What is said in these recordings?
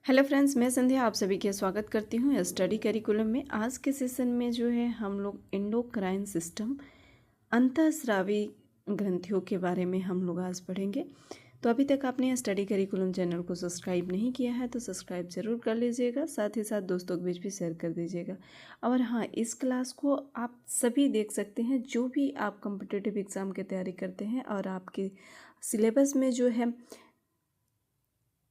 Hello friends, मैं संध्या आप सभी का स्वागत करती हूँ स्टडी करिकुलम में। आज के सेशन में जो है हम लोग एंडोक्राइन सिस्टम अंतःस्रावी ग्रंथियों के बारे में हम लोग आज पढ़ेंगे। तो अभी तक आपने स्टडी करिकुलम चैनल को सब्सक्राइब नहीं किया है तो सब्सक्राइब ज़रूर कर लीजिएगा, साथ ही साथ दोस्तों के बीच भी शेयर कर दीजिएगा। और हाँ, इस क्लास को आप सभी देख सकते हैं जो भी आप कॉम्पिटिटिव एग्ज़ाम की तैयारी करते हैं और आपके सिलेबस में जो है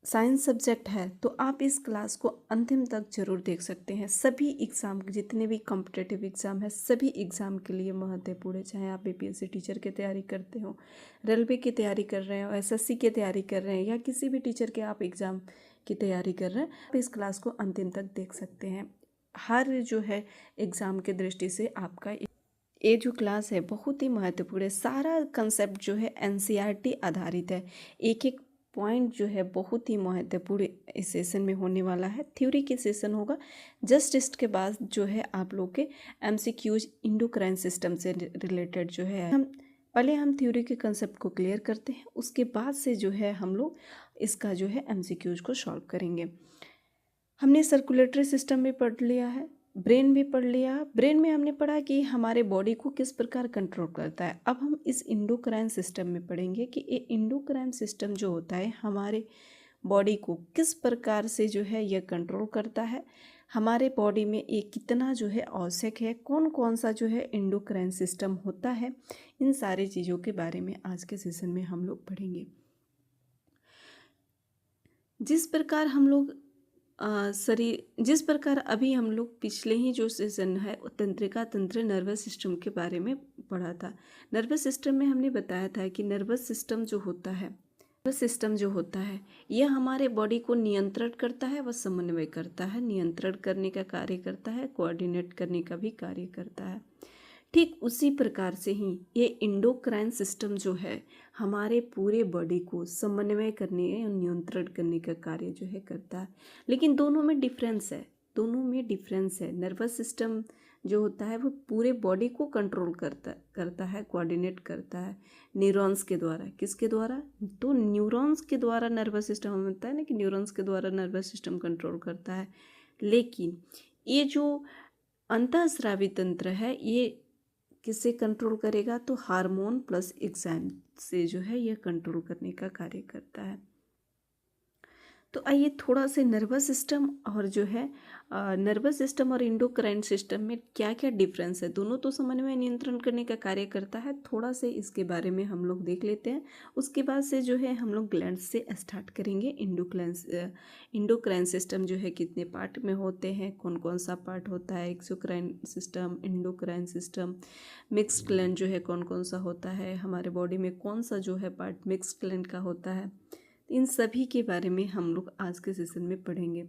साइंस सब्जेक्ट है तो आप इस क्लास को अंतिम तक जरूर देख सकते हैं। सभी एग्ज़ाम, जितने भी कॉम्पिटिटिव एग्ज़ाम है, सभी एग्ज़ाम के लिए महत्वपूर्ण है। चाहे आप बीपीएससी टीचर की तैयारी करते हो, रेलवे की तैयारी कर रहे हो, एसएससी की तैयारी कर रहे हैं या किसी भी टीचर के आप एग्ज़ाम की तैयारी कर रहे हैं, आप इस क्लास को अंतिम तक देख सकते हैं। हर जो है एग्ज़ाम की दृष्टि से आपका ये जो क्लास है बहुत ही महत्वपूर्ण है। सारा कंसेप्ट जो है एनसीईआरटी आधारित है। एक एक पॉइंट जो है बहुत ही महत्वपूर्ण इस सेशन में होने वाला है। थ्योरी के सेशन होगा, जस्ट इसके बाद जो है आप लोग के एमसीक्यूज इंडोक्राइन सिस्टम से रिलेटेड जो है हम थ्योरी के कंसेप्ट को क्लियर करते हैं, उसके बाद से जो है हम लोग इसका जो है एमसीक्यूज को सॉल्व करेंगे। हमने सर्कुलेटरी सिस्टम भी पढ़ लिया है, ब्रेन भी पढ़ लिया। ब्रेन में हमने पढ़ा कि हमारे बॉडी को किस प्रकार कंट्रोल करता है। अब हम इस इंडोक्राइन सिस्टम में पढ़ेंगे कि ये इंडोक्राइन सिस्टम जो होता है हमारे बॉडी को किस प्रकार से जो है यह कंट्रोल करता है, हमारे बॉडी में ये कितना जो है आवश्यक है, कौन कौन सा जो है इंडोक्राइन सिस्टम होता है, इन सारी चीज़ों के बारे में आज के सेशन में हम लोग पढ़ेंगे। जिस प्रकार हम लोग जिस प्रकार अभी हम लोग पिछले ही जो सेशन है तंत्रिका तंत्र नर्वस सिस्टम के बारे में पढ़ा था। नर्वस सिस्टम में हमने बताया था कि नर्वस सिस्टम जो होता है यह हमारे बॉडी को नियंत्रण करता है व समन्वय करता है, नियंत्रण करने का कार्य करता है, कोऑर्डिनेट करने का भी कार्य करता है। ठीक उसी प्रकार से ही ये इंडोक्राइन सिस्टम जो है हमारे पूरे बॉडी को समन्वय करने और नियंत्रण करने का कार्य जो है करता है। लेकिन दोनों में डिफरेंस है। नर्वस सिस्टम जो होता है वो पूरे बॉडी को कंट्रोल करता है, कोऑर्डिनेट करता है न्यूरॉन्स के द्वारा। किसके द्वारा? तो न्यूरॉन्स के द्वारा नर्वस सिस्टम, हमें बताया ना कि न्यूरॉन्स के द्वारा नर्वस सिस्टम कंट्रोल करता है। लेकिन ये जो अंतःस्रावी तंत्र है ये किससे कंट्रोल करेगा? तो हार्मोन प्लस एंजाइम से जो है यह कंट्रोल करने का कार्य करता है। तो आइए थोड़ा से नर्वस सिस्टम और इंडोक्राइन सिस्टम में क्या क्या डिफरेंस है। दोनों तो समन्वय नियंत्रण करने का कार्य करता है, थोड़ा से इसके बारे में हम लोग देख लेते हैं। उसके बाद से जो है हम लोग ग्लैंड से स्टार्ट करेंगे। इंडोक्राइन सिस्टम जो है कितने पार्ट में होते हैं, कौन कौन सा पार्ट होता है, exocrine system, endocrine system, mixed gland जो है कौन कौन सा होता है, हमारे बॉडी में कौन सा जो है पार्ट मिक्स्ड ग्लैंड का होता है, इन सभी के बारे में हम लोग आज के सेशन में पढ़ेंगे।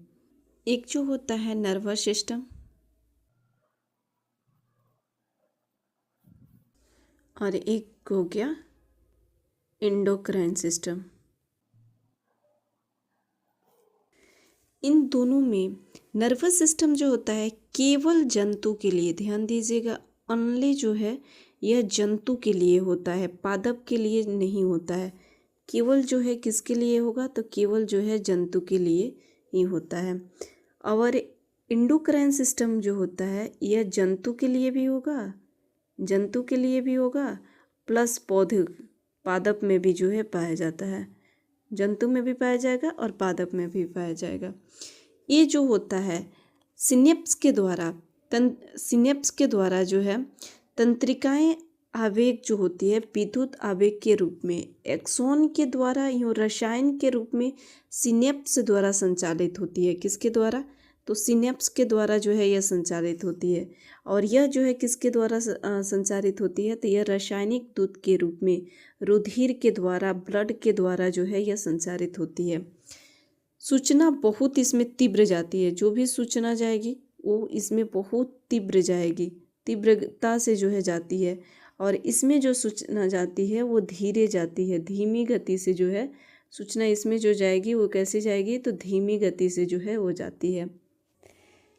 एक जो होता है नर्वस सिस्टम और एक हो गया इंडोक्राइन सिस्टम। इन दोनों में नर्वस सिस्टम जो होता है केवल जंतु के लिए, ध्यान दीजिएगा, ओनली जो है यह जंतु के लिए होता है, पादप के लिए नहीं होता है। केवल जो है किसके लिए होगा? तो केवल जो है जंतु के लिए ही होता है। और इंडोक्राइन सिस्टम जो होता है यह जंतु के लिए भी होगा प्लस पादप में भी जो है पाया जाता है। जंतु में भी पाया जाएगा और पादप में भी पाया जाएगा। ये जो होता है सिनेप्स के द्वारा जो है तंत्रिकाएं आवेग जो होती है विद्युत आवेग के रूप में एक्सॉन के द्वारा यूँ रसायन के रूप में सिनेप्स द्वारा संचालित होती है। किसके द्वारा? तो सिनेप्स के द्वारा जो है यह संचालित होती है। और यह जो है किसके द्वारा संचालित होती है? तो यह रासायनिक दूत के रूप में रुधिर के द्वारा, ब्लड के द्वारा जो है यह संचारित होती है। सूचना बहुत इसमें तीव्र जाती है, जो भी सूचना जाएगी वो इसमें बहुत तीव्र जाएगी, तीव्रता से जो है जाती है। और इसमें जो सूचना जाती है वो धीरे जाती है, धीमी गति से जो है सूचना इसमें जो जाएगी वो कैसे जाएगी? तो धीमी गति से जो है वो जाती है।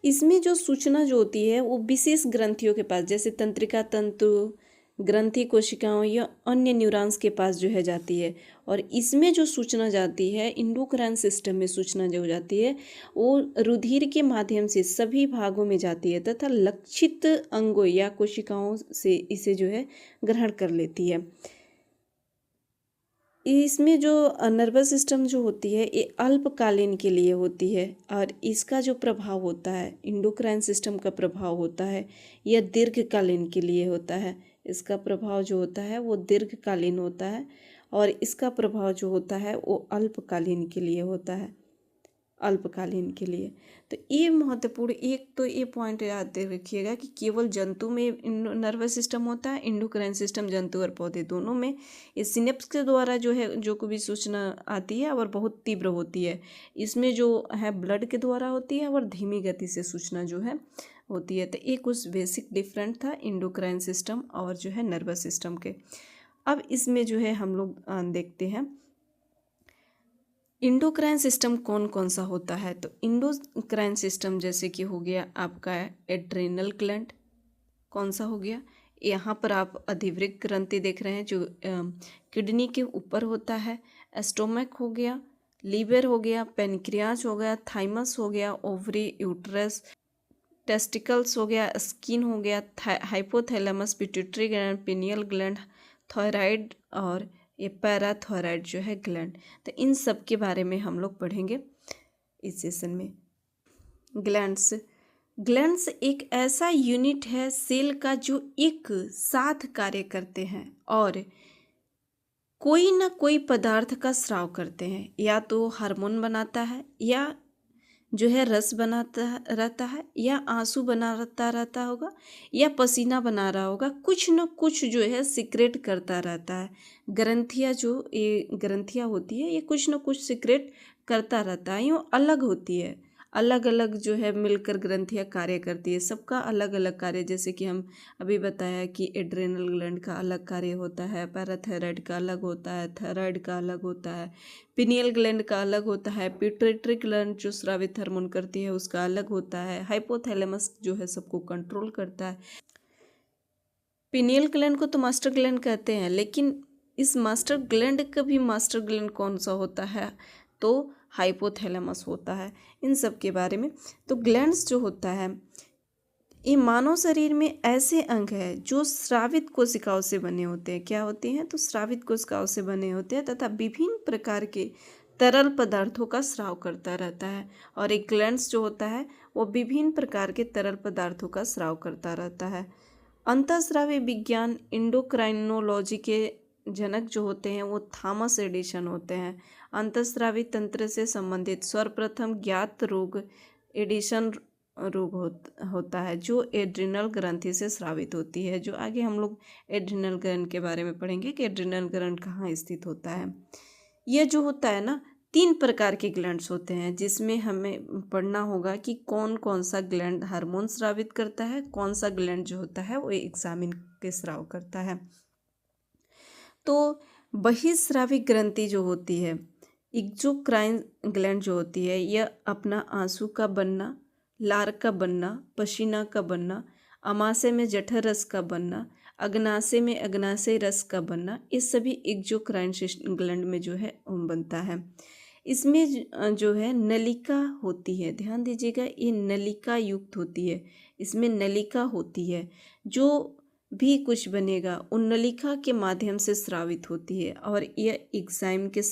इसमें जो सूचना जो होती है वो विशेष ग्रंथियों के पास, जैसे तंत्रिका तंतु, ग्रंथि कोशिकाओं या अन्य न्यूरॉन्स के पास जो है जाती है, और इसमें जो सूचना जाती है, इंडोक्राइन सिस्टम में सूचना जो जाती है वो रुधिर के माध्यम से सभी भागों में जाती है तथा लक्षित अंगों या कोशिकाओं से इसे जो है ग्रहण कर लेती है। इसमें जो नर्वस सिस्टम जो होती है ये अल्पकालीन के लिए होती है, और इसका जो प्रभाव होता है, इंडोक्राइन सिस्टम का प्रभाव होता है, यह दीर्घकालीन के लिए होता है। इसका प्रभाव जो होता है वो दीर्घकालीन होता है, और इसका प्रभाव जो होता है वो अल्पकालीन के लिए होता है, अल्पकालीन के लिए। तो ये महत्वपूर्ण, एक तो ये पॉइंट याद रखिएगा कि केवल जंतु में नर्वस सिस्टम होता है, इंडोक्राइन सिस्टम जंतु और पौधे दोनों में। ये सिनेप्स के द्वारा जो है जो कोई भी सूचना आती है और बहुत तीव्र होती है। इसमें जो है ब्लड के द्वारा होती है और धीमी गति से सूचना जो है होती है। तो एक कुछ बेसिक डिफरेंट था इंडोक्राइन सिस्टम और जो है नर्वस सिस्टम के। अब इसमें जो है हम लोग देखते हैं इंडोक्राइन सिस्टम कौन कौन सा होता है। तो इंडोक्राइन सिस्टम जैसे कि हो गया आपका एड्रेनल ग्लैंड, कौन सा हो गया, यहाँ पर आप अधिवृक्क ग्रंथि देख रहे हैं जो किडनी के ऊपर होता है। स्टोमक हो गया, लीवर हो गया, पेनक्रियाज हो गया, थाइमस हो गया, ओवरी, यूट्रस, टेस्टिकल्स हो गया, स्किन हो गया, hypothalamus, pituitary gland, pineal gland, thyroid और ये पैराथायराइड जो है ग्लैंड। तो इन सब के बारे में हम लोग पढ़ेंगे इस सेशन में। ग्लैंड्स एक ऐसा यूनिट है सेल का जो एक साथ कार्य करते हैं और कोई ना कोई पदार्थ का स्राव करते हैं, या तो हार्मोन बनाता है, या जो है रस बनाता रहता है, या आंसू बनाता रहता होगा, या पसीना बना रहा होगा, कुछ न कुछ जो है सिक्रेट करता रहता है। ग्रंथियाँ जो ये ग्रंथियाँ होती है ये कुछ न कुछ सिक्रेट करता रहता है। यूँ अलग होती है, अलग अलग जो है मिलकर ग्रंथियाँ कार्य करती है, सबका अलग अलग कार्य। जैसे कि हम अभी बताया कि एड्रेनल ग्लैंड का अलग कार्य होता है, पैराथायराइड का अलग होता है, थायराइड का अलग होता है, पिनियल ग्लैंड का अलग होता है, पिट्यूटरी ग्लैंड जो स्रावित हार्मोन करती है उसका अलग होता है, हाइपोथैलेमस जो है सबको कंट्रोल करता है। पिनियल ग्लैंड को तो मास्टर ग्लैंड कहते हैं, लेकिन इस मास्टर ग्लैंड का भी मास्टर ग्लैंड कौन सा होता है, तो हाइपोथैलेमस होता है। इन सब के बारे में, तो ग्लैंड्स जो होता है ये मानव शरीर में ऐसे अंग है जो स्रावित कोशिकाओं से बने होते हैं। क्या होते हैं, तो स्रावित कोशिकाओं से बने होते हैं तथा विभिन्न प्रकार के तरल पदार्थों का स्राव करता रहता है। और एक ग्लैंड्स जो होता है वो विभिन्न प्रकार के तरल पदार्थों का स्राव करता रहता है। अंतःस्रावी विज्ञान इंडोक्राइनोलॉजी के जनक जो होते हैं वो थॉमस एडिसन होते हैं। अंतःस्रावी तंत्र से संबंधित सर्वप्रथम ज्ञात रोग एडिसन रोग होता है जो एड्रिनल ग्रंथि से स्रावित होती है। जो आगे हम लोग एड्रिनल ग्लैंड के बारे में पढ़ेंगे कि एड्रिनल ग्लैंड कहाँ स्थित होता है। यह जो होता है ना, 3 प्रकार के ग्लैंड्स होते हैं, जिसमें हमें पढ़ना होगा कि कौन कौन सा ग्लैंड हार्मोन स्रावित करता है, कौन सा ग्लैंड जो होता है वो एक्सामिन के स्राव करता है। तो बहिस्रावी ग्रंथि जो होती है, एक्सोक्राइन ग्लैंड जो होती है, यह अपना आंसू का बनना, लार का बनना, पसीना का बनना, अमाशय में जठर रस का बनना, अग्नाशय में अग्नाशय रस का बनना, ये सभी एक्सोक्राइन ग्लैंड में जो है बनता है। इसमें जो है नलिका होती है, ध्यान दीजिएगा, ये नलिका युक्त होती है। इसमें नलिका होती है, जो भी कुछ बनेगा उन नलिका के माध्यम से स्रावित होती है और यह एंजाइम के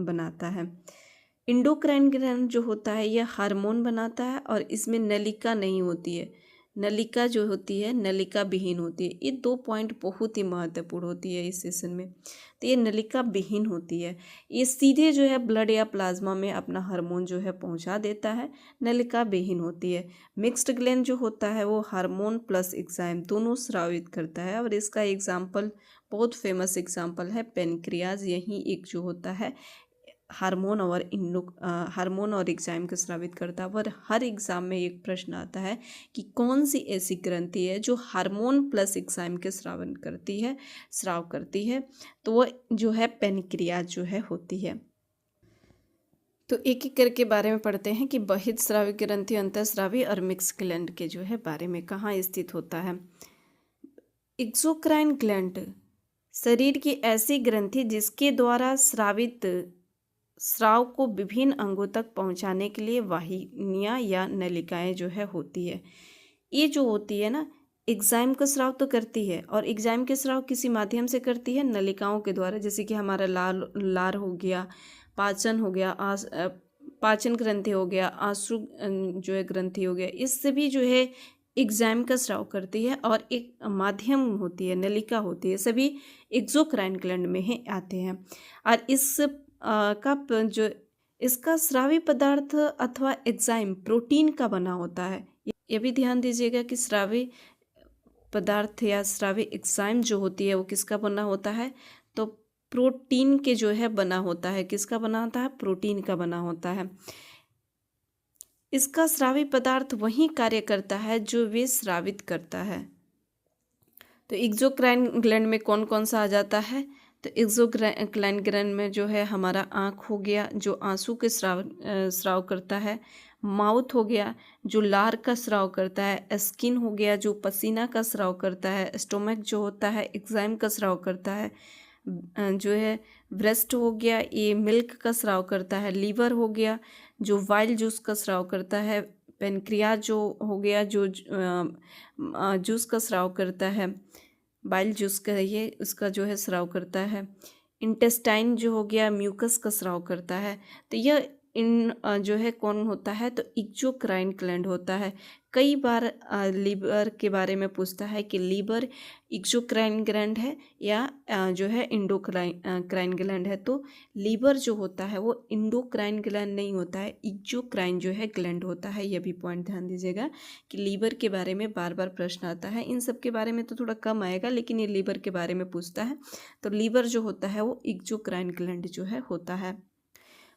बनाता है। इंडोक्राइन ग्लैंड जो होता है यह हार्मोन बनाता है और इसमें नलिका नहीं होती है। नलिका जो होती है नलिका विहीन होती है। ये 2 पॉइंट बहुत ही महत्वपूर्ण होती है इस सेशन में। तो ये नलिका विहीन होती है, ये सीधे जो है ब्लड या प्लाज्मा में अपना हार्मोन जो है पहुंचा देता है, नलिका विहीन होती है। मिक्स्ड ग्लैंड जो होता है वो हार्मोन प्लस एंजाइम दोनों स्रावित करता है और इसका एग्जाम्पल, बहुत फेमस एग्जाम्पल है पेनक्रियाज। यही एक जो होता है हार्मोन और एंजाइम को स्रावित करता है। और हर एग्जाम में एक प्रश्न आता है कि कौन सी ऐसी ग्रंथि है जो हार्मोन प्लस एंजाइम के स्राव करती है, तो वो जो है पेनक्रियाज जो है होती है। तो एक एक करके बारे में पढ़ते हैं कि बहिस्रावी ग्रंथि, अंतःस्रावी और मिक्स ग्लैंड के जो है बारे में कहाँ स्थित होता है। एक्सोक्राइन ग्लैंड शरीर की ऐसी ग्रंथि जिसके द्वारा स्रावित स्राव को विभिन्न अंगों तक पहुंचाने के लिए वाहिनियां या नलिकाएं जो है होती है। ये जो होती है ना, एग्जाइम का स्राव तो करती है, और एग्जाइम के स्राव किसी माध्यम से करती है, नलिकाओं के द्वारा, जैसे कि हमारा लार हो गया, पाचन हो गया, पाचन ग्रंथि हो गया, आंसू जो है ग्रंथि हो गया, इससे भी जो है एग्जाइम का स्राव करती है। और एक माध्यम होती है, नलिका होती है, सभी एक्सोक्राइन ग्लैंड में ही आते हैं। और जो इसका स्रावी पदार्थ अथवा एंजाइम प्रोटीन का बना होता है। ये भी ध्यान दीजिएगा कि स्रावी पदार्थ या स्रावी एंजाइम जो होती है वो किसका बना होता है, तो प्रोटीन के जो है बना होता है। किसका बना होता है? प्रोटीन का बना होता है। इसका स्रावी पदार्थ वही कार्य करता है जो वे स्रावित करता है। तो एक्सोक्राइन ग्लैंड में कौन कौन सा आ जाता है? तो एक्सोक्राइन ग्लैंड में जो है हमारा आँख हो गया जो आंसू के स्राव करता है, माउथ हो गया जो लार का स्राव करता है, स्किन हो गया जो पसीना का स्राव करता है, स्टोमक जो होता है एग्जाइम का स्राव करता है, जो है ब्रेस्ट हो गया ये मिल्क का स्राव करता है, लीवर हो गया जो वाइल जूस का स्राव करता है, पेनक्रियाज जो हो गया जो जूस का स्राव करता है, बाइल जूस का ये उसका जो है स्राव करता है, इंटेस्टाइन जो हो गया म्यूकस का स्राव करता है। तो यह जो है कौन होता है? तो एक्सोक्राइन ग्लैंड होता है। कई बार लीवर के बारे में पूछता है कि लीवर एक्सोक्राइन ग्लैंड है या जो है क्राइन ग्लैंड है। तो लीवर जो होता है वो इंडोक्राइन ग्लैंड नहीं होता है, एक्सोक्राइन जो है ग्लैंड होता है। यह भी पॉइंट ध्यान दीजिएगा कि लीवर के बारे में बार बार प्रश्न आता है। इन सब के बारे में तो थोड़ा कम आएगा, लेकिन ये लीवर के बारे में पूछता है। तो लीवर जो होता है वो एक्सोक्राइन ग्लैंड जो है होता है।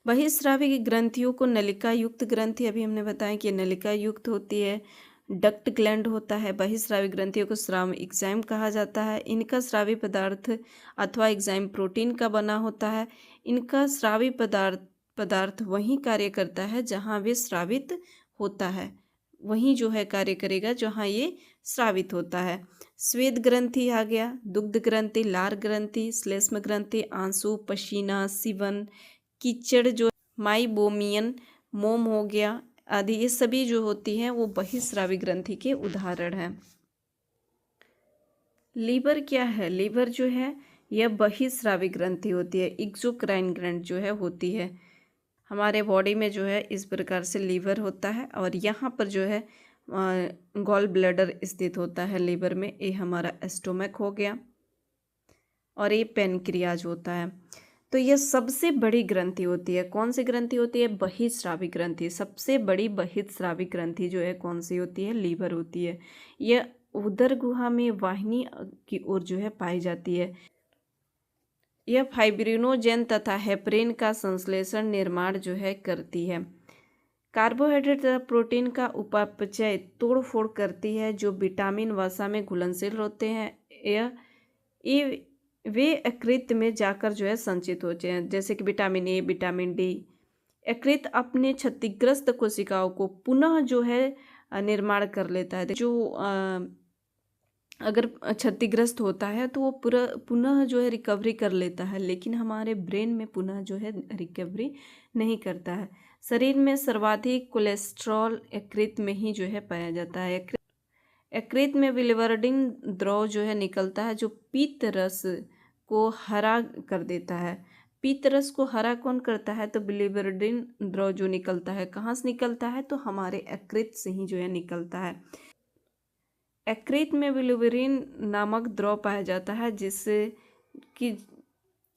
बहिस्रावी ग्रंथियों को नलिका युक्त ग्रंथि, अभी हमने बताया कि नलिका युक्त होती है। डक्ट ग्लैंड होता है। बहिस्रावी ग्रंथियों को स्राव एग्जाइम कहा जाता है। इनका स्रावी पदार्थ अथवा एग्जाइम प्रोटीन का बना होता है। इनका स्रावी पदार्थ वहीं कार्य करता है जहाँ वे स्रावित होता है, वहीं जो है कार्य करेगा जहाँ ये स्रावित होता है। स्वेद ग्रंथि आ गया, दुग्ध ग्रंथि, लार ग्रंथि, श्लेष्म ग्रंथि, आंसू, पसीना, सीवन, कीचड़ जो माइबोमियन, मोम हो गया आदि, ये सभी जो होती हैं वो बहिस्रावी ग्रंथि के उदाहरण हैं। लीवर क्या है? लीवर जो है यह बहिस्रावी ग्रंथि होती है, एक्सोक्राइन ग्लैंड जो है होती है। हमारे बॉडी में जो है इस प्रकार से लीवर होता है, और यहाँ पर जो है गॉल ब्लैडर स्थित होता है लीवर में। ये हमारा स्टोमक हो गया, और ये पेनक्रियाज होता है। तो यह सबसे बड़ी ग्रंथि होती है। कौन सी ग्रंथि होती है? बहिस्रावी ग्रंथि। सबसे बड़ी बहिस्रावी ग्रंथि जो है कौन सी होती है? लीवर होती है। यह उदर गुहा में वाहिनी की ओर जो है पाई जाती है। यह फाइब्रिनोजेन तथा हेपरिन का संश्लेषण निर्माण जो है करती है। कार्बोहाइड्रेट तथा प्रोटीन का उपापचय तोड़ फोड़ करती है, जो विटामिन वसा में घुलनशील होते हैं। ये वे यकृत में जाकर जो है संचित होते हैं, जैसे कि विटामिन ए, विटामिन डी। यकृत अपने क्षतिग्रस्त कोशिकाओं को पुनः जो है निर्माण कर लेता है। जो अगर क्षतिग्रस्त होता है तो वो पुनः जो है रिकवरी कर लेता है, लेकिन हमारे ब्रेन में पुनः जो है रिकवरी नहीं करता है। शरीर में सर्वाधिक कोलेस्ट्रॉल यकृत में ही जो है पाया जाता है। यकृत में बिलिवर्डिन द्रव जो है निकलता है, जो पीत्त रस को हरा कर देता है। पीत्त रस को हरा कौन करता है? तो बिलिवर्डिन द्रव जो निकलता है, कहाँ से निकलता है? तो हमारे यकृत से ही जो है निकलता है। यकृत में बिलिवर्डिन नामक द्रव पाया जाता है,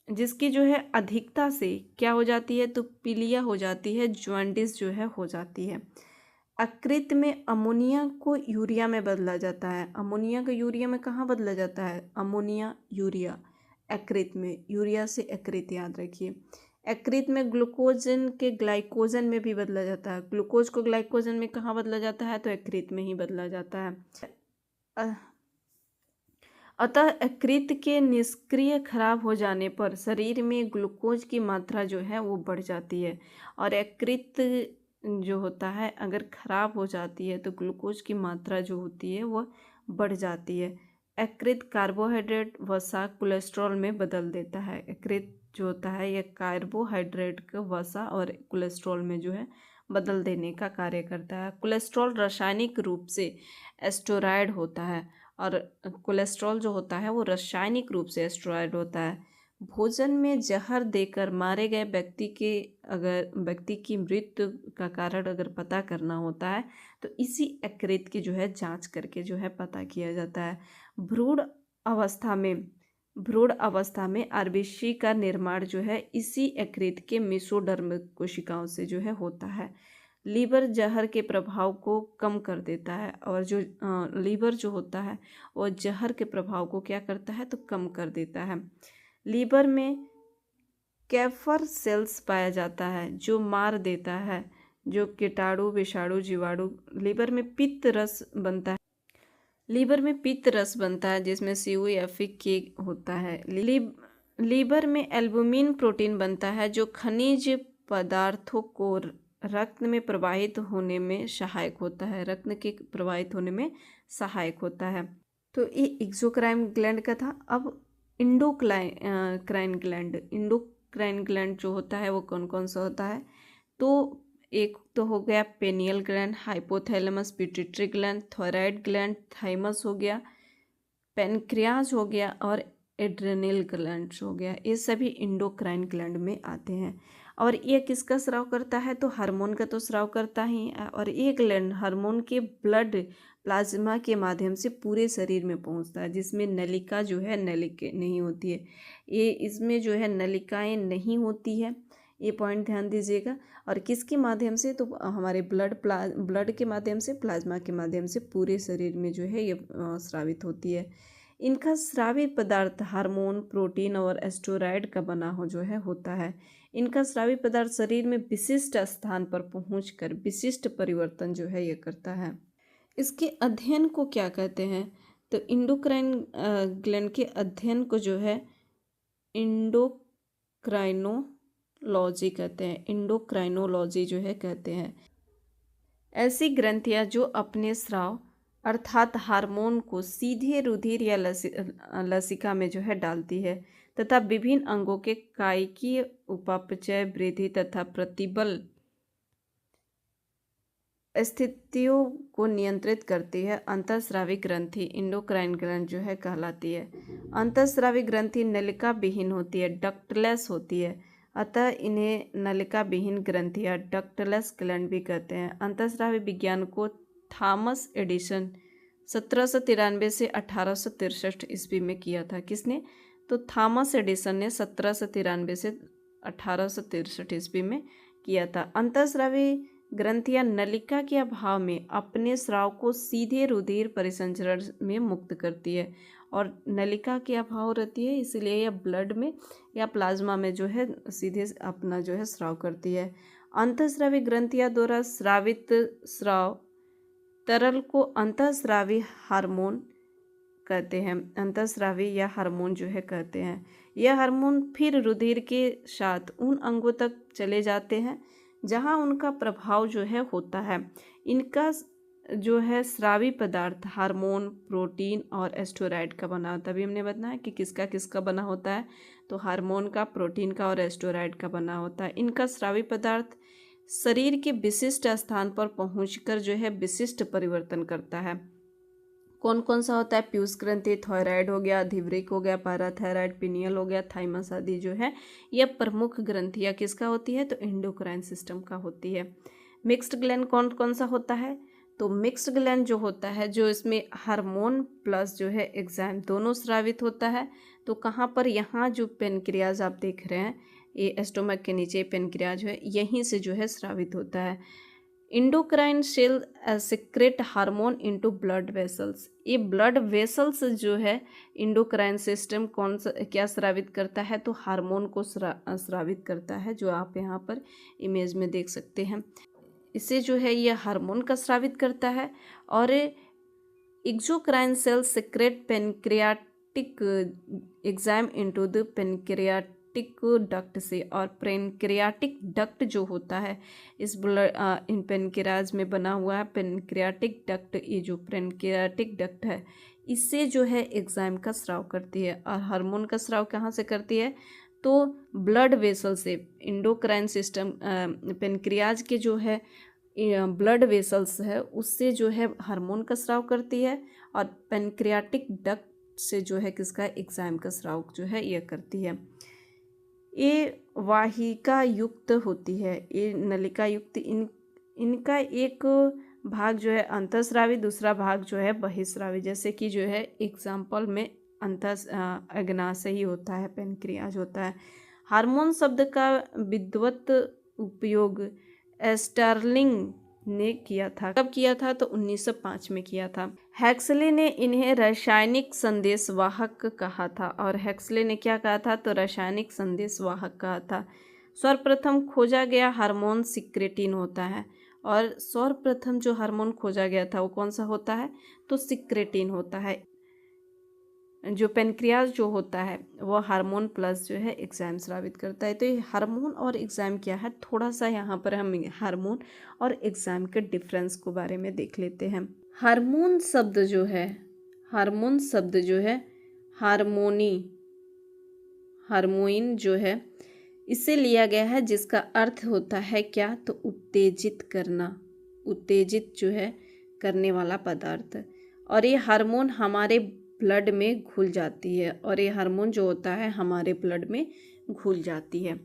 जिसकी जो है अधिकता से क्या हो जाती है? तो पीलिया हो जाती है, जॉन्डिस जो है हो जाती है। यकृत में अमोनिया को यूरिया में बदला जाता है। अमोनिया को यूरिया में कहाँ बदला जाता है? अमोनिया यूरिया, यकृत में। यूरिया से यकृत याद रखिए। यकृत में ग्लूकोजन के ग्लाइकोजन में भी बदला जाता है। ग्लूकोज को ग्लाइकोजन में कहाँ बदला जाता है? तो यकृत में ही बदला जाता है। अतः यकृत के निष्क्रिय खराब हो जाने पर शरीर में ग्लूकोज की मात्रा जो है वो बढ़ जाती है, और यकृत जो होता है अगर खराब हो जाती है तो ग्लूकोज की मात्रा जो होती है वह बढ़ जाती है। यकृत कार्बोहाइड्रेट वसा कोलेस्ट्रॉल में बदल देता है। यकृत जो होता है यह कार्बोहाइड्रेट को वसा और कोलेस्ट्रॉल में जो है बदल देने का कार्य करता है। कोलेस्ट्रॉल रासायनिक रूप से एस्टेरॉयड होता है, और कोलेस्ट्रॉल जो होता है वो रासायनिक रूप से एस्टेरॉयड होता है। भोजन में जहर देकर मारे गए व्यक्ति की मृत्यु का कारण अगर पता करना होता है तो इसी यकृत की जो है जांच करके जो है पता किया जाता है। भ्रूण अवस्था में आरबीसी का निर्माण जो है इसी यकृत के मेसोडर्म कोशिकाओं से जो है होता है। लीवर जहर के प्रभाव को कम कर देता है, और जो लीवर जो होता है वो जहर के प्रभाव को क्या करता है तो कम कर देता है। लीवर में कैफर सेल्स पाया जाता है जो मार देता है जो कीटाणु विषाणु जीवाणु। लीवर में पित्त रस बनता है जिसमें COFK होता है। लीवर में एल्बुमिन प्रोटीन बनता है जो खनिज पदार्थों को रक्त में प्रवाहित होने में सहायक होता है। तो ये एक्सोक्राइन ग्लैंड का था। अब इंडोक्राइन ग्लैंड जो होता है वो कौन कौन सा होता है, तो एक तो हो गया पेनियल gland, hypothalamus, pituitary gland, thyroid gland, thymus हो गया, पेनक्रियाज हो गया और एड्रेनल ग्लैंड हो गया। ये सभी इंडोक्राइन ग्लैंड में आते हैं। और ये किसका स्राव करता है, तो हार्मोन का तो स्राव करता ही, और ये ग्लैंड हार्मोन के ब्लड प्लाज्मा के माध्यम से पूरे शरीर में पहुंचता है, जिसमें नलिका जो है नलिका नहीं होती है। ये इसमें जो है नलिकाएं नहीं होती है, ये पॉइंट ध्यान दीजिएगा। और किसके माध्यम से, तो हमारे ब्लड के माध्यम से, प्लाज्मा के माध्यम से पूरे शरीर में जो है ये स्रावित होती है। इनका स्रावित पदार्थ हार्मोन, प्रोटीन और एस्टेरॉयड का बना हो जो है होता है। इनका स्रावित पदार्थ शरीर में विशिष्ट स्थान पर पहुंचकर विशिष्ट परिवर्तन जो है ये करता है। इसके अध्ययन को क्या कहते हैं, तो इंडोक्राइन ग्लैंड के अध्ययन को जो है इंडोक्राइनोलॉजी कहते हैं। इंडोक्राइनोलॉजी जो है कहते हैं। ऐसी ग्रंथियां जो अपने स्राव अर्थात हार्मोन को सीधे रुधिर या लसिका में जो है डालती है तथा विभिन्न अंगों के कायिकीय उपापचय, वृद्धि तथा प्रतिबल स्थितियों को नियंत्रित करती है, अंतःस्रावी ग्रंथि इंडोक्राइन ग्लैंड जो है कहलाती है। अंतःस्रावी ग्रंथि नलिका विहीन होती है, डक्टलेस होती है, अतः इन्हें नलिका विहीन ग्रंथियां डक्टलेस ग्लैंड भी कहते हैं। अंतःस्रावी विज्ञान को थॉमस एडिसन 1793 से 1863 ईस्वी में किया था। किसने, तो थॉमस एडिसन ने 1793 से 1863 ईस्वी में किया था। अंतःस्रावी ग्रंथियां नलिका के अभाव में अपने स्राव को सीधे रुधिर परिसंचरण में मुक्त करती है, और नलिका के अभाव रहती है इसलिए यह ब्लड में या प्लाज्मा में जो है सीधे अपना जो है स्राव करती है। अंतःस्रावी ग्रंथियां द्वारा स्रावित स्राव तरल को अंतःस्रावी हार्मोन कहते हैं, अंतःस्रावी या हार्मोन जो है कहते हैं। यह हार्मोन फिर रुधिर के साथ उन अंगों तक चले जाते हैं जहां उनका प्रभाव जो है होता है। इनका जो है स्रावी पदार्थ हार्मोन, प्रोटीन और एस्टेरॉयड का बना होता है। अभी हमने बताया कि किसका किसका बना होता है, तो हार्मोन का, प्रोटीन का और एस्टेरॉयड का बना होता है। इनका स्रावी पदार्थ शरीर के विशिष्ट स्थान पर पहुंचकर जो है विशिष्ट परिवर्तन करता है। कौन कौन सा होता है, पीयूष ग्रंथि, थायराइड हो गया, अधिवृक्क हो गया, पैराथायराइड, पिनियल हो गया, थाइमस आदि जो है यह प्रमुख ग्रंथियां किसका होती है, तो इंडोक्राइन सिस्टम का होती है। मिक्स्ड ग्लैंड कौन कौन सा होता है, तो मिक्स्ड ग्लैंड जो होता है जो इसमें हार्मोन प्लस जो है एग्जाइम दोनों स्रावित होता है। तो कहाँ पर, यहाँ जो पेनक्रियाज आप देख रहे हैं, ये स्टोमक के नीचे पेनक्रियाज है, यहीं से जो है स्रावित होता है। Endocrine cell secrete hormone into blood vessels. ये ब्लड वेसल्स जो है इंडोक्राइन सिस्टम कौन सा क्या स्रावित करता है, तो हार्मोन को स्रावित करता है, जो आप यहाँ पर इमेज में देख सकते हैं। इसे जो है यह हार्मोन का स्रावित करता है। और exocrine cell secrete pancreatic enzyme into the pancreatic duct से, और पेनक्रियाटिक डक्ट जो होता है इस इन पेनक्रियाज में बना हुआ है पेनक्रियाटिक डक्ट। ये जो पेनक्रियाटिक डक्ट है इससे जो है एंजाइम का स्राव करती है। और हार्मोन का स्राव कहाँ से करती है? तो ब्लड वेसल से, इंडोक्राइन सिस्टम, पेनक्रियाज के जो है ब्लड वेसल्स है उससे जो है हार्मोन का स्राव करती है, और पेनक्रियाटिक डक्ट से जो है किसका, एंजाइम का स्राव जो है यह करती है। ये वाहिका युक्त होती है, ये नलिका युक्त, इनका एक भाग जो है अंतःस्रावी, दूसरा भाग जो है बहिःस्रावी। जैसे कि जो है एग्जाम्पल में अग्नाशयी होता है, पेनक्रियाज होता है। हार्मोन शब्द का विद्वत उपयोग एस्टर्लिंग ने किया था। कब किया था? तो 1905 में किया था। हेक्सले ने इन्हें रासायनिक संदेशवाहक कहा था। और हेक्सले ने क्या कहा था? तो रासायनिक संदेशवाहक कहा था। सर्वप्रथम खोजा गया हार्मोन सिक्रेटिन होता है, और सर्वप्रथम जो हार्मोन खोजा गया था वो कौन सा होता है? तो सिक्रेटिन होता है। जो पेनक्रियाज जो होता है वो हार्मोन प्लस जो है एंजाइम स्रावित करता है। तो ये हार्मोन और एंजाइम क्या है, थोड़ा सा यहाँ पर हम हार्मोन और एंजाइम के डिफरेंस को बारे में देख लेते हैं। हार्मोन शब्द जो है, हार्मोन शब्द जो है हार्मोइन जो है इससे लिया गया है, जिसका अर्थ होता है क्या? तो उत्तेजित करना, उत्तेजित जो है करने वाला पदार्थ। और ये हार्मोन हमारे ब्लड में घुल जाती है, और ये हार्मोन जो होता है हमारे ब्लड में घुल जाती है।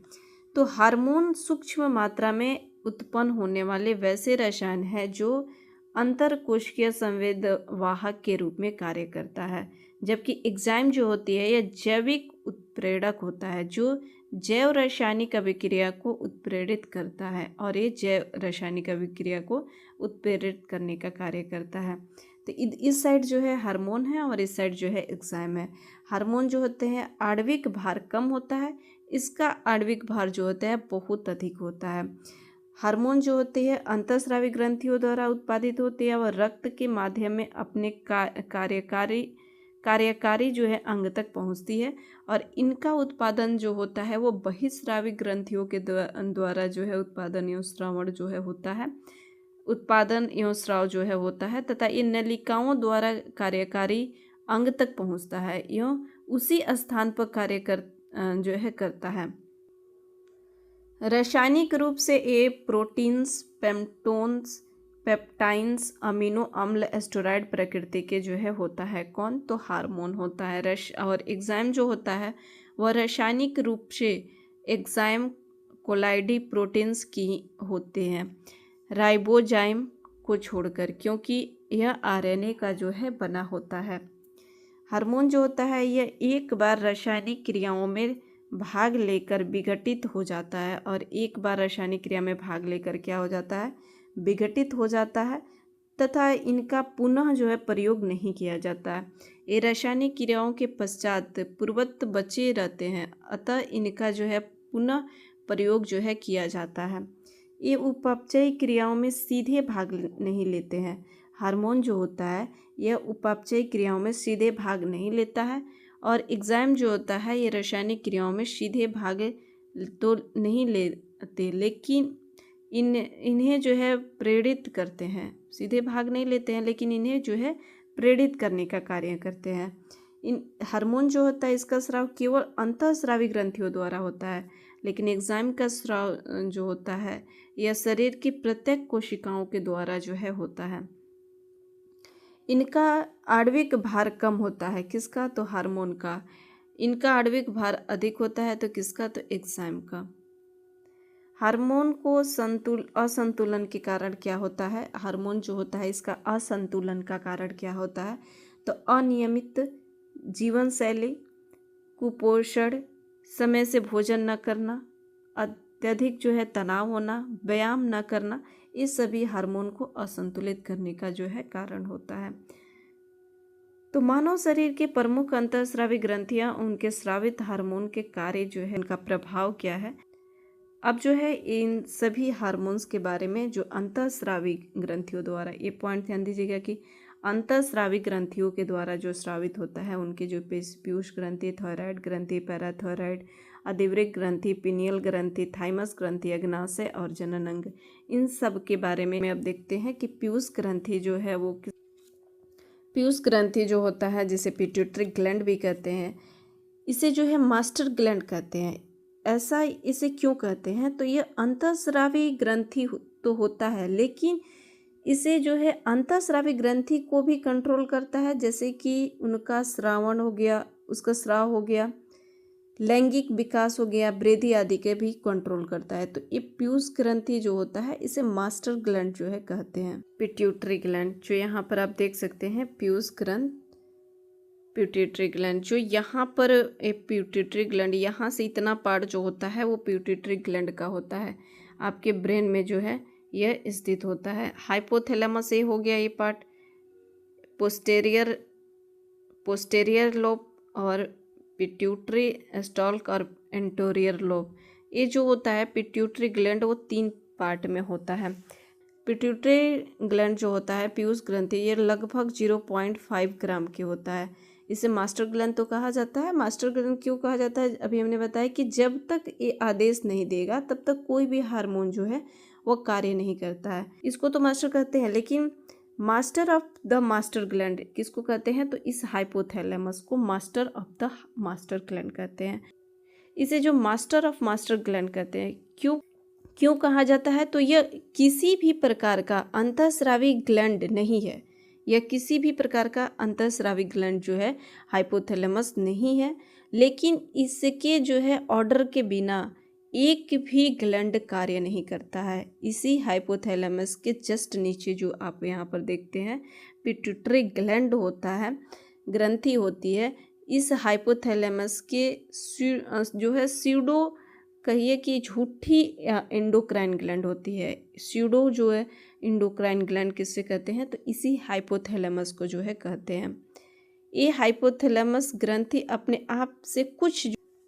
तो हार्मोन सूक्ष्म मात्रा में उत्पन्न होने वाले वैसे रसायन है जो अंतरकोशिकीय संवेद वाहक के रूप में कार्य करता है, जबकि एंजाइम जो होती है यह जैविक उत्प्रेरक होता है जो जैव रासायनिक अभिक्रिया को उत्प्रेरित करता है, और ये जैव रासायनिक अभिक्रिया को उत्प्रेरित करने का कार्य करता है। तो इस साइड जो है हार्मोन है और इस साइड जो है एंजाइम है। हार्मोन जो होते हैं आणविक भार कम होता है, इसका आणविक भार जो होता है बहुत अधिक होता है। हार्मोन जो होते हैं अंतःस्रावी ग्रंथियों द्वारा उत्पादित होते हैं और रक्त के माध्यम में अपने कार्यकारी जो है अंग तक पहुंचती है, और इनका उत्पादन जो होता है वो बहिःस्रावी ग्रंथियों के द्वारा जो है उत्पादन एवं श्रवण जो है होता है, उत्पादन एवं स्राव जो है होता है, तथा ये नलिकाओं द्वारा कार्यकारी अंग तक पहुंचता है एवं उसी स्थान पर कार्य जो है करता है। रासायनिक रूप से ये प्रोटीन्स, पेप्टोन्स, पेप्टाइन्स, अमीनो अम्ल, एस्टेरॉयड प्रकृति के जो है होता है। कौन? तो हार्मोन होता है। और एंजाइम जो होता है वह रासायनिक रूप से एंजाइम कोलाइडी प्रोटीन्स की होते हैं, राइबोजाइम को छोड़कर, क्योंकि यह आरएनए का जो है बना होता है। हार्मोन जो होता है यह एक बार रासायनिक क्रियाओं में भाग लेकर विघटित हो जाता है, और एक बार रासायनिक क्रिया में भाग लेकर क्या हो जाता है? विघटित हो जाता है, तथा इनका पुनः जो है प्रयोग नहीं किया जाता है। ये रासायनिक क्रियाओं के पश्चात पूर्ववत बचे रहते हैं, अतः इनका जो है पुनः प्रयोग जो है किया जाता है। ये उपापचयी क्रियाओं में सीधे भाग नहीं लेते हैं। हार्मोन जो होता है यह उपापचयी क्रियाओं में सीधे भाग नहीं लेता है, और एंजाइम जो होता है ये रासायनिक क्रियाओं में सीधे भाग तो नहीं लेते, लेकिन इन्हें जो है प्रेरित करते हैं। सीधे भाग नहीं लेते हैं, लेकिन इन्हें जो है प्रेरित करने का कार्य करते हैं। इन हार्मोन जो होता है इसका स्राव केवल अंतःस्रावी ग्रंथियों द्वारा होता है, लेकिन एंजाइम का स्राव जो होता है यह शरीर की प्रत्येक कोशिकाओं के द्वारा जो है होता है। इनका आणविक भार कम होता है। किसका? तो हार्मोन का। इनका आणविक भार अधिक होता है, तो किसका? तो एंजाइम का। हार्मोन को असंतुलन के कारण क्या होता है? हार्मोन जो होता है इसका असंतुलन का कारण क्या होता है? तो अनियमित जीवन शैली, कुपोषण, समय से भोजन न करना, अत्यधिक जो है तनाव होना, व्यायाम न करना, ये सभी हार्मोन को असंतुलित करने का जो है कारण होता है। तो मानव शरीर के प्रमुख अंतःस्रावी ग्रंथियां, उनके स्रावित हार्मोन के कार्य जो है, उनका प्रभाव क्या है। अब जो है इन सभी हार्मोन्स के बारे में जो अंतःस्रावी ग्रंथियों द्वारा, ये पॉइंट ध्यान दीजिएगा कि अंतःस्रावी ग्रंथियों के द्वारा जो स्रावित होता है, उनके जो पीयूष ग्रंथि, थायराइड ग्रंथि, पैराथायराइड, अधिवृक्क ग्रंथि, पिनियल ग्रंथि, थाइमस ग्रंथि, अग्नाशय और जनन अंग, इन सब के बारे में अब देखते हैं कि पीयूष ग्रंथि जो है वो पीयूष ग्रंथि जो होता है, जिसे पिट्यूटरी ग्लैंड भी कहते हैं, इसे जो है मास्टर ग्लैंड कहते हैं। ऐसा इसे क्यों कहते हैं? तो ये अंतःस्रावी ग्रंथि तो होता है, लेकिन इसे जो है अंतःस्रावी ग्रंथि को भी कंट्रोल करता है, जैसे कि उनका श्रावण हो गया, उसका स्राव हो गया, लैंगिक विकास हो गया, वृद्धि आदि के भी कंट्रोल करता है। तो ये पीयूष ग्रंथि जो होता है इसे मास्टर ग्लैंड जो है कहते हैं। पिट्यूटरी ग्लैंड जो यहाँ पर आप देख सकते हैं, पीयूष ग्रंथ, पिट्यूटरी ग्लैंड, जो यहाँ पर एक पिट्यूटरी ग्लैंड, यहाँ से इतना पार्ट जो होता है वो पिट्यूटरी ग्लैंड का होता है। आपके ब्रेन में जो है यह स्थित होता है। हाइपोथैलेमस ये हो गया ये पार्ट, पोस्टेरियर लोब और पिट्यूटरी स्टॉल्क और एंटीरियर लोब। ये जो होता है पिट्यूटरी ग्लैंड, वो 3 पार्ट में होता है। पिट्यूटरी ग्लैंड जो होता है, पीयूष ग्रंथि, ये लगभग 0.5 ग्राम की होता है। इसे मास्टर ग्लैंड तो कहा जाता है। मास्टर ग्लैंड क्यों कहा जाता है? अभी हमने बताया कि जब तक ये आदेश नहीं देगा तब तक कोई भी हार्मोन जो है वो कार्य नहीं करता है। इसको तो मास्टर कहते हैं, लेकिन master of the master gland किसको कहते हैं? तो इस हाइपोथैलेमस को master of the master gland कहते हैं। इसे जो मास्टर ऑफ मास्टर ग्लैंड कहते हैं, क्यों कहा जाता है? तो यह किसी भी प्रकार का अंतःस्रावी ग्लैंड नहीं है। यह किसी भी प्रकार का अंतःस्रावी ग्लैंड जो है हाइपोथैलेमस नहीं है, लेकिन इसके जो है ऑर्डर के बिना एक भी ग्लैंड कार्य नहीं करता है। इसी हाइपोथैलेमस के जस्ट नीचे जो आप यहाँ पर देखते हैं पिट्यूटरी ग्लैंड होता है, ग्रंथि होती है। इस हाइपोथैलेमस के जो है स्यूडो, कहिए कि झूठी एंडोक्राइन ग्लैंड होती है। स्यूडो जो है एंडोक्राइन ग्लैंड किससे कहते हैं? तो इसी हाइपोथैलेमस को जो है कहते हैं। ये हाइपोथैलेमस ग्रंथि अपने आप से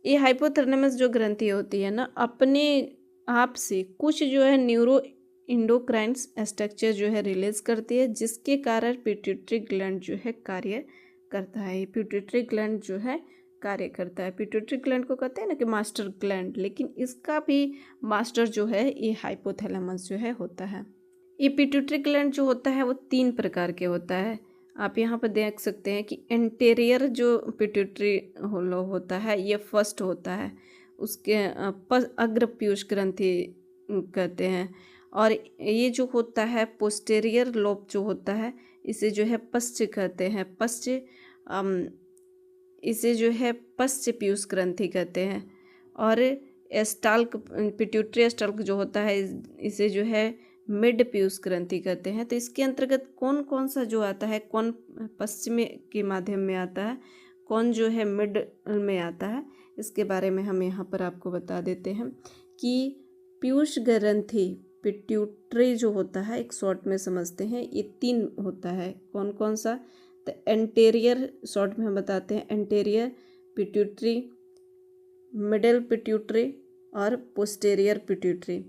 ये हाइपोथैलेमस जो ग्रंथि होती है ना, अपने आप से कुछ जो है न्यूरो एंडोक्राइन स्ट्रक्चर जो है रिलीज करती है, जिसके कारण पिट्यूटरी ग्लैंड जो है कार्य करता है। पिट्यूटरी ग्लैंड जो है कार्य करता है। पिट्यूटरी ग्लैंड को कहते हैं ना कि मास्टर ग्लैंड, लेकिन इसका भी मास्टर जो है ये हाइपोथैलेमस जो है होता है। ये पिट्यूटरी ग्लैंड जो होता है वो 3 प्रकार के होता है। आप यहाँ पर देख सकते हैं कि एंटेरियर जो पिट्यूटरी होता है ये फर्स्ट होता है, उसके अग्र पीयूष ग्रंथि कहते हैं। और ये जो होता है पोस्टेरियर लोब जो होता है, इसे जो है पश्च कहते हैं। इसे जो है पश्च पीयूष ग्रंथि कहते हैं। और स्टाल्क, पिट्यूटरी स्टाल्क जो होता है, इसे जो है मिड पीयूष ग्रंथि कहते हैं। तो इसके अंतर्गत कौन कौन सा जो आता है, कौन पश्चिमी के माध्यम में आता है, कौन जो है मिड में आता है, इसके बारे में हम यहाँ पर आपको बता देते हैं कि पीयूष ग्रंथि पिट्यूटरी जो होता है, एक शॉर्ट में समझते हैं, ये 3 होता है। कौन कौन सा? तो एंटेरियर, शॉर्ट में हम बताते हैं, एंटेरियर पिट्यूटरी, मिडल पिट्यूटरी और पोस्टेरियर पिट्यूटरी।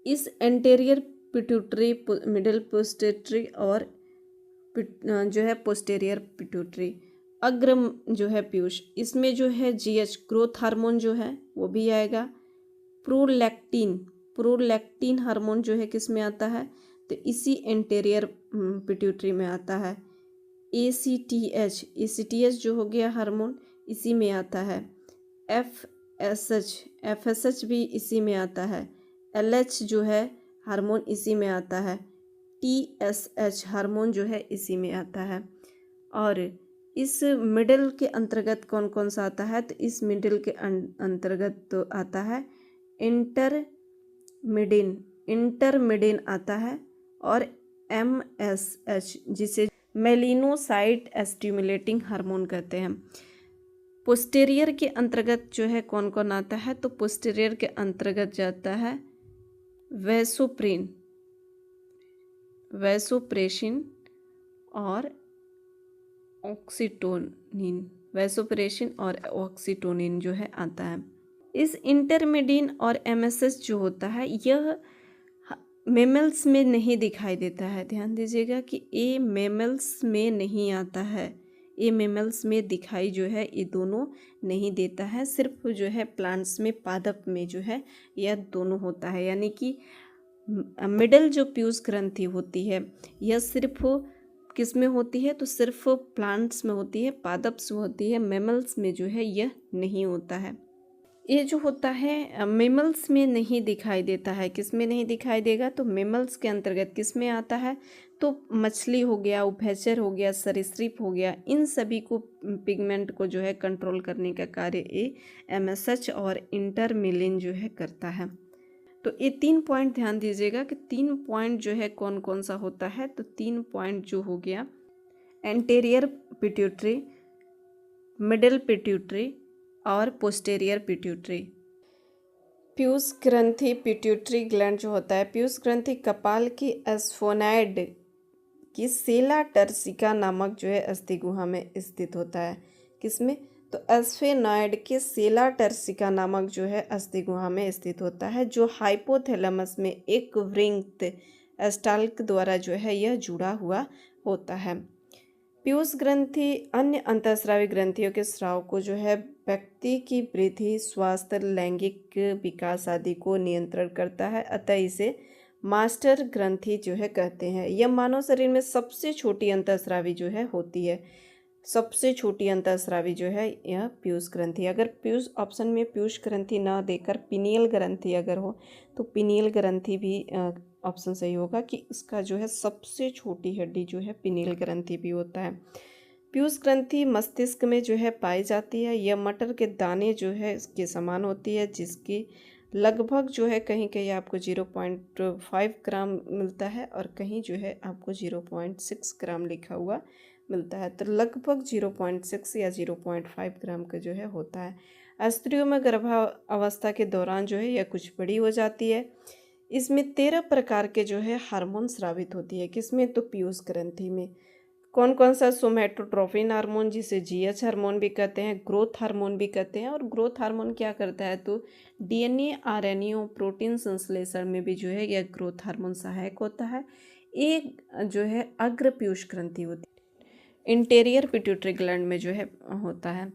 इस एंटेरियर पिट्यूटरी, मिडल पोस्टेटरी और जो है पोस्टेरियर पिट्यूटरी, अग्र जो है पीयूष, इसमें जो है जीएच ग्रोथ हार्मोन जो है वो भी आएगा। प्रोलैक्टिन हार्मोन जो है किस में आता है? तो इसी एंटेरियर पिट्यूटरी में आता है। एसीटीएच जो हो गया हार्मोन, इसी में आता है। एफएसएच भी इसी में आता है। एलएच जो है हार्मोन इसी में आता है। टीएसएच हार्मोन जो है इसी में आता है। और इस मिडिल के अंतर्गत कौन कौन सा आता है? तो इस मिडिल के अंतर्गत तो आता है इंटरमिडिन आता है, और एमएसएच जिसे मेलिनोसाइट स्टिमुलेटिंग हार्मोन कहते हैं। पोस्टेरियर के अंतर्गत जो है कौन कौन आता है? तो पोस्टेरियर के अंतर्गत जाता है वैसोप्रेसिन और ऑक्सीटोनिन जो है आता है। इस इंटरमिडिन और एमएसएच जो होता है यह मेमल्स में नहीं दिखाई देता है। ध्यान दीजिएगा कि ये मेमल्स में नहीं आता है, ये मेमल्स में दिखाई जो है ये दोनों नहीं देता है। सिर्फ जो है प्लांट्स में, पादप में जो है यह दोनों होता है। यानी कि मिडल जो पीयूष ग्रंथि होती है यह सिर्फ किस में होती है, तो सिर्फ प्लांट्स में होती है, पादप्स में होती है, मैमल्स में जो है यह नहीं होता है। ये जो होता है मेमल्स में नहीं दिखाई देता है। किस में नहीं दिखाई देगा, तो मेमल्स के अंतर्गत किस में आता है, तो मछली हो गया, उभयचर हो गया, सरीसृप हो गया, इन सभी को पिगमेंट को जो है कंट्रोल करने का कार्य ये एमएसएच और इंटरमिलिन जो है करता है। तो ये 3 पॉइंट ध्यान दीजिएगा कि 3 पॉइंट जो है कौन कौन सा होता है। तो 3 पॉइंट जो हो गया, एंटेरियर पिट्यूटरी, मिडिल पिट्यूटरी और पोस्टेरियर पिट्यूटरी। पीयूष ग्रंथि पिट्यूटरी ग्लैंड जो होता है, पीयूष ग्रंथि कपाल की एस्फोनाइड की सेला टर्सिका नामक जो है अस्थि गुहा में स्थित होता है। किसमें, तो एस्फेनॉइड के सेला टर्सिका नामक जो है अस्थि गुहा में स्थित होता है, जो हाइपोथैलेमस में एक वृंत स्टाल्क द्वारा जो है यह जुड़ा हुआ होता है। पीयूष ग्रंथि अन्य अंतःस्रावी ग्रंथियों के स्राव को जो है व्यक्ति की वृद्धि, स्वास्थ्य, लैंगिक विकास आदि को नियंत्रण करता है, अतः इसे मास्टर ग्रंथि जो है कहते हैं। यह मानव शरीर में सबसे छोटी अंतःस्रावी जो है होती है। सबसे छोटी अंतःस्रावी जो है यह पीयूष ग्रंथि। अगर पीयूष ऑप्शन में पीयूष ग्रंथि ना देकर पिनियल ग्रंथि अगर हो तो पिनियल ग्रंथि भी ऑप्शन सही होगा कि इसका जो है सबसे छोटी हड्डी जो है पिनियल ग्रंथि भी होता है। पीयूष ग्रंथि मस्तिष्क में जो है पाई जाती है। यह मटर के दाने जो है इसके समान होती है, जिसकी लगभग जो है कहीं कहीं आपको 0.5 ग्राम मिलता है और कहीं जो है आपको 0.6 ग्राम लिखा हुआ मिलता है। तो लगभग 0.6 या 0.5 ग्राम का जो है होता है। स्त्रियों में गर्भावस्था के दौरान जो है यह कुछ बड़ी हो जाती है। इसमें 13 प्रकार के जो है हार्मोन स्रावित होती है। किसमें, तो पीयूष ग्रंथि में। कौन कौन सा, सोमैटोट्रोपिन हार्मोन जिसे जीएच हार्मोन भी कहते हैं, ग्रोथ हार्मोन भी कहते हैं। और ग्रोथ हार्मोन क्या करता है, तो डीएनए, आरएनए, प्रोटीन संश्लेषण में भी जो है यह ग्रोथ हार्मोन सहायक होता है। एक जो है अग्र पीयूष ग्रंथि होती है, इंटीरियर पिट्यूटरी ग्लैंड में जो है होता है।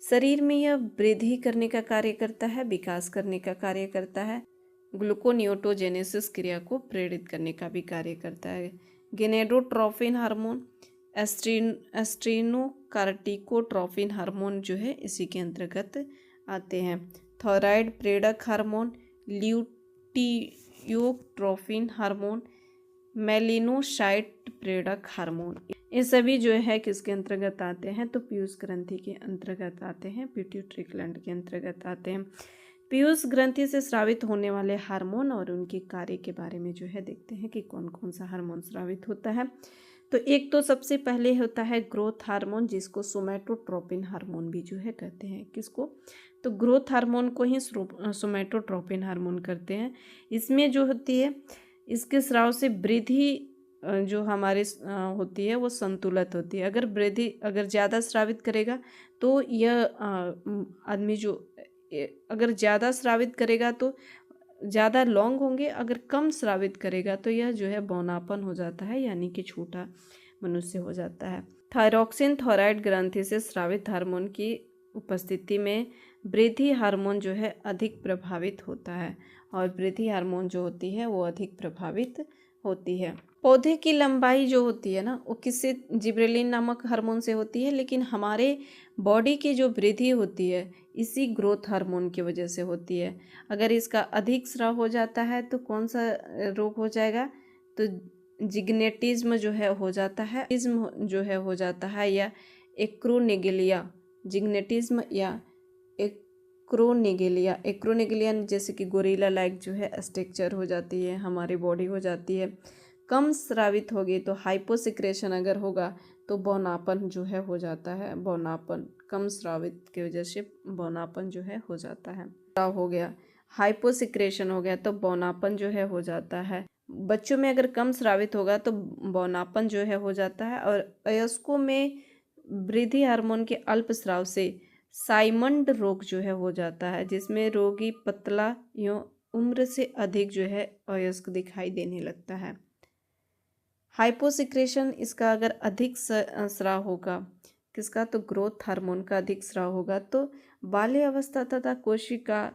शरीर में यह वृद्धि करने का कार्य करता है, विकास करने का कार्य करता है, ग्लूकोनियोटोजेनेसिस क्रिया को प्रेरित करने का भी कार्य करता है। गेनेडोट्रोफिन हार्मोन, एस्ट्रीनोकार्टिकोट्रोफिन हार्मोन जो है इसी के अंतर्गत आते हैं। थायराइड प्रेरक हार्मोन, ल्यूटियोट्रोफिन हार्मोन, मेलिनोसाइट प्रेरक हार्मोन, ये सभी जो है किसके अंतर्गत आते हैं, तो पीयूष ग्रंथि के अंतर्गत आते हैं, पिट्यूटरी ग्लैंड के अंतर्गत आते हैं। पीयूष ग्रंथि से स्रावित होने वाले हार्मोन और उनके कार्य के बारे में जो है देखते हैं कि कौन कौन सा हार्मोन स्रावित होता है। तो एक तो सबसे पहले होता है ग्रोथ हार्मोन, जिसको सोमैटोट्रोपिन हार्मोन भी जो है कहते हैं। किसको, तो ग्रोथ हार्मोन को ही सोमैटोट्रोपिन हार्मोन करते हैं। इसमें जो होती है, इसके स्राव से वृद्धि जो हमारे होती है वो संतुलित होती है। अगर वृद्धि अगर ज़्यादा स्रावित करेगा तो यह आदमी जो अगर ज़्यादा स्रावित करेगा तो ज़्यादा लॉन्ग होंगे, अगर कम स्रावित करेगा तो यह जो है बौनापन हो जाता है, यानी कि छोटा मनुष्य हो जाता है। थायरॉक्सिन थायराइड ग्रंथि से स्रावित हार्मोन की उपस्थिति में वृद्धि हार्मोन जो है अधिक प्रभावित होता है, और वृद्धि हार्मोन जो होती है वो अधिक प्रभावित होती है। पौधे की लंबाई जो होती है ना, वो किससे, जिब्रेलिन नामक हार्मोन से होती है, लेकिन हमारे बॉडी की जो वृद्धि होती है इसी ग्रोथ हार्मोन की वजह से होती है। अगर इसका अधिक स्राव हो जाता है तो कौन सा रोग हो जाएगा, तो जिग्नेटिज्म जो है हो जाता है, इज्म जो है हो जाता है, या एक्रोनेगेलिया, जिग्नेटिज्म या एक्रोनेगेलिया। एक्रोनेगेलिया जैसे कि गोरिल्ला लाइक जो है स्ट्रक्चर हो जाती है, हमारी बॉडी हो जाती है। कम स्रावित होगी तो हाइपोसिक्रेशन अगर होगा तो बौनापन जो है हो जाता है, बौनापन कम स्रावित की वजह से बौनापन जो है हो जाता है। स्राव हो गया, हाइपोसिक्रेशन हो गया तो बौनापन जो है हो जाता है। बच्चों में अगर कम स्रावित होगा तो बौनापन जो है हो जाता है। और वयस्कों में वृद्धि हार्मोन के अल्प स्राव से साइमंड रोग जो है हो जाता है, जिसमें रोगी पतला एवं उम्र से अधिक जो है वयस्क दिखाई देने लगता है। हाइपोसिक्रेशन, इसका अगर अधिक स्राव होगा, किसका, तो ग्रोथ हार्मोन का अधिक स्राव होगा तो बाल्य अवस्था तथा कोशिका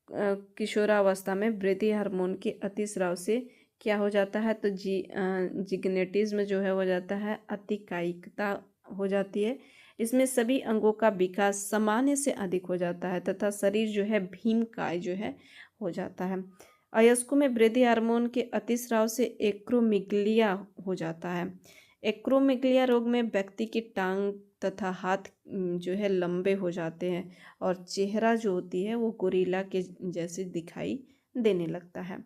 किशोरावस्था में वृद्धि हार्मोन के अतिस्राव से क्या हो जाता है, तो जिग्नेटिज्म जो है हो जाता है, अतिकायिकता हो जाती है। इसमें सभी अंगों का विकास सामान्य से अधिक हो जाता है तथा शरीर जो है भीमकाय जो है हो जाता है। अयस्कों में वृद्धि हार्मोन के अतिस्राव से एक्रोमिग्लिया हो जाता है। एक्रोमिग्लिया रोग में व्यक्ति की टांग तथा हाथ जो है लंबे हो जाते हैं और चेहरा जो होती है वो गोरिल्ला के जैसे दिखाई देने लगता है।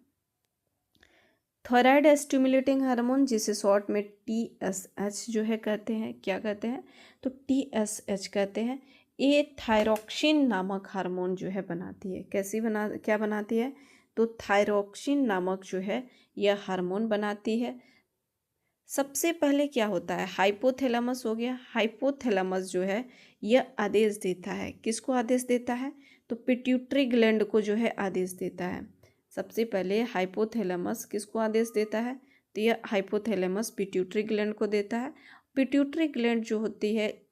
थायराइड स्टिमुलेटिंग हार्मोन, जिसे शॉर्ट में TSH जो है कहते हैं, क्या कहते हैं, तो TSH कहते हैं। ये थायरोक्सिन नामक हार्मोन जो है बनाती है। क्या बनाती है, तो थायरोक्सिन नामक जो है यह हार्मोन बनाती है। सबसे पहले क्या होता है, हाइपोथैलेमस हो गया। हाइपोथैलेमस जो है यह आदेश देता है, किसको आदेश देता है, तो पिट्यूटरी ग्लैंड को जो है आदेश देता है। सबसे पहले हाइपोथैलेमस किसको आदेश देता है, तो यह हाइपोथैलेमस पिट्यूटरी ग्लैंड को देता है। पिट्यूटरी ग्लैंड जो होती है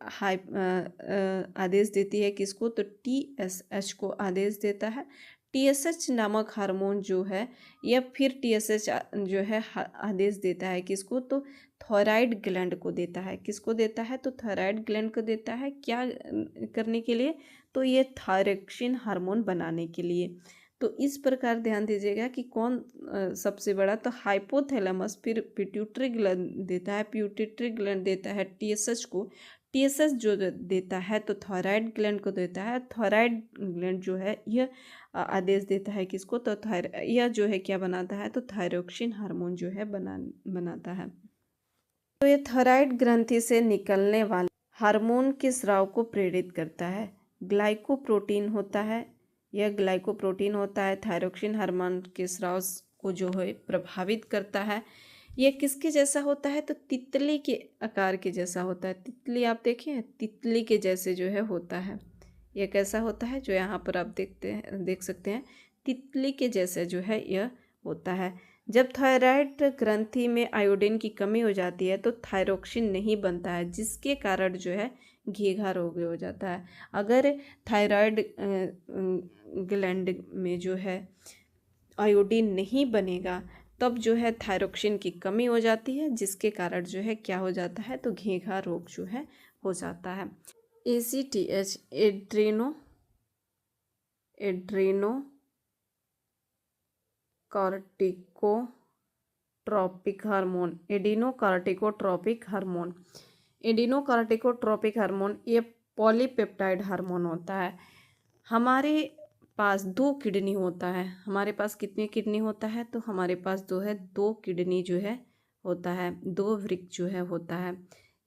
आदेश देती है किसको, तो TSH को आदेश देता है। TSH नामक हार्मोन जो है यह फिर TSH जो है आदेश देता है किसको, तो थायराइड ग्लैंड को देता है। किसको देता है, तो थायराइड ग्लैंड को देता है। क्या करने के लिए, तो ये थायरोक्सिन हार्मोन बनाने के लिए। तो इस प्रकार ध्यान दीजिएगा कि कौन सबसे बड़ा, तो हाइपोथैलेमस, फिर पिट्यूटरी ग्लैंड देता है, पिट्यूटरी ग्लैंड देता है TSH को। TSH जो देता है तो थायराइड ग्लैंड को देता है। थायराइड ग्लैंड जो है यह आदेश देता है किसको, तो यह जो है क्या बनाता है, तो थायरोक्सिन हार्मोन जो है बनाता है। तो ये थायराइड ग्रंथि से निकलने वाले हार्मोन के स्राव को प्रेरित करता है। ग्लाइकोप्रोटीन होता है, यह ग्लाइकोप्रोटीन होता है थायरोक्सिन हार्मोन के स्राव को जो है प्रभावित करता है। यह किसके जैसा होता है, तो तितली के आकार के जैसा होता है। तितली आप देखें, तितली के जैसे जो है होता है। यह कैसा होता है, जो यहाँ पर आप देख सकते हैं, तितली के जैसे जो है यह होता है। जब थायराइड ग्रंथि में आयोडीन की कमी हो जाती है तो थायरोक्सिन नहीं बनता है, जिसके कारण जो है घेघा रोग हो जाता है। अगर थायराइड ग्लैंड में जो है आयोडीन नहीं बनेगा तब जो है थायरोक्सिन की कमी हो जाती है, जिसके कारण जो है क्या हो जाता है, तो घेघा रोग जो है हो जाता है। ACTH एड्रेनोकार्टिकोट्रॉपिक हार्मोन, एडिनोकार्टिकोट्रॉपिक हार्मोन ये पॉलीपेप्टाइड हार्मोन होता है। हमारे पास 2 किडनी होता है। हमारे पास कितनी किडनी होता है, तो हमारे पास 2 है। 2 किडनी जो है होता है, 2 वृक्क जो है होता है।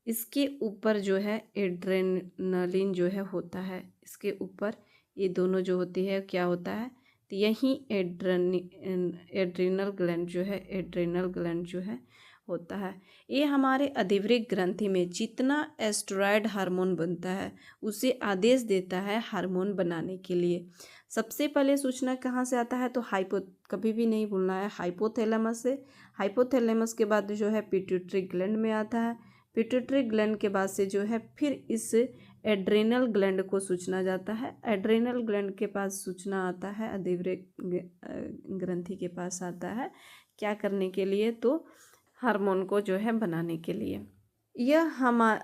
इसके ऊपर जो है एड्रेनलिन जो है होता है। इसके ऊपर ये दोनों जो होती है क्या होता है, तो यही एड्रीनल ग्लैंड जो है होता है। ये हमारे अधिवृक्क ग्रंथि में जितना एस्टेरॉयड हार्मोन बनता है उसे आदेश देता है हार्मोन बनाने के लिए। सबसे पहले सूचना कहाँ से आता है, तो कभी भी नहीं भूलना है, हाइपोथैलेमस से। हाइपोथैलेमस के बाद जो है पिट्यूटरी ग्लैंड में आता है। पिट्यूटरी ग्लैंड के बाद से जो है फिर इस एड्रेनल ग्लैंड को सूचना जाता है। एड्रेनल ग्लैंड के पास सूचना आता है, अधिवृक्क ग्रंथि के पास आता है, क्या करने के लिए, तो हार्मोन को जो है बनाने के लिए। यह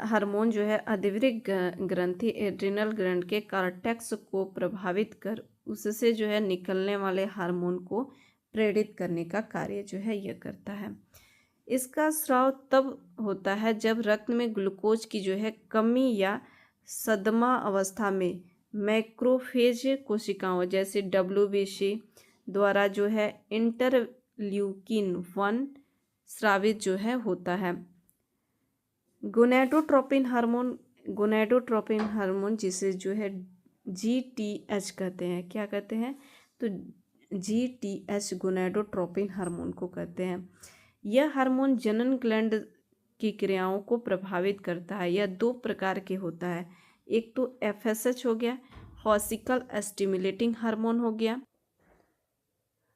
हार्मोन जो है अधिवृक्क ग्रंथि एड्रेनल ग्लैंड के कॉर्टेक्स को प्रभावित कर उससे जो है निकलने वाले हार्मोन को प्रेरित करने का कार्य जो है यह करता है। इसका स्राव तब होता है जब रक्त में ग्लूकोज की जो है कमी या सदमा अवस्था में मैक्रोफेज कोशिकाओं जैसे WBC द्वारा जो है इंटरल्यूकिन 1 स्रावित जो है होता है। गोनेडोट्रोपिन हार्मोन जिसे जो है GTH कहते हैं, क्या कहते हैं, तो GTH गोनेडोट्रोपिन हार्मोन को कहते हैं। यह हार्मोन जनन ग्लैंड की क्रियाओं को प्रभावित करता है। यह 2 प्रकार के होता है, एक तो FSH हो गया, फॉसिकल स्टिमुलेटिंग हार्मोन हो गया,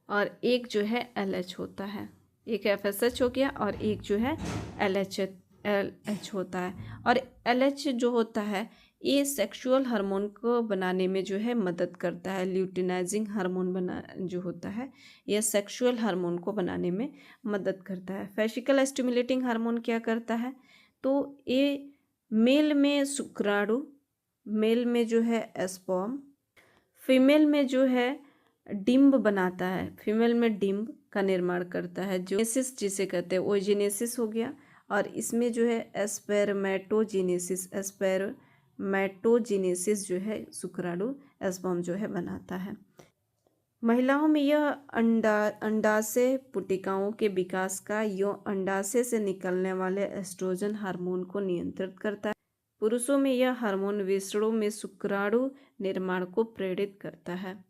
और एक जो है LH होता है। एक FSH हो गया और एक जो है LH होता है। और LH जो होता है ये सेक्सुअल हार्मोन को बनाने में जो है मदद करता है। ल्यूटिनाइजिंग हार्मोन बना जो होता है यह सेक्सुअल हार्मोन को बनाने में मदद करता है। वेसिकल स्टिमुलेटिंग हार्मोन क्या करता है, तो ये मेल में शुक्राणु, मेल में जो है स्पर्म, फीमेल में जो है डिम्ब बनाता है, फीमेल में डिम्ब का निर्माण करता है, जो जेनेसिस जिसे कहते हैं ओजेनेसिस हो गया। और इसमें जो है स्पर्मेटोजेनेसिस जो है शुक्राणु स्पर्म जो है बनाता है। महिलाओं में यह अंडाशय पुटिकाओं के विकास का अंडाशय से निकलने वाले एस्ट्रोजन हार्मोन को नियंत्रित करता है। पुरुषों में यह हार्मोन वृषणों में शुक्राणु निर्माण को प्रेरित करता है।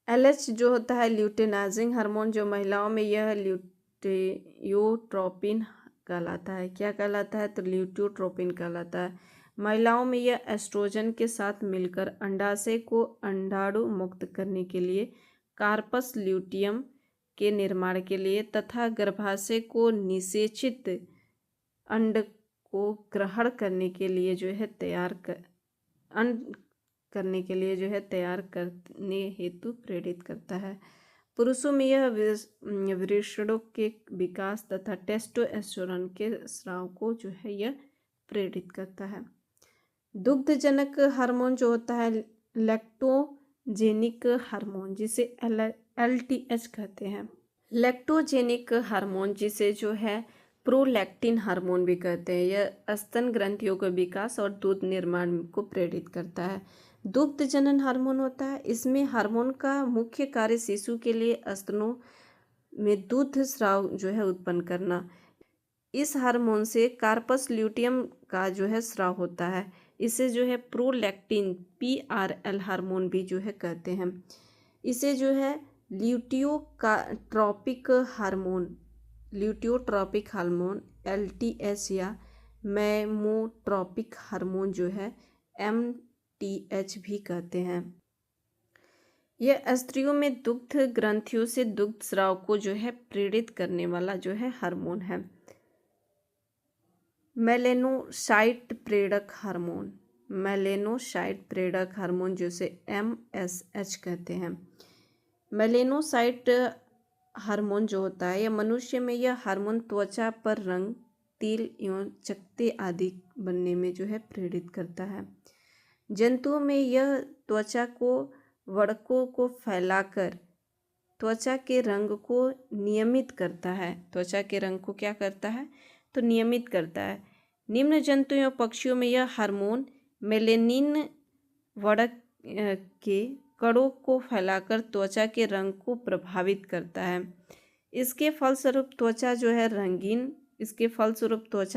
LH जो होता है ल्यूटिनाइजिंग हार्मोन, जो महिलाओं में यह ल्यूटियोट्रोपिन कहलाता है। क्या कहलाता है, तो ल्यूटियोट्रोपिन कहलाता है। महिलाओं में यह एस्ट्रोजन के साथ मिलकर अंडाशय को अंडाणु मुक्त करने के लिए, कार्पस ल्यूटियम के निर्माण के लिए तथा गर्भाशय को निषेचित अंड को ग्रहण करने के लिए जो है तैयार करने हेतु प्रेरित करता है। पुरुषों में यह वृषणों के विकास तथा टेस्टोस्टेरोन के स्राव को जो है यह प्रेरित करता है। दुग्धजनक हार्मोन जो होता है लैक्टोजेनिक हार्मोन, जिसे LTH कहते हैं। लैक्टोजेनिक हार्मोन जिसे जो है प्रोलैक्टिन हार्मोन भी कहते हैं, यह स्तन ग्रंथियों के विकास और दूध निर्माण को प्रेरित करता है। दुग्ध जनन हार्मोन होता है, इसमें हार्मोन का मुख्य कार्य शिशु के लिए स्तनों में दूध स्राव जो है उत्पन्न करना। इस हार्मोन से कार्पस ल्यूटियम का जो है स्राव होता है। इसे जो है प्रोलैक्टिन PRL हार्मोन भी जो है कहते हैं। इसे जो है ल्यूटियोट्रॉपिक हार्मोन LTH या मेमोट्रॉपिक हार्मोन जो है MTH भी कहते हैं। यह स्त्रियों में दुग्ध ग्रंथियों से दुग्ध स्राव को जो है प्रेरित करने वाला जो है हार्मोन है। मेलेनोसाइट प्रेरक हार्मोन जिसे MSH कहते हैं। मेलेनोसाइट हार्मोन जो होता है यह मनुष्य में यह हार्मोन त्वचा पर रंग, तिल एवं चकत्ते आदि बनने में जो है प्रेरित करता है। जंतुओं में यह त्वचा को वड़कों को फैलाकर त्वचा के रंग को नियमित करता है। त्वचा के रंग को क्या करता है, तो नियमित करता है। निम्न जंतुओं एवं पक्षियों में यह हार्मोन मेलेनिन वड़क के कणों को फैलाकर त्वचा के रंग को प्रभावित करता है। इसके फलस्वरूप त्वचा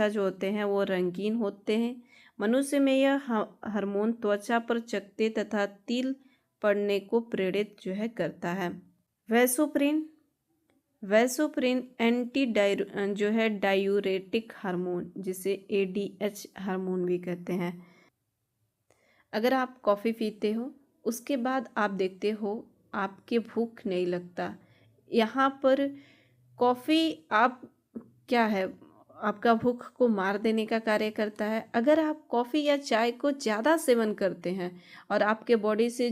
जो होते हैं वो रंगीन होते हैं। मनुष्य में यह हार्मोन त्वचा पर चकत्ते तथा तिल पड़ने को प्रेरित जो है करता है। वैसोप्रिन डायूरेटिक हार्मोन जिसे ADH हार्मोन भी कहते हैं। अगर आप कॉफ़ी पीते हो उसके बाद आप देखते हो आपके भूख नहीं लगता, यहाँ पर कॉफ़ी आपका भूख को मार देने का कार्य करता है। अगर आप कॉफ़ी या चाय को ज़्यादा सेवन करते हैं और आपके बॉडी से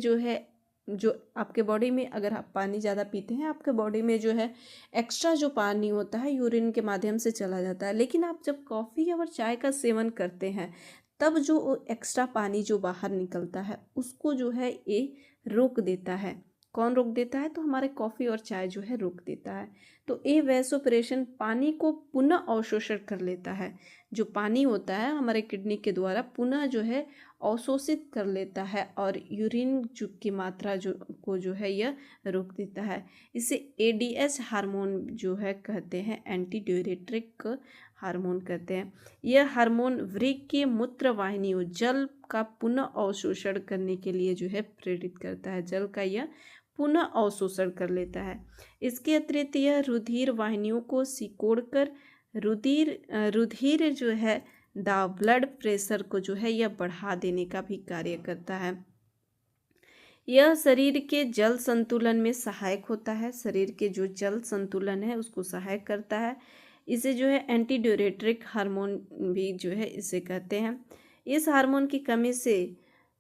आपके बॉडी में अगर आप पानी ज़्यादा पीते हैं, आपके बॉडी में जो है एक्स्ट्रा जो पानी होता है यूरिन के माध्यम से चला जाता है। लेकिन आप जब कॉफ़ी और चाय का सेवन करते हैं तब जो एक्स्ट्रा पानी जो बाहर निकलता है उसको जो है ये रोक देता है। कौन रोक देता है, तो हमारे कॉफ़ी और चाय जो है रोक देता है। तो ये वैसोप्रेशन पानी को पुनः अवशोषण कर लेता है। जो पानी होता है हमारे किडनी के द्वारा पुनः जो है अवशोषित कर लेता है और यूरिन की मात्रा को जो है यह रोक देता है। इसे ADH हार्मोन जो है कहते हैं, एंटी डाययूरेटिक हार्मोन कहते हैं। यह हार्मोन वृक्क की मूत्र वाहिनियों जल का पुनः अवशोषण करने के लिए जो है प्रेरित करता है। जल का यह पुनः अवशोषण कर लेता है। इसके अतिरिक्त यह रुधिर वाहिनियों को सिकोड़कर रुधिर जो है ब्लड प्रेशर को जो है यह बढ़ा देने का भी कार्य करता है। यह शरीर के जल संतुलन में सहायक होता है। शरीर के जो जल संतुलन है उसको सहायक करता है। इसे जो है एंटी डाययूरेटिक हार्मोन भी जो है इसे कहते हैं। इस हार्मोन की कमी से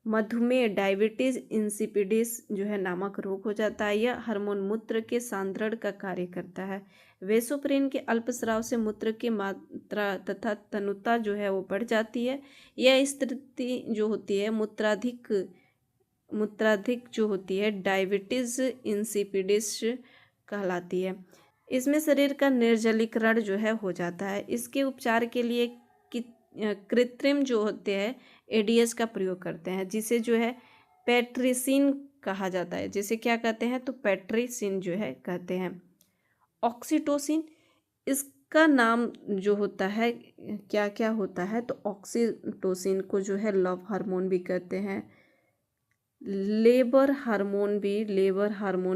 मधुमेह, डायबिटीज इंसिपिडिस जो है नामक रोग हो जाता है। यह हार्मोन मूत्र के सांद्रण का कार्य करता है। वेसोप्रेन के अल्पस्राव से मूत्र की मात्रा तथा तनुता जो है वो बढ़ जाती है। यह स्थिति जो होती है मूत्राधिक जो होती है डायबिटीज इंसिपिडिस कहलाती है। इसमें शरीर का निर्जलीकरण जो है हो जाता है। इसके उपचार के लिए कृत्रिम जो होते हैं एडीएस का प्रयोग करते हैं, जिसे जो है पेट्रिसिन कहा जाता है। जिसे क्या कहते हैं, तो पेट्रिसिन जो है कहते हैं। ऑक्सीटोसिन, इसका नाम जो होता है क्या क्या होता है, तो ऑक्सीटोसिन को जो है लव हार्मोन भी कहते हैं, लेबर हार्मोन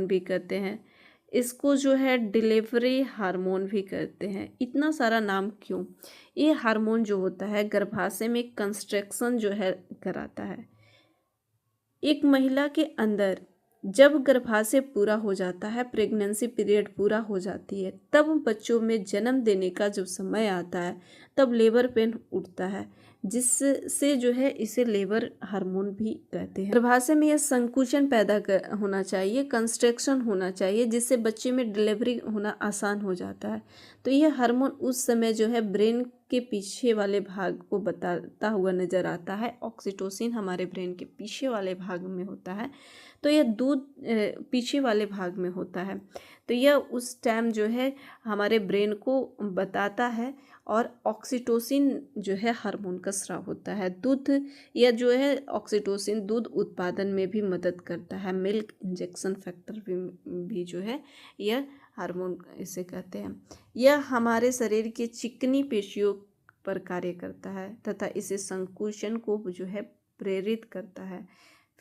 भी कहते हैं। इसको जो है डिलीवरी हार्मोन भी कहते हैं। इतना सारा नाम क्यों? ये हार्मोन जो होता है गर्भाशय में कंस्ट्रक्शन जो है कराता है। एक महिला के अंदर जब गर्भाशय पूरा हो जाता है, प्रेगनेंसी पीरियड पूरा हो जाती है, तब बच्चों में जन्म देने का जब समय आता है तब लेबर पेन उठता है, जिससे जो है इसे लेबर हार्मोन भी कहते हैं। गर्भाशय में यह संकुचन पैदा होना चाहिए, कंस्ट्रक्शन होना चाहिए, जिससे बच्चे में डिलीवरी होना आसान हो जाता है। तो यह हार्मोन उस समय जो है ब्रेन के पीछे वाले भाग को बताता हुआ नजर आता है। ऑक्सीटोसिन हमारे ब्रेन के पीछे वाले भाग में होता है, तो यह दूध पीछे वाले भाग में होता है। तो यह उस टाइम जो है हमारे ब्रेन को बताता है। और ऑक्सीटोसिन जो है हार्मोन का स्राव होता है। दूध यह जो है ऑक्सीटोसिन दूध उत्पादन में भी मदद करता है। मिल्क इंजेक्शन फैक्टर भी जो है यह हार्मोन इसे कहते हैं। यह हमारे शरीर की चिकनी पेशियों पर कार्य करता है तथा इसे संकुचन को जो है प्रेरित करता है।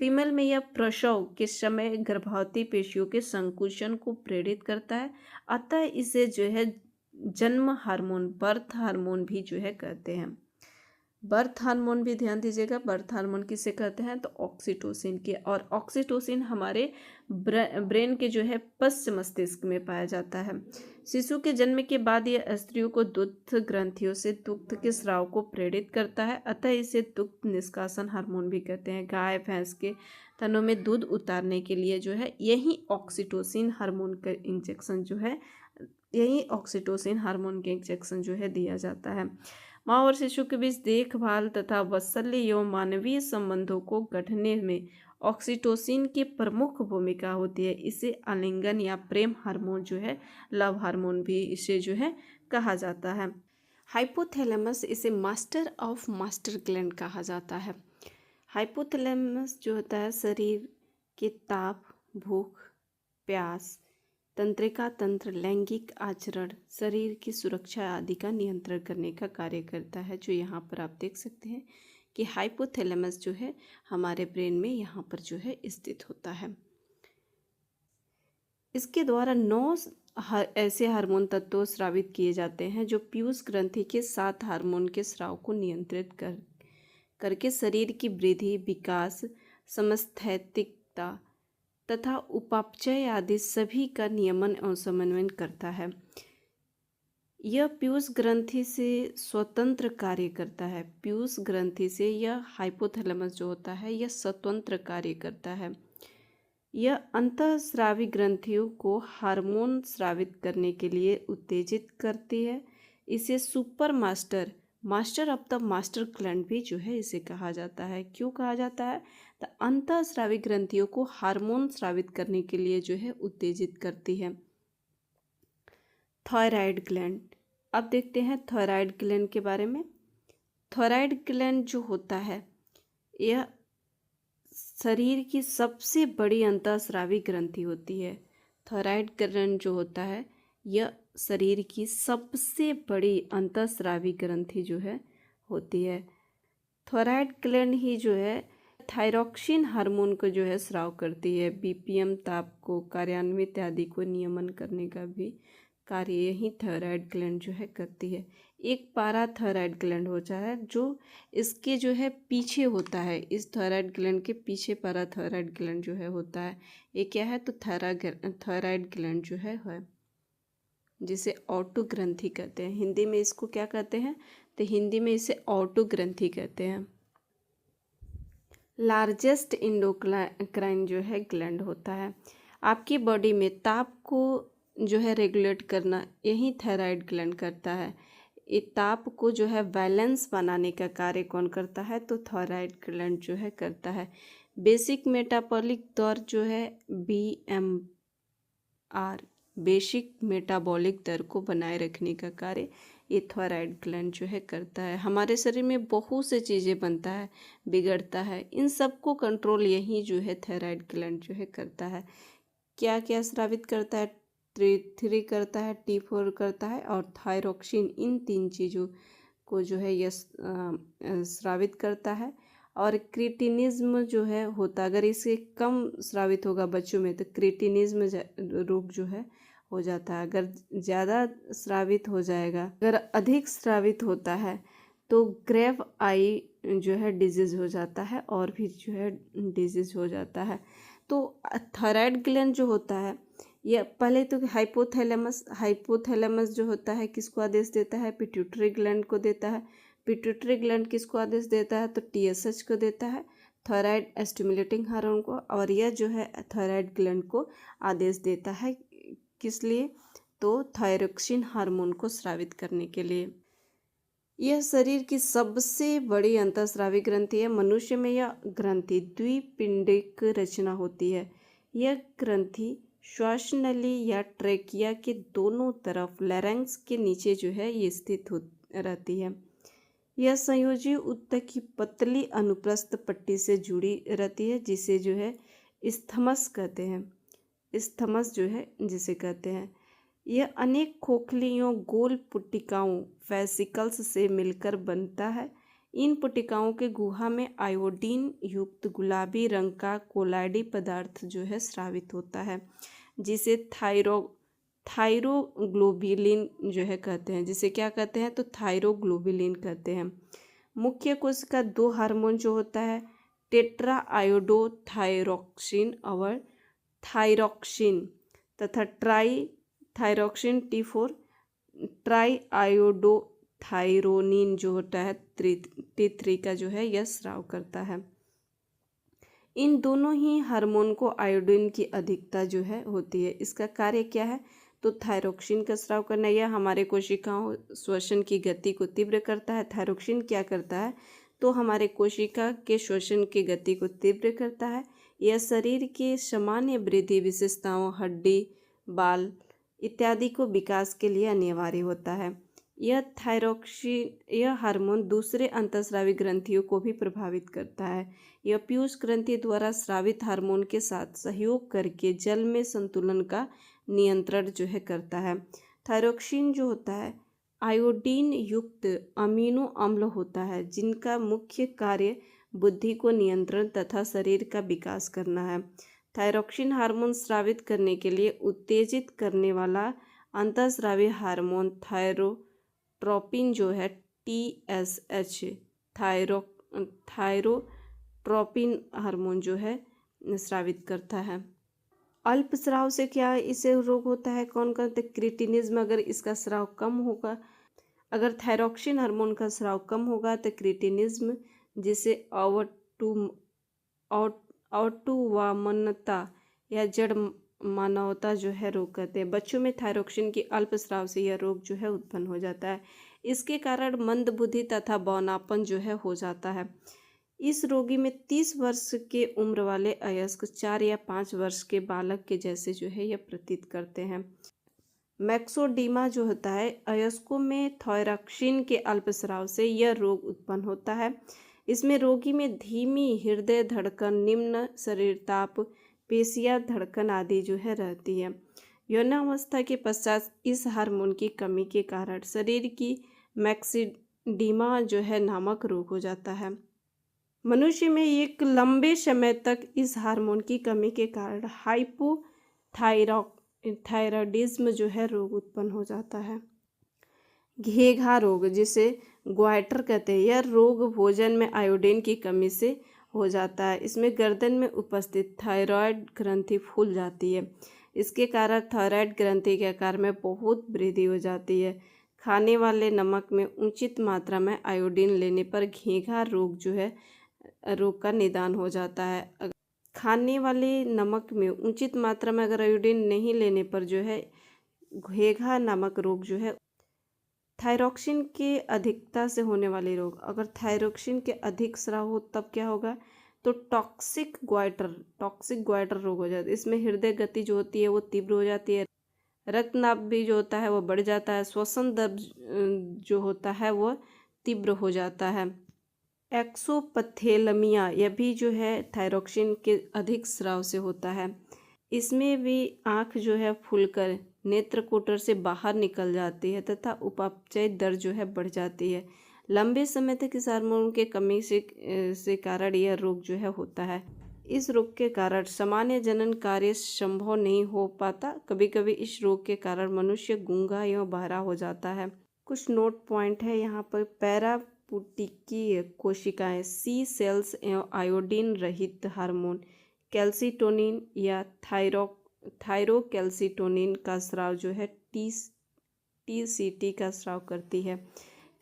फीमेल में यह प्रसव के समय गर्भवती पेशियों के संकुचन को प्रेरित करता है, अतः इसे जो है जन्म हार्मोन, बर्थ हार्मोन भी जो है कहते हैं। बर्थ हार्मोन भी ध्यान दीजिएगा, बर्थ हार्मोन किसे कहते हैं, तो ऑक्सीटोसिन के। और ऑक्सीटोसिन हमारे ब्रेन के जो है पश्च मस्तिष्क में पाया जाता है। शिशु के जन्म के बाद यह स्त्रियों को दुग्ध ग्रंथियों से दुग्ध के स्राव को प्रेरित करता है, अतः इसे दुग्ध निष्कासन हार्मोन भी कहते हैं। गाय भैंस के थनों में दूध उतारने के लिए जो है यही ऑक्सीटोसिन हार्मोन का इंजेक्शन जो है दिया जाता है। माँ और शिशु के बीच देखभाल तथा वात्सल्य एवं मानवीय संबंधों को गढ़ने में ऑक्सीटोसिन की प्रमुख भूमिका होती है। इसे आलिंगन या प्रेम हार्मोन जो है, लव हार्मोन भी इसे जो है कहा जाता है। हाइपोथैलेमस, इसे मास्टर ऑफ मास्टर ग्लैंड कहा जाता है। हाइपोथैलेमस जो होता है शरीर के ताप, भूख, प्यास, तंत्रिका तंत्र, लैंगिक आचरण, शरीर की सुरक्षा आदि का नियंत्रण करने का कार्य करता है। जो यहाँ पर आप देख सकते हैं कि हाइपोथैलेमस जो है हमारे ब्रेन में यहाँ पर जो है स्थित होता है। इसके द्वारा 9 ऐसे हार्मोन तत्व स्रावित किए जाते हैं जो पीयूष ग्रंथि के 7 हार्मोन के स्राव को नियंत्रित करके शरीर की वृद्धि, विकास, समस्थैतिकता तथा उपापचय आदि सभी का नियमन एवं समन्वय करता है। यह पीयूष ग्रंथि से स्वतंत्र कार्य करता है। पीयूष ग्रंथि से यह हाइपोथैलेमस जो होता है यह स्वतंत्र कार्य करता है। यह अंतःस्रावी ग्रंथियों को हार्मोन स्रावित करने के लिए उत्तेजित करती है। इसे super master of the master gland भी जो है इसे कहा जाता है। क्यों कहा जाता है? तो अंतःस्रावी ग्रंथियों को हार्मोन स्रावित करने के लिए जो है उत्तेजित करती है। थायराइड ग्लैंड, अब देखते हैं थायराइड ग्लैंड के बारे में। थायराइड ग्लैंड जो होता है यह शरीर की सबसे बड़ी अंतःस्रावी ग्रंथि होती है। थायराइड ग्लैंड जो होता है यह शरीर की सबसे बड़ी अंतःस्रावी ग्रंथि जो है होती है। थायराइड ग्लैंड ही जो है थायरॉक्सिन हार्मोन को जो है स्राव करती है। बीपीएम ताप को कार्यान्वित आदि को नियमन करने का भी कार्य यही थायराइड ग्लैंड जो है करती है। एक पाराथायराइड ग्लैंड होता है जो इसके जो है पीछे होता है। इस थायराइड ग्लैंड के पीछे पाराथायराइड ग्लैंड जो है होता है। ये क्या है? तो थायराइड ग्लैंड जो है जिसे ऑटो ग्रंथि कहते हैं। हिंदी में इसको क्या कहते हैं? तो हिंदी में इसे ऑटो ग्रंथि कहते हैं। लार्जेस्ट इंडोक्राइन जो है ग्लैंड होता है। आपकी बॉडी में ताप को जो है रेगुलेट करना यही थायराइड ग्लैंड करता है। ये ताप को जो है बैलेंस बनाने का कार्य कौन करता है, तो थायराइड ग्लैंड जो है करता है। बेसिक मेटाबॉलिक दर जो है BMR, बेसिक मेटाबॉलिक दर को बनाए रखने का कार्य ये थायराइड ग्लैंड जो है करता है। हमारे शरीर में बहुत से चीज़ें बनता है, बिगड़ता है, इन सब को कंट्रोल यही जो है थायराइड ग्लैंड जो है करता है। क्या क्या स्रावित करता है, T3 करता है, T4 करता है और थायरोक्सिन, इन 3 चीज़ों को जो है यह स्रावित करता है। और क्रिटिनिज्म जो है होता, अगर इससे कम स्रावित होगा बच्चों में तो क्रिटिनिज्म रोग जो है हो जाता है। अगर ज़्यादा स्रावित हो जाएगा, अगर अधिक स्रावित होता है तो ग्रेव आई जो है डिजीज़ हो जाता है और भी जो है डिजीज़ हो जाता है। तो थायराइड ग्लैंड जो होता है यह पहले तो हाइपोथैलेमस जो होता है किसको आदेश देता है, पिट्यूटरी ग्लैंड को देता है। पिट्यूटरी ग्लैंड किसको आदेश देता है, तो TSH को देता है, थायराइड स्टिमुलेटिंग हार्मोन को। और यह जो है थायराइड ग्लैंड को आदेश देता है किस लिए, तो थायरोक्सिन हार्मोन को स्रावित करने के लिए। यह शरीर की सबसे बड़ी अंतःस्रावी ग्रंथि है। मनुष्य में यह ग्रंथि द्विपिंडिक रचना होती है। यह ग्रंथि श्वास नली या ट्रेकिया के दोनों तरफ लैरिंक्स के नीचे जो है ये स्थित रहती है। यह संयोजी ऊतक की पतली अनुप्रस्थ पट्टी से जुड़ी रहती है, जिसे जो है स्थमस कहते हैं। स्थमस जो है जिसे कहते हैं, यह अनेक खोखलियों गोल पुटिकाओं वेसिकल्स से मिलकर बनता है। इन पुटिकाओं के गुहा में आयोडीन युक्त गुलाबी रंग का कोलाइडी पदार्थ जो है स्रावित होता है, जिसे थायरोग्लोबुलिन जो है कहते हैं। जिसे क्या कहते हैं, तो थायरोग्लोबुलिन कहते हैं। मुख्य कोशिका 2 हार्मोन जो होता है, टेट्रा आयोडोथायरोक्सिन और थायरोक्सिन तथा try thyroxine T4, try iodothyronine जो होता है T3 का जो है यह स्राव करता है। इन दोनों ही हार्मोन को आयोडीन की अधिकता जो है होती है। इसका कार्य क्या है, तो थायरोक्सिन का स्राव करना। यह हमारे कोशिकाओं श्वसन की गति को तीव्र करता है। थायरोक्सिन क्या करता है, तो हमारे कोशिका के श्वसन की गति को तीव्र करता है। यह शरीर के सामान्य वृद्धि विशेषताओं, हड्डी, बाल इत्यादि को विकास के लिए अनिवार्य होता है। यह हार्मोन दूसरे अंतःस्रावी ग्रंथियों को भी प्रभावित करता है। यह पीयूष ग्रंथि द्वारा स्रावित हार्मोन के साथ सहयोग करके जल में संतुलन का नियंत्रण जो है करता है। थायरोक्सिन जो होता है आयोडीन युक्त अमीनो अम्ल होता है, जिनका मुख्य कार्य बुद्धि को नियंत्रण तथा शरीर का विकास करना है। थायरोक्सिन हार्मोन स्रावित करने के लिए उत्तेजित करने वाला अंतःस्रावी हार्मोन थायरोट्रोपिन जो है TSH, थायरोट्रोपिन हार्मोन जो है स्रावित करता है। अल्पस्राव से क्या इसे रोग होता है, कौन कौन, तो क्रिटिनिज्म, अगर इसका स्राव कम होगा, अगर थायरोक्सिन हार्मोन का स्राव कम होगा तो क्रिटिनिज्म, जिसे ऑटोवामनता या जड़ मानवता जो है रोग कहते हैं। बच्चों में थायरोक्सिन की अल्पस्राव से यह रोग जो है उत्पन्न हो जाता है। इसके कारण मंद बुद्धि तथा बौनापन जो है हो जाता है। इस रोगी में 30 वर्ष के उम्र वाले अयस्क 4 या 5 वर्ष के बालक के जैसे जो है यह प्रतीत करते हैं। मैक्सोडीमा जो होता है, अयस्कों में थायरोक्सिन के अल्पस्राव से यह रोग उत्पन्न होता है। इसमें रोगी में धीमी हृदय धड़कन, निम्न शरीर ताप, पेशियां धड़कन आदि जो है रहती है। यौनावस्था के पश्चात इस हार्मोन की कमी के कारण शरीर की मैक्सिडीमा जो है नामक रोग हो जाता है। मनुष्य में एक लंबे समय तक इस हार्मोन की कमी के कारण हाइपोथायरॉयडिज्म जो है रोग उत्पन्न हो जाता है। घेघा रोग, जिसे ग्वाइटर कहते हैं, यह रोग भोजन में आयोडीन की कमी से हो जाता है। इसमें गर्दन में उपस्थित थायराइड ग्रंथि फूल जाती है। इसके कारण थायराइड ग्रंथि के आकार में बहुत वृद्धि हो जाती है। खाने वाले नमक में उचित मात्रा में आयोडीन लेने पर घेघा रोग जो है रोग का निदान हो जाता है। खाने वाले नमक में उचित मात्रा में अगर आयोडीन नहीं लेने पर जो है घेघा नामक रोग जो है, थायरॉक्सिन के अधिकता से होने वाले रोग, अगर थायरॉक्सिन के अधिक स्राव हो तब क्या होगा, तो टॉक्सिक ग्वाइटर रोग हो जाता है। इसमें हृदय गति जो होती है वो तीव्र हो जाती है, रक्तनाप भी जो होता है वो बढ़ जाता है, श्वसन दर्द जो होता है वो तीव्र हो जाता है। एक्सोपथेलमिया यह भी जो है थायरॉक्सिन के अधिक स्राव से होता है। इसमें भी आँख जो है फूलकर नेत्रकोटर से बाहर निकल जाती है तथा उपापचय दर जो है बढ़ जाती है। लंबे समय तक इस हार्मोन के कमी से कारण यह रोग जो है होता है। इस रोग के कारण सामान्य जनन कार्य संभव नहीं हो पाता। कभी कभी इस रोग के कारण मनुष्य गूंगा एवं बहरा हो जाता है। कुछ नोट पॉइंट है यहाँ पर। पैरापुटिकीय कोशिकाएं सी सेल्स एवं आयोडीन रहित हार्मोन कैल्सिटोनिन या थायरोकैल्सिटोनिन का स्राव जो है टीसीटी का स्राव करती है।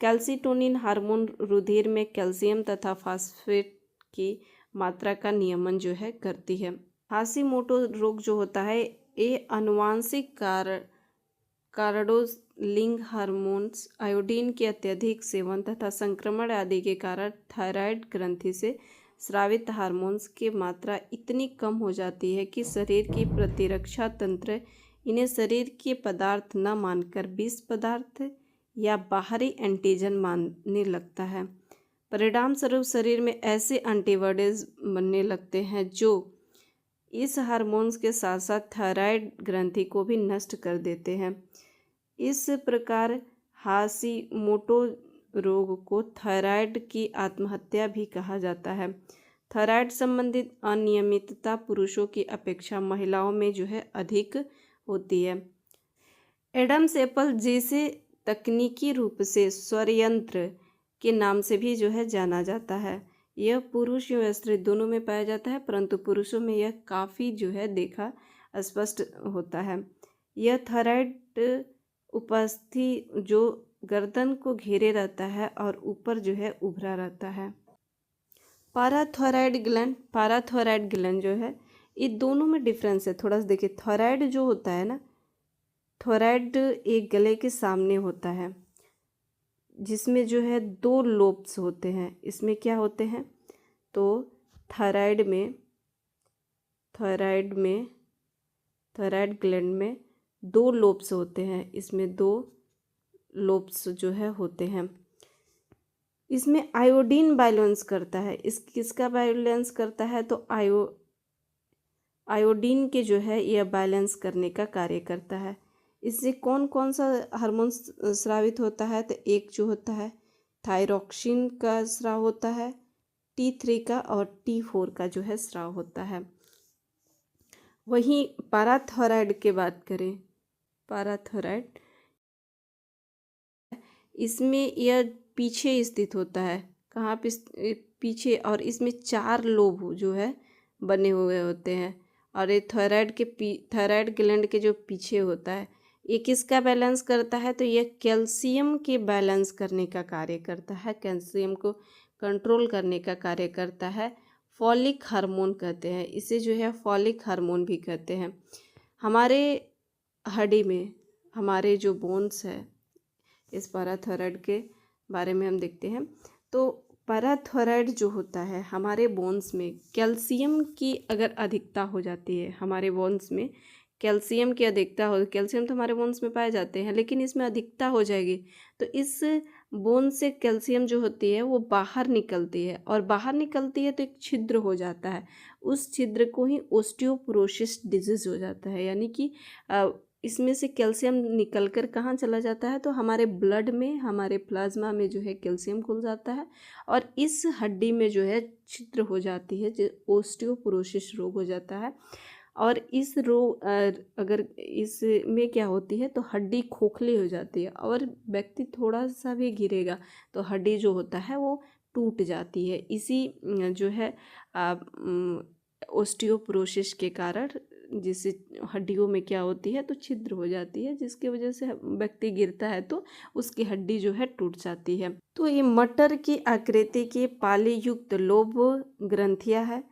कैल्सिटोनिन हार्मोन रुधिर में कैल्शियम तथा फास्फेट की मात्रा का नियमन जो है करती है। हाशिमोटो रोग जो होता है ये आनुवांशिक कारणों लिंग हार्मोन्स आयोडीन के अत्यधिक सेवन तथा संक्रमण आदि के कारण थायराइड ग्रंथि से स्रावित हार्मोन्स की मात्रा इतनी कम हो जाती है कि शरीर की प्रतिरक्षा तंत्र इन्हें शरीर के पदार्थ न मानकर विष पदार्थ या बाहरी एंटीजन मानने लगता है। परिणाम स्वरूप शरीर में ऐसे एंटीबॉडीज बनने लगते हैं जो इस हार्मोन्स के साथ साथ थायराइड ग्रंथि को भी नष्ट कर देते हैं। इस प्रकार हाशिमोटो रोग को थायराइड की आत्महत्या भी कहा जाता है। थायराइड संबंधित अनियमितता पुरुषों की अपेक्षा महिलाओं में जो है अधिक होती है। एडम्स एप्पल जिसे तकनीकी रूप से स्वरयंत्र के नाम से भी जो है जाना जाता है, यह पुरुष एवं स्त्री दोनों में पाया जाता है, परंतु पुरुषों में यह काफ़ी जो है देखा स्पष्ट होता है। यह थायराइड उपस्थिति जो गर्दन को घेरे रहता है और ऊपर जो है उभरा रहता है। पाराथायराइड ग्लैंड जो है ये दोनों में डिफरेंस है थोड़ा सा। देखिए थायराइड जो होता है ना, थायराइड एक गले के सामने होता है जिसमें जो है 2 लोब्स होते हैं। इसमें क्या होते हैं, तो थायराइड ग्लैंड में 2 लोब्स होते हैं। इसमें 2 लोब्स जो है होते हैं। इसमें आयोडीन बैलेंस करता है। किसका बैलेंस करता है, तो आयोडीन के जो है यह बैलेंस करने का कार्य करता है। इससे कौन कौन सा हार्मोन स्रावित होता है, तो एक जो होता है थायरॉक्सिन का स्राव होता है, T3 का और T4 का जो है स्राव होता है। वहीं पाराथायराइड की बात करें, पाराथायराइड इसमें यह पीछे स्थित होता है। कहाँ पे, पीछे, और इसमें 4 लोब जो है बने हुए होते हैं। और ये थायराइड ग्लैंड के जो पीछे होता है ये किसका बैलेंस करता है, तो ये कैल्शियम के बैलेंस करने का कार्य करता है, कैल्शियम को कंट्रोल करने का कार्य करता है। फॉलिक हार्मोन कहते हैं इसे, जो है फॉलिक हार्मोन भी कहते हैं। हमारे हड्डी में हमारे जो बोन्स है, इस पाराथायराइड के बारे में हम देखते हैं। तो पैराथायराइड जो होता है हमारे बोन्स में कैल्शियम की अगर अधिकता हो जाती है, हमारे बोन्स में कैल्शियम की अधिकता हो, कैल्शियम तो हमारे बोन्स में पाए जाते हैं लेकिन इसमें अधिकता हो जाएगी तो इस बोन से कैल्शियम जो होती है वो बाहर निकलती है, और बाहर निकलती है तो एक छिद्र हो जाता है। उस छिद्र को ही ओस्टियोपोरोसिस डिजीज़ हो जाता है। यानी कि इसमें से कैल्शियम निकलकर कहाँ चला जाता है, तो हमारे ब्लड में, हमारे प्लाज्मा में जो है कैल्शियम घुल जाता है और इस हड्डी में जो है छिद्र हो जाती है, जो ओस्टियोपोरोसिस रोग हो जाता है। और इस रोग अगर इसमें क्या होती है तो हड्डी खोखली हो जाती है और व्यक्ति थोड़ा सा भी गिरेगा तो हड्डी जो होता है वो टूट जाती है। इसी जो है ओस्टियोपोरोसिस के कारण जिससे हड्डियों में क्या होती है तो छिद्र हो जाती है, जिसकी वजह से व्यक्ति गिरता है तो उसकी हड्डी जो है टूट जाती है। तो ये मटर की आकृति के पालीयुक्त लोब ग्रंथियां है।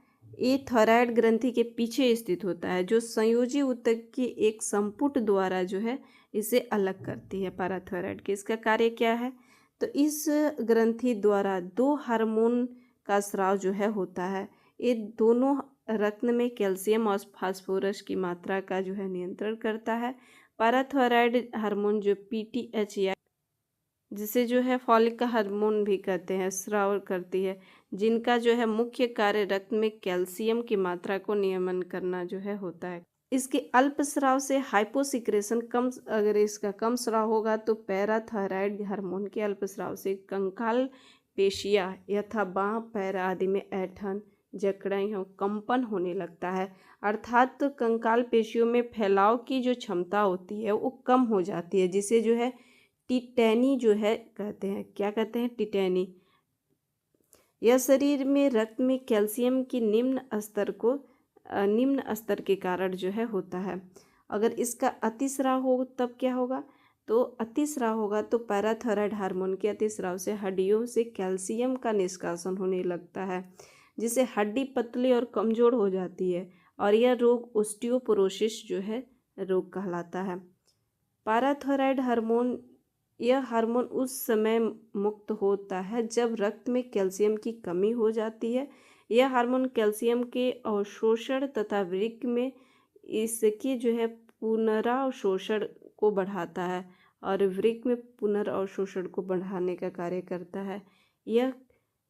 ये थायराइड ग्रंथि के पीछे स्थित होता है, जो संयोजी ऊतक के एक संपुट द्वारा जो है इसे अलग करती है पैराथायराइड के। इसका कार्य क्या है, तो इस ग्रंथि द्वारा दो हार्मोन का स्राव जो है होता है। ये दोनों रक्त में कैल्शियम और फास्फोरस की मात्रा का जो है नियंत्रण करता है। पैराथायराइड हार्मोन जो PTH या जिसे जो है फॉलिक हार्मोन भी कहते हैं, स्राव करती है, जिनका जो है मुख्य कार्य रक्त में कैल्शियम की मात्रा को नियमन करना जो है होता है। इसके अल्प स्राव से हाइपोसिक्रेशन कम, अगर इसका कम स्राव होगा तो पैराथायराइड हार्मोन के अल्प स्राव से कंकाल पेशियाँ यथा बाँह पैर आदि में ऐंठन, जकड़न और कंपन होने लगता है, अर्थात कंकाल पेशियों में फैलाव की जो क्षमता होती है वो कम हो जाती है, जिसे जो है टिटैनी जो है कहते हैं। क्या कहते हैं, टिटैनी। यह शरीर में रक्त में कैल्शियम की निम्न स्तर के कारण जो है होता है। अगर इसका अतिस्राव हो तब क्या होगा, तो अतिस्राव होगा तो पैराथायराइड हार्मोन के अतिस्राव से हड्डियों से कैल्शियम का निष्कासन होने लगता है, जिससे हड्डी पतली और कमज़ोर हो जाती है, और यह रोग ऑस्टियोपोरोसिस जो है रोग कहलाता है। पैराथायराइड हार्मोन, यह हार्मोन उस समय मुक्त होता है जब रक्त में कैल्शियम की कमी हो जाती है। यह हार्मोन कैल्शियम के अवशोषण तथा वृक्क में इसकी जो है पुनरावशोषण को बढ़ाता है और वृक्क में पुनरावशोषण को बढ़ाने का कार्य करता है। यह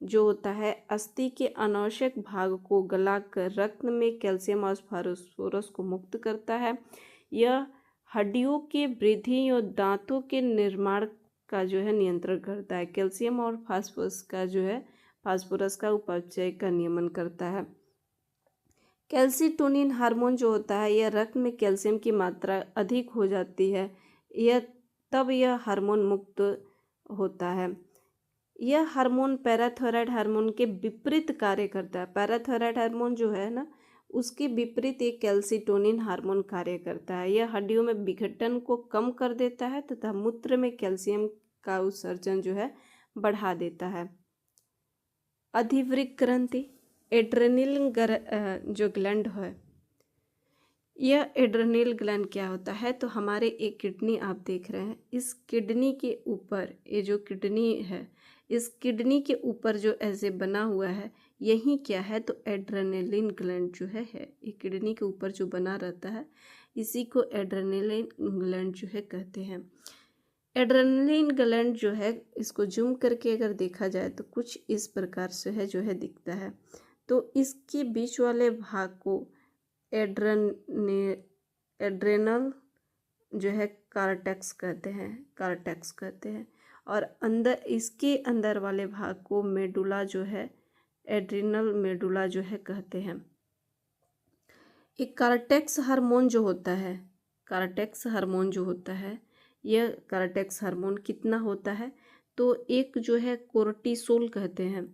जो होता है अस्थि के अनावश्यक भाग को गलाकर रक्त में कैल्शियम और फास्फोरस को मुक्त करता है। यह हड्डियों के वृद्धि और दांतों के निर्माण का जो है नियंत्रण करता है। कैल्शियम और फास्फोरस का उपापचय का नियमन करता है। कैल्सिटोनिन हार्मोन जो होता है, यह रक्त में कैल्शियम की मात्रा अधिक हो जाती है, तब यह हार्मोन मुक्त होता है। यह हार्मोन पैराथायराइड हार्मोन के विपरीत कार्य करता है। पैराथायराइड हार्मोन जो है ना, उसके विपरीत एक कैल्सिटोनिन हार्मोन कार्य करता है। यह हड्डियों में विघटन को कम कर देता है तथा मूत्र में कैल्शियम का उत्सर्जन जो है बढ़ा देता है। अधिवृक्क ग्रंथि, एड्रेनल जो ग्लैंड है, यह एड्रेनल ग्लैंड क्या होता है, तो हमारे एक किडनी आप देख रहे हैं, इस किडनी के ऊपर ये जो किडनी है, इस किडनी के ऊपर जो ऐसे बना हुआ है, यही क्या है, तो एड्रेनलिन ग्लैंड जो है ये किडनी के ऊपर जो बना रहता है, इसी को एड्रेनलिन ग्लैंड जो है कहते हैं। एड्रेनलिन ग्लैंड जो है, इसको जूम करके अगर देखा जाए तो कुछ इस प्रकार से है जो है दिखता है। तो इसके बीच वाले भाग को एड्रेनल जो है कार्टेक्स कहते हैं, और इसके अंदर वाले भाग को मेडुला जो है, एड्रिनल मेडुला जो है कहते हैं। एक कार्टेक्स हार्मोन जो होता है, यह कार्टेक्स हार्मोन कितना होता है, तो एक जो है कोर्टिसोल कहते हैं।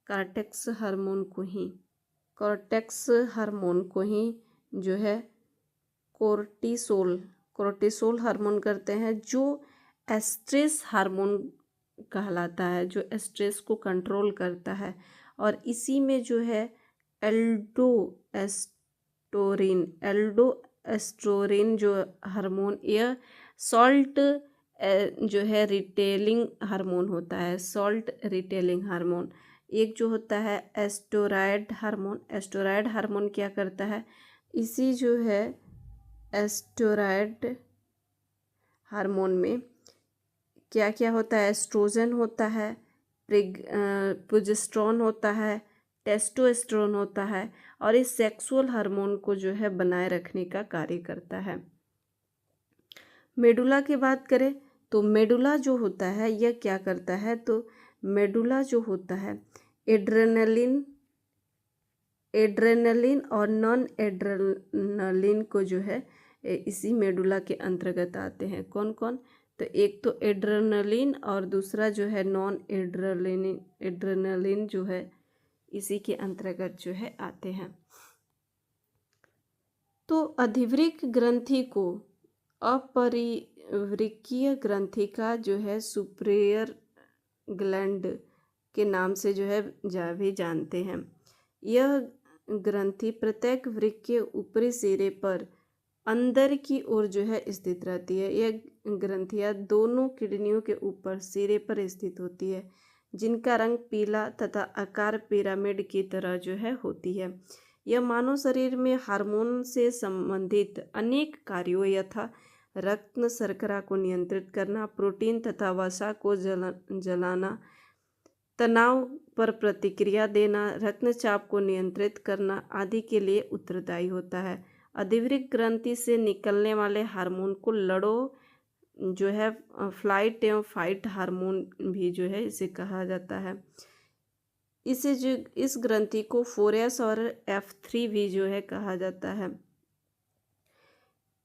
कार्टेक्स हार्मोन को ही जो है कोर्टिसोल हार्मोन करते हैं, जो स्ट्रेस हार्मोन कहलाता है, जो स्ट्रेस को कंट्रोल करता है। और इसी में जो है एल्डोस्टेरोन जो हार्मोन, यह सॉल्ट जो है रिटेलिंग हार्मोन होता है। एक जो होता है एस्टोराइड हार्मोन क्या करता है, इसी जो है एस्टोराइड हार्मोन में क्या क्या होता है, एस्ट्रोजन होता है, प्रोजेस्टेरोन होता है, टेस्टोस्टेरोन होता है, और इस सेक्सुअल हार्मोन को जो है बनाए रखने का कार्य करता है। मेडुला की बात करें तो मेडुला जो होता है यह क्या करता है, तो मेडुला जो होता है एड्रेनलिन और नॉन एड्रेनलिन को जो है इसी मेडुला के अंतर्गत आते हैं। कौन कौन, तो एक तो एड्रेनलिन और दूसरा जो है नॉन एड्रेनलिन जो है इसी के अंतर्गत जो है आते हैं। तो अधिवृक्क ग्रंथि को अपरिवृक्कीय ग्रंथि का जो है सुपेरियर ग्लैंड के नाम से जो है भी जानते हैं। यह ग्रंथि प्रत्येक वृक्क के ऊपरी सिरे पर अंदर की ओर जो है स्थित रहती है। यह ग्रंथियाँ दोनों किडनियों के ऊपर सिरे पर स्थित होती है, जिनका रंग पीला तथा आकार पिरामिड की तरह जो है होती है। यह मानव शरीर में हार्मोन से संबंधित अनेक कार्यों यथा रक्त शर्करा को नियंत्रित करना, प्रोटीन तथा वसा को जलाना, तनाव पर प्रतिक्रिया देना, रक्तचाप को नियंत्रित करना आदि के लिए उत्तरदायी होता है। अधिवृक्क ग्रंथि से निकलने वाले हार्मोन को लड़ो जो है फ्लाइट एवं फाइट हार्मोन भी जो है इसे कहा जाता है। इसे जो इस ग्रंथि को 4S और F3 भी जो है कहा जाता है।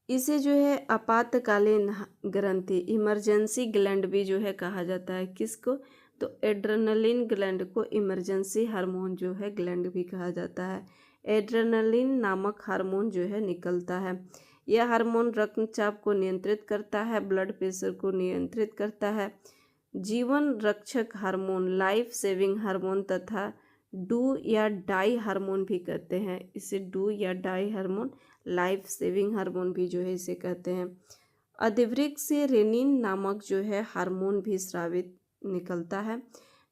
इसे जो है आपातकालीन ग्रंथि इमरजेंसी ग्लैंड भी जो है कहा जाता है। किसको? तो एड्रेनलिन ग्लैंड को इमरजेंसी हार्मोन जो है ग्लैंड भी कहा जाता है। एड्रेनलिन नामक हार्मोन जो है निकलता है। यह हार्मोन रक्तचाप को नियंत्रित करता है, ब्लड प्रेशर को नियंत्रित करता है, जीवन रक्षक हार्मोन, लाइफ सेविंग हार्मोन तथा डू या डाई हार्मोन भी कहते हैं। इसे डू या die hormone, life saving hormone भी जो है इसे कहते हैं। अधिवृक्क से रेनिन नामक जो है हार्मोन भी स्रावित निकलता है,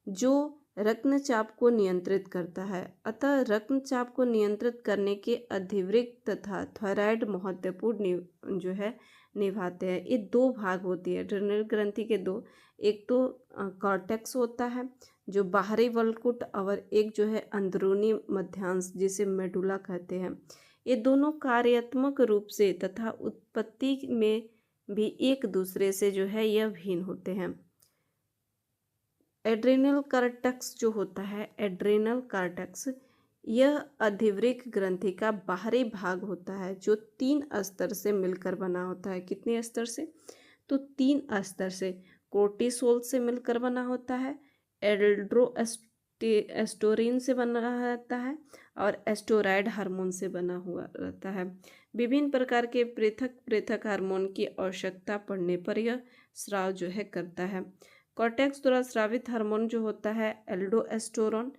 जो रक्तचाप को नियंत्रित करता है। अतः रक्तचाप को नियंत्रित करने के अधिवृक्क तथा थायराइड महत्वपूर्ण जो है निभाते हैं। ये दो भाग होती है एड्रेनल ग्रंथि के दो, एक तो कॉर्टेक्स होता है जो बाहरी वलकुट, और एक जो है अंदरूनी मध्यांश जिसे मेडुला कहते हैं। ये दोनों कार्यात्मक रूप से तथा उत्पत्ति में भी एक दूसरे से जो है यह भिन्न होते हैं। एड्रेनल कॉर्टेक्स जो होता है, एड्रेनल कॉर्टेक्स यह अधिवृक्क ग्रंथि का बाहरी भाग होता है जो 3 स्तर से मिलकर बना होता है। कितने स्तर से? तो 3 स्तर से। कोर्टिसोल से मिलकर बना होता है, एल्डोस्टेरोन से बना रहता है और स्टेरॉयड हार्मोन से बना हुआ रहता है। विभिन्न प्रकार के पृथक पृथक हार्मोन की आवश्यकता पड़ने पर यह स्राव जो है करता है। कॉर्टेक्स द्वारा स्रावित हार्मोन जो होता है एल्डोस्टेरोन,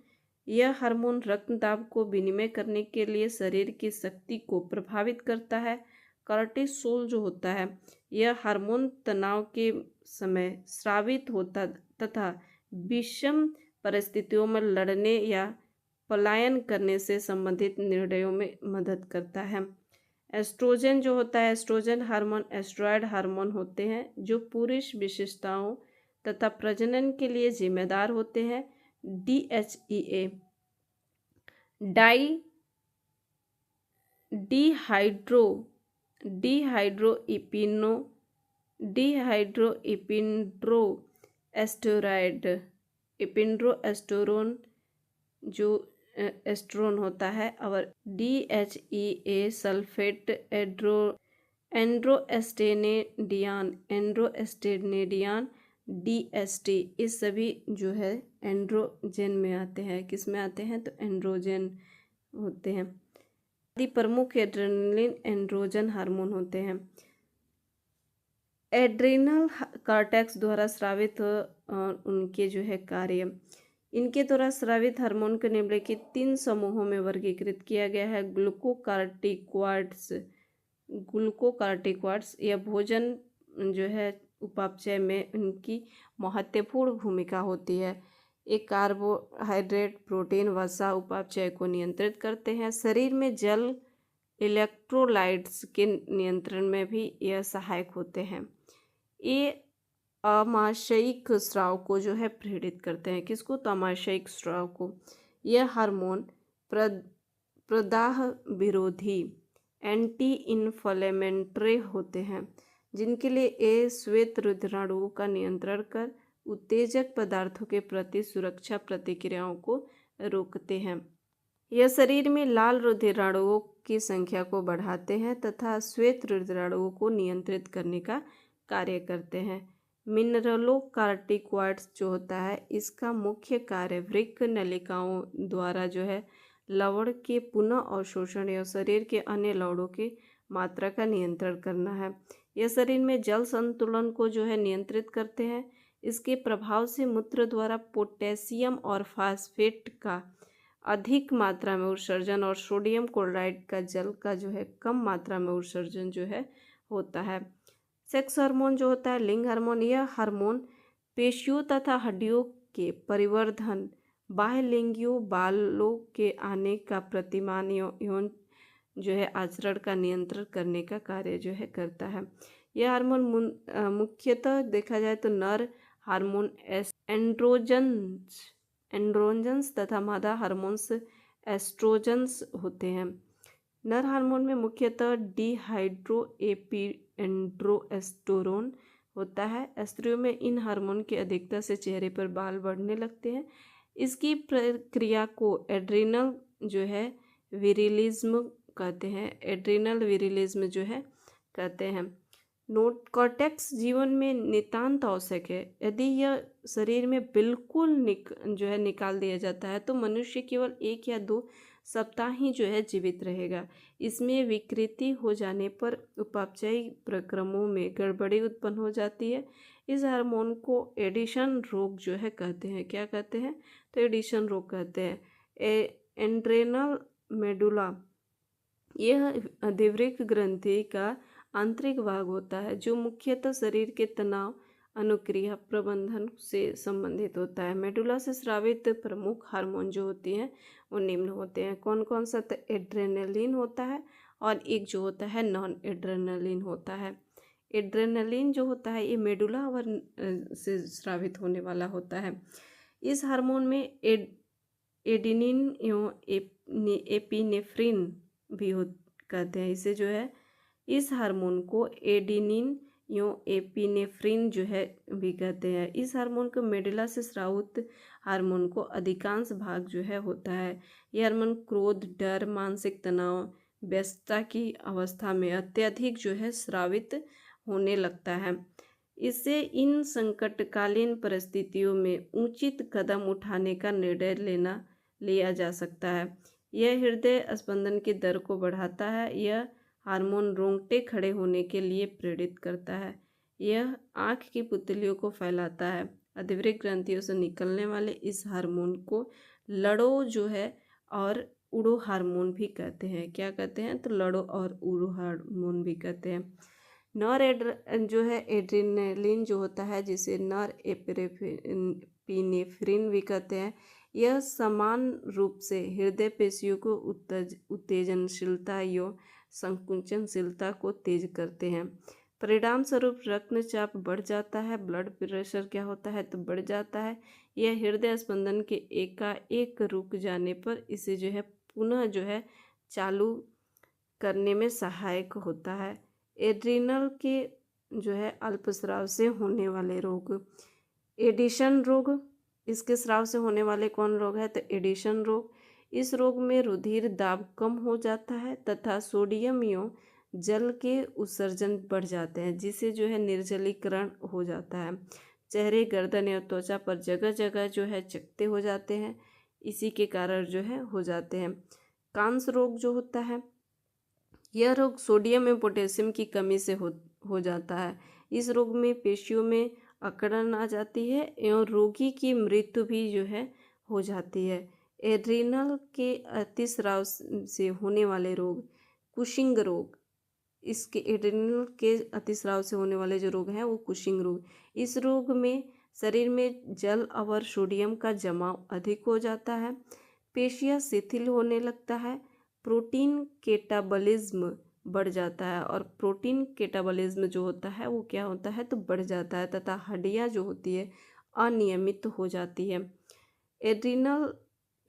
यह हार्मोन रक्तदाब को विनिमय करने के लिए शरीर की शक्ति को प्रभावित करता है। कॉर्टिसोल जो होता है यह हार्मोन तनाव के समय स्रावित होता तथा विषम परिस्थितियों में लड़ने या पलायन करने से संबंधित निर्णयों में मदद करता है। एस्ट्रोजन जो होता है, एस्ट्रोजन हार्मोन एस्ट्रॉयड हार्मोन होते हैं जो पुरुष विशेषताओं तथा प्रजनन के लिए जिम्मेदार होते हैं। DHEA इपिंड्रोस्टेरोन जो एस्ट्रोन होता है, और DHEA सल्फेट एंड्रोस्टेनेडियान DST, इस सभी जो है एंड्रोजन में आते हैं। किस में आते हैं? तो एंड्रोजन होते हैं। आदि प्रमुख एड्रेनलिन एंड्रोजन हार्मोन होते हैं। एड्रेनल कॉर्टेक्स द्वारा स्रावित उनके जो है कार्य, इनके द्वारा स्रावित हार्मोन को निम्नलिखित 3 समूहों में वर्गीकृत किया गया है। ग्लूकोकार्टिकॉइड्स यह भोजन जो है उपापचय में उनकी महत्वपूर्ण भूमिका होती है। एक कार्बोहाइड्रेट, प्रोटीन, वसा उपापचय को नियंत्रित करते हैं। शरीर में जल इलेक्ट्रोलाइट्स के नियंत्रण में भी यह सहायक होते हैं। ये अमाशयिक स्राव को जो है प्रेरित करते हैं। किसको? तो अमाशयिक स्राव को। यह हार्मोन प्रदाह विरोधी, एंटी इन्फ्लेमेटरी होते हैं, जिनके लिए ये श्वेत रुधिराणुओं का नियंत्रण कर उत्तेजक पदार्थों के प्रति सुरक्षा प्रतिक्रियाओं को रोकते हैं। यह शरीर में लाल रुधिराणुओं की संख्या को बढ़ाते हैं तथा श्वेत रुधिराणुओं को नियंत्रित करने का कार्य करते हैं। मिनरलोकार्टिकॉइड्स जो होता है, इसका मुख्य कार्य वृक्क नलिकाओं द्वारा जो है लवण के पुनः अवशोषण या शरीर के अन्य लवणों के मात्रा का नियंत्रण करना है। यह शरीर में जल संतुलन को जो है नियंत्रित करते हैं। इसके प्रभाव से मूत्र द्वारा पोटेशियम और फास्फेट का अधिक मात्रा में उत्सर्जन और सोडियम क्लोराइड का जल का जो है कम मात्रा में उत्सर्जन जो है होता है। सेक्स हार्मोन जो होता है, लिंग हार्मोन, यह हार्मोन पेशियों तथा हड्डियों के परिवर्धन, बाह्य लिंगियों बालों के आने का प्रतिमान यौन जो है आचरण का नियंत्रण करने का कार्य जो है करता है। यह हार्मोन मुख्यतः देखा जाए तो नर हार्मोन एंड्रोजन्स तथा मादा हार्मोन्स एस्ट्रोजन्स होते हैं। नर हार्मोन में मुख्यतः डिहाइड्रो एंड्रोस्टेरोन होता है। स्त्रियों में इन हार्मोन की अधिकता से चेहरे पर बाल बढ़ने लगते हैं। इसकी प्रक्रिया को एड्रिनल जो है विरिलिज्म कहते हैं। एड्रिनल विरिलिज्म जो है कहते हैं। नोट कॉर्टेक्स जीवन में नितांत आवश्यक है। यदि यह शरीर में बिल्कुल जो है निकाल दिया जाता है तो मनुष्य केवल 1 या 2 सप्ताह ही जो है जीवित रहेगा। इसमें विकृति हो जाने पर उपापचयी प्रक्रमों में गड़बड़ी उत्पन्न हो जाती है। इस हार्मोन को एडिशन रोग जो है कहते हैं। क्या कहते हैं? तो एडिशन रोग कहते हैं। एड्रेनल मेडुला यह अधिवृक्क ग्रंथि का आंतरिक भाग होता है जो मुख्यतः शरीर के तनाव अनुक्रिया प्रबंधन से संबंधित होता है। मेडुला से स्रावित प्रमुख हार्मोन जो होती हैं वो निम्न होते हैं। कौन कौन सा? तो एड्रेनलिन होता है और एक जो होता है नॉन एड्रेनलिन होता है। एड्रेनलिन जो होता है ये मेडुला से स्रावित होने वाला होता है। इस हार्मोन में एडिनिन एवं एपिनेफ्रिन भी कहते हैं। इसे जो है इस हार्मोन को एडिनिन यो एपिनेफ्रिन जो है भी कहते हैं। इस हार्मोन को मेडुला से स्रावित हार्मोन को अधिकांश भाग जो है होता है। यह हार्मोन क्रोध, डर, मानसिक तनाव, व्यस्तता की अवस्था में अत्यधिक जो है स्रावित होने लगता है। इससे इन संकटकालीन परिस्थितियों में उचित कदम उठाने का निर्णय लिया जा सकता है। यह हृदय स्पंदन की दर को बढ़ाता है। यह हार्मोन रोंगटे खड़े होने के लिए प्रेरित करता है। यह आँख की पुतलियों को फैलाता है। अधिवृक्क ग्रंथियों से निकलने वाले इस हार्मोन को लड़ो जो है और उड़ो हार्मोन भी कहते हैं। क्या कहते हैं? तो लड़ो और उड़ो हार्मोन भी कहते हैं। जो है एड्रेनलिन जो होता है जिसे नॉर एपिनेफ्रिन भी कहते हैं। यह समान रूप से हृदय पेशियों को उत्तेजनशीलता या संकुचनशीलता को तेज करते हैं। परिणाम स्वरूप रक्तचाप बढ़ जाता है। ब्लड प्रेशर क्या होता है? तो बढ़ जाता है। यह हृदय स्पंदन के एकाएक रुक जाने पर इसे जो है पुनः जो है चालू करने में सहायक होता है। एड्रिनल के जो है अल्पस्राव से होने वाले रोग, एडिशन रोग, इसके स्राव से होने वाले कौन रोग है? तो एडिशन रोग। इस रोग में रुधिर दाब कम हो जाता है तथा सोडियम एवं जल के उत्सर्जन बढ़ जाते हैं जिससे जो है निर्जलीकरण हो जाता है। चेहरे, गर्दन या त्वचा पर जगह जगह जो है चकत्ते हो जाते हैं। इसी के कारण जो है हो जाते हैं। कांस रोग जो होता है यह रोग सोडियम एवं पोटेशियम की कमी से हो जाता है। इस रोग में पेशियों में अकड़न आ जाती है एवं रोगी की मृत्यु भी जो है हो जाती है। एड्रिनल के अतिस्राव से होने वाले रोग, कुशिंग रोग, इसके एड्रिनल के अतिस्राव से होने वाले जो रोग हैं वो कुशिंग रोग। इस रोग में शरीर में जल और सोडियम का जमाव अधिक हो जाता है। पेशियाँ शिथिल होने लगता है। प्रोटीन कैटाबॉलिज्म बढ़ जाता है और प्रोटीन कैटाबॉलिज्म जो होता है वो क्या होता है? तो बढ़ जाता है तथा हड्डियाँ जो होती है अनियमित हो जाती है। एड्रिनल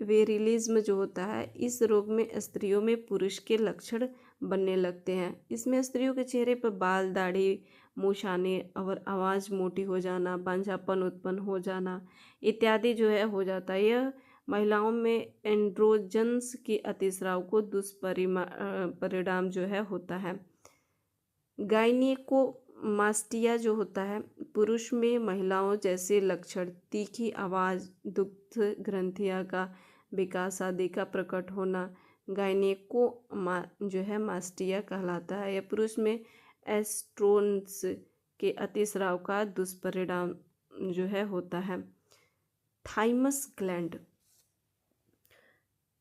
विरिलिज्म जो होता है इस रोग में स्त्रियों में पुरुष के लक्षण बनने लगते हैं। इसमें स्त्रियों के चेहरे पर बाल, दाढ़ी, मूछाने और आवाज़ मोटी हो जाना, बांझापन उत्पन्न हो जाना इत्यादि जो है हो जाता है। यह महिलाओं में एंड्रोजन्स के अतिस्राव को दुष्परिणाम जो है होता है। गायनिकोमास्टिया जो होता है पुरुष में महिलाओं जैसे लक्षण, तीखी आवाज़, दुग्ध ग्रंथियाँ का विकास आदि का प्रकट होना, गायनेको जो है मास्टिया कहलाता है। यह पुरुष में एस्ट्रोन्स के अतिस्राव का दुष्परिणाम जो है होता है। थाइमस ग्लैंड,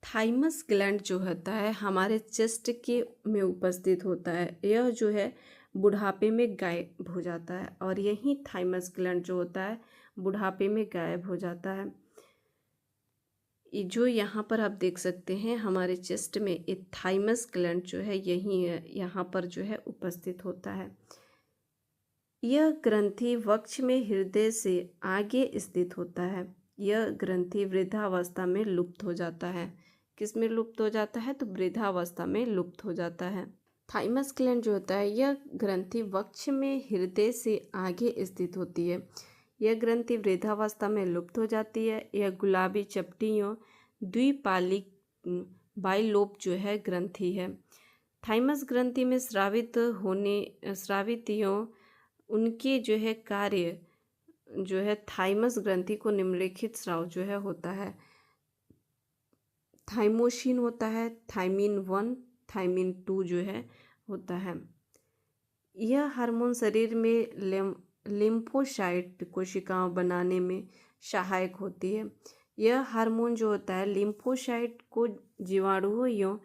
थाइमस ग्लैंड जो होता है हमारे चेस्ट के में उपस्थित होता है। यह जो है बुढ़ापे में गायब हो जाता है, और यही थाइमस ग्लैंड जो होता है बुढ़ापे में गायब हो जाता है। ये जो यहाँ पर आप देख सकते हैं हमारे चेस्ट में एक थाइमस ग्लैंड जो है यही है, यहाँ पर जो है उपस्थित होता है। यह ग्रंथि वक्ष में हृदय से आगे स्थित होता है। यह ग्रंथि वृद्धावस्था में लुप्त हो जाता है। किस में लुप्त हो जाता है? तो वृद्धावस्था में लुप्त हो जाता है। थाइमस ग्लैंड जो होता है यह ग्रंथि वक्ष में हृदय से आगे स्थित होती है। यह ग्रंथि वृद्धावस्था में लुप्त हो जाती है। यह गुलाबी चपटियों द्विपालिक बाइलोब जो है ग्रंथि है। थाइमस ग्रंथि में स्रावितियों उनके जो है कार्य जो है थाइमस ग्रंथि को निम्नलिखित स्राव जो है होता है। थाइमोसिन होता है, थाइमिन 1, थाइमिन 2 जो है होता है। यह हार्मोन शरीर में लिम्फोसाइट कोशिकाओं बनाने में सहायक होती है। यह हार्मोन जो होता है लिम्फोसाइट को जीवाणुओं एवं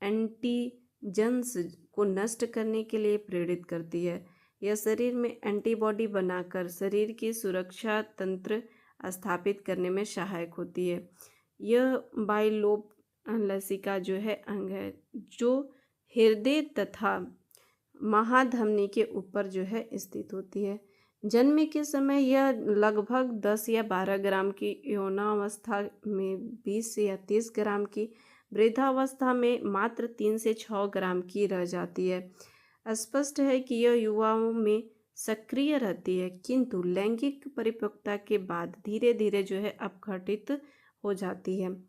एंटीजन्स को नष्ट करने के लिए प्रेरित करती है। यह शरीर में एंटीबॉडी बनाकर शरीर की सुरक्षा तंत्र स्थापित करने में सहायक होती है। यह बाइलोब लसिका जो है अंग है जो हृदय तथा महाधमनी के ऊपर जो है स्थित होती है। जन्म के समय यह लगभग 10 या 12 ग्राम की, यौनावस्था में 20 या 30 ग्राम की, वृद्धावस्था में मात्र 3 से 6 ग्राम की रह जाती है। स्पष्ट है कि यह युवाओं में सक्रिय रहती है, किंतु लैंगिक परिपक्वता के बाद धीरे धीरे जो है अपघटित हो जाती है।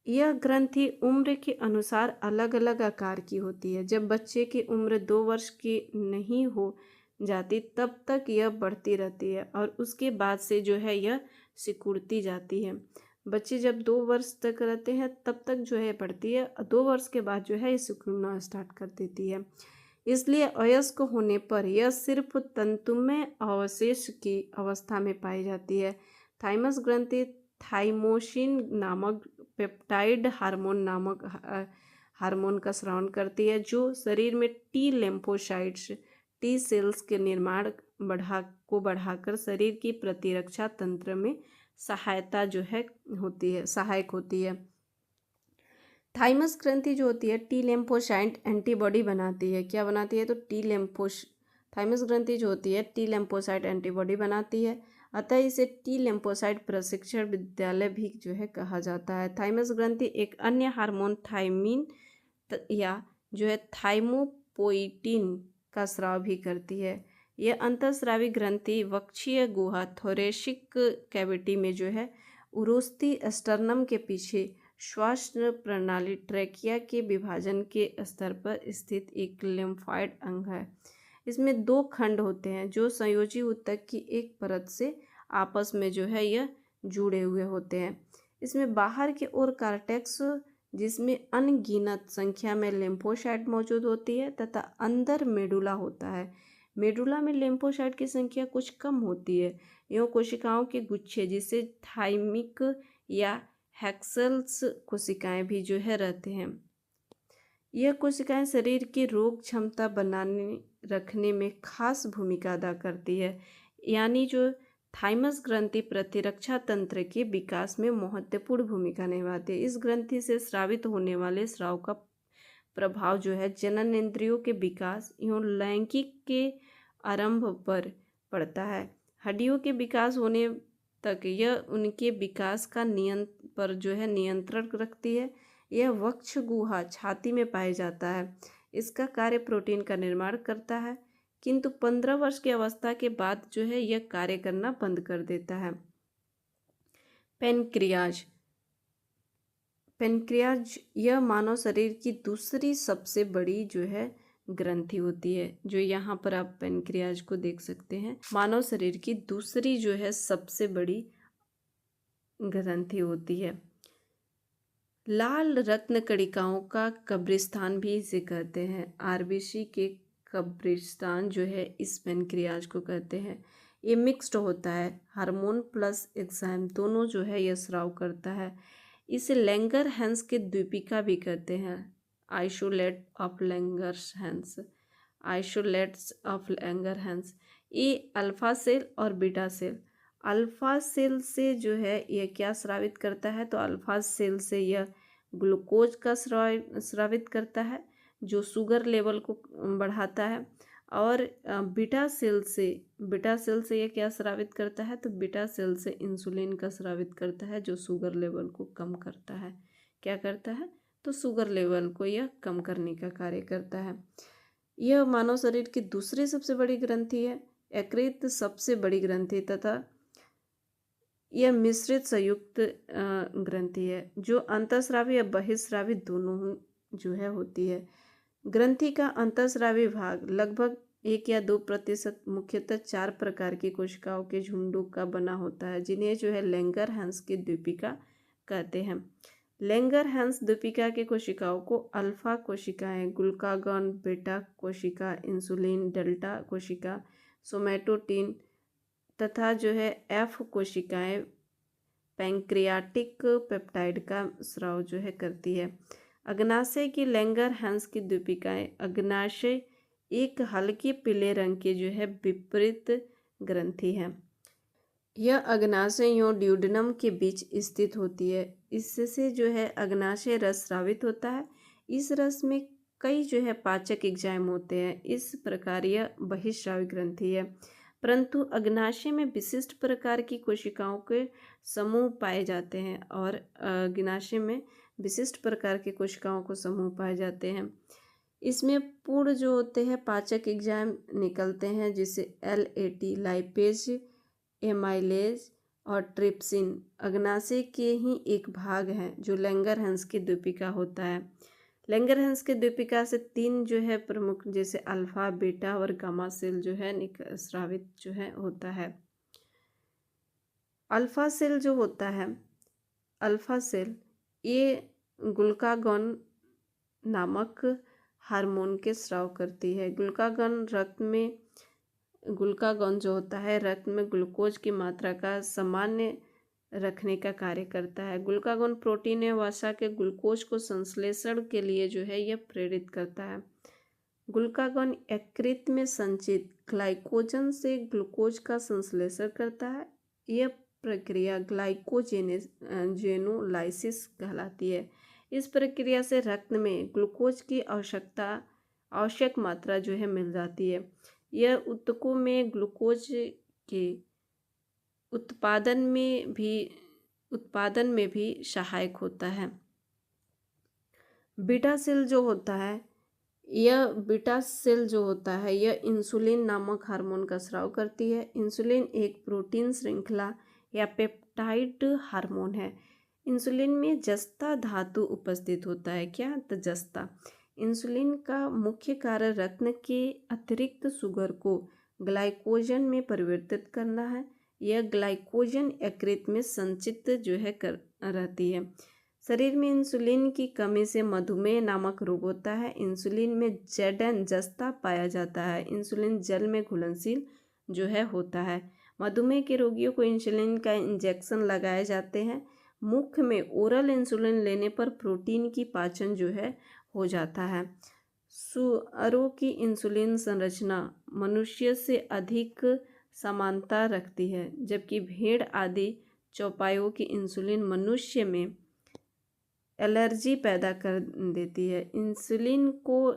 यह ग्रंथि उम्र के अनुसार अलग अलग आकार की होती है। जब बच्चे की उम्र 2 वर्ष की नहीं हो जाती तब तक यह बढ़ती रहती है, और उसके बाद से जो है यह सिकुड़ती जाती है। बच्चे जब 2 वर्ष तक रहते हैं तब तक जो है बढ़ती है, 2 वर्ष के बाद जो है ये सिकुड़ना स्टार्ट कर देती है। इसलिए वयस्क होने पर यह सिर्फ तंतुमय अवशेष की अवस्था में पाई जाती है। थाइमस ग्रंथि थाइमोसिन नामक पेप्टाइड हार्मोन का स्राव करती है, जो शरीर में टी लिम्फोसाइट्स टी सेल्स के निर्माण बढ़ाकर शरीर की प्रतिरक्षा तंत्र में सहायता जो है सहायक होती है। थाइमस ग्रंथि जो होती है टी लिम्फोसाइट एंटीबॉडी बनाती है। क्या बनाती है? तो थाइमस ग्रंथि जो होती है टी लिम्फोसाइट एंटीबॉडी बनाती है, अतः इसे टी लिम्फोसाइट प्रशिक्षण विद्यालय भी जो है कहा जाता है। थाइमस ग्रंथि एक अन्य हार्मोन थाइमिन या जो है थाइमोपोइटिन का स्राव भी करती है। यह अंतःस्रावी ग्रंथि वक्षीय गुहा थोरेसिक कैविटी में जो है उरोस्थी स्टर्नम के पीछे श्वास प्रणाली ट्रैकिया के विभाजन के स्तर पर स्थित एक लिम्फॉइड अंग है। इसमें 2 खंड होते हैं जो संयोजी ऊतक की एक परत से आपस में जो है यह जुड़े हुए होते हैं। इसमें बाहर की ओर कार्टेक्स जिसमें अनगिनत संख्या में लिम्फोसाइट मौजूद होती है तथा अंदर मेडुला होता है। मेडुला में लिम्फोसाइट की संख्या कुछ कम होती है। यह कोशिकाओं के गुच्छे जिसे थाइमिक या हेक्सेल्स कोशिकाएं भी जो है रहते हैं। यह कोशिकाएं शरीर की रोग क्षमता बनाने रखने में खास भूमिका अदा करती है, यानी जो थाइमस ग्रंथि प्रतिरक्षा तंत्र के विकास में महत्वपूर्ण भूमिका निभाती है। इस ग्रंथि से स्रावित होने वाले स्राव का प्रभाव जो है जनन इंद्रियों के विकास एवं लैंगिक के आरंभ पर पड़ता है। हड्डियों के विकास होने तक यह उनके विकास का नियंत्रण रखती है। यह वक्ष गुहा छाती में पाया जाता है। इसका कार्य प्रोटीन का निर्माण करता है, किंतु 15 वर्ष की अवस्था के बाद जो है यह कार्य करना बंद कर देता है। पेनक्रियाज यह मानव शरीर की दूसरी सबसे बड़ी जो है ग्रंथि होती है। जो यहाँ पर आप पेनक्रियाज को देख सकते हैं, मानव शरीर की दूसरी जो है सबसे बड़ी ग्रंथि होती है। लाल रत्न कणिकाओं का कब्रिस्तान भी इसे कहते हैं। आरबीसी के कब्रिस्तान जो है इस पैनक्रियाज को कहते हैं। ये मिक्स्ड होता है, हार्मोन प्लस एंजाइम दोनों जो है यह स्राव करता है। इसे लैंगरहैंस के द्वीपिका भी कहते हैं। Isolate of Langerhans, isolates of Langerhans. ये अल्फा सेल और बीटा सेल, अल्फा सेल से जो है यह क्या स्रावित करता है, तो अल्फा सेल से यह ग्लूकोज का स्रावित करता है जो शुगर लेवल को बढ़ाता है। और बीटा सेल से यह क्या स्रावित करता है, तो बीटा सेल से इंसुलिन का स्रावित करता है जो शुगर लेवल को कम करता है। क्या करता है, तो शुगर लेवल को यह कम करने का कार्य करता है। यह मानव शरीर की दूसरी सबसे बड़ी ग्रंथि है, यकृत सबसे बड़ी ग्रंथि तथा यह मिश्रित संयुक्त ग्रंथि है जो अंतःस्रावी या बहिःस्रावी दोनों जो है होती है। ग्रंथि का अंतःस्रावी भाग लगभग 1 या 2% मुख्यतः 4 प्रकार की कोशिकाओं के झुंडों का बना होता है जिन्हें जो है लैंगरहैंस की द्वीपिका कहते हैं। लैंगरहैंस द्वीपिका की कोशिकाओं को अल्फा कोशिकाएं, ग्लूकागॉन, बीटा कोशिका, इंसुलिन, डेल्टा कोशिका, सोमैटोटिन तथा जो है एफ कोशिकाएं पैंक्रियाटिक पेप्टाइड का स्राव जो है करती है। अग्नाशय की लैंगरहैंस की द्वीपिकाएं, अग्नाशय एक हल्के पीले रंग के जो है विपरीत ग्रंथि है। यह अग्नाशयों ड्यूडेनम के बीच स्थित होती है। इससे जो है अग्नाशय रस स्रावित होता है। इस रस में कई जो है पाचक एंजाइम होते हैं। इस प्रकार यह बहिःस्रावी ग्रंथि है। परंतु अग्नाशय में विशिष्ट प्रकार की कोशिकाओं के समूह पाए जाते हैं और अग्नाशय में विशिष्ट प्रकार के कोशिकाओं को समूह पाए जाते हैं। इसमें पूर्ण जो होते हैं पाचक एंजाइम निकलते हैं जिसे LAT, लाइपेज, एमाइलेज और ट्रिप्सिन अग्नाशय के ही एक भाग हैं जो लैंगरहैंस की द्वीपिका होता है। लैंगरहैंस के द्वीपिका से 3 जो है प्रमुख जैसे अल्फा, बीटा और गामा सेल जो है स्रावित जो है होता है। अल्फा सेल जो होता है, अल्फा सेल ये ग्लूकागॉन नामक हार्मोन के स्राव करती है। ग्लूकागॉन जो होता है रक्त में ग्लूकोज की मात्रा का सामान्य रखने का कार्य करता है। ग्लूकागॉन प्रोटीन या वसा के ग्लूकोज को संश्लेषण के लिए जो है यह प्रेरित करता है। ग्लूकागॉन यकृत में संचित ग्लाइकोजन से ग्लूकोज का संश्लेषण करता है। यह प्रक्रिया ग्लाइकोजेनोलाइसिस कहलाती है। इस प्रक्रिया से रक्त में ग्लूकोज की आवश्यक मात्रा जो है मिल जाती है। यह ऊतकों में ग्लूकोज के उत्पादन में भी सहायक होता है। बीटा सेल जो होता है, यह इंसुलिन नामक हार्मोन का स्राव करती है। इंसुलिन एक प्रोटीन श्रृंखला या पेप्टाइड हार्मोन है। इंसुलिन में जस्ता धातु उपस्थित होता है। क्या, तो जस्ता। इंसुलिन का मुख्य कार्य रक्त के अतिरिक्त शुगर को ग्लाइकोजन में परिवर्तित करना है। यह ग्लाइकोजन यकृत में संचित जो है रहती है। शरीर में इंसुलिन की कमी से मधुमेह नामक रोग होता है। इंसुलिन में ZN जस्ता पाया जाता है। इंसुलिन जल में घुलनशील जो है होता है। मधुमेह के रोगियों को इंसुलिन का इंजेक्शन लगाए जाते हैं। मुख में ओरल इंसुलिन लेने पर प्रोटीन की पाचन जो है हो जाता है। सुअरों की इंसुलिन संरचना मनुष्य से अधिक समानता रखती है, जबकि भेड़ आदि चौपायों की इंसुलिन मनुष्य में एलर्जी पैदा कर देती है। इंसुलिन को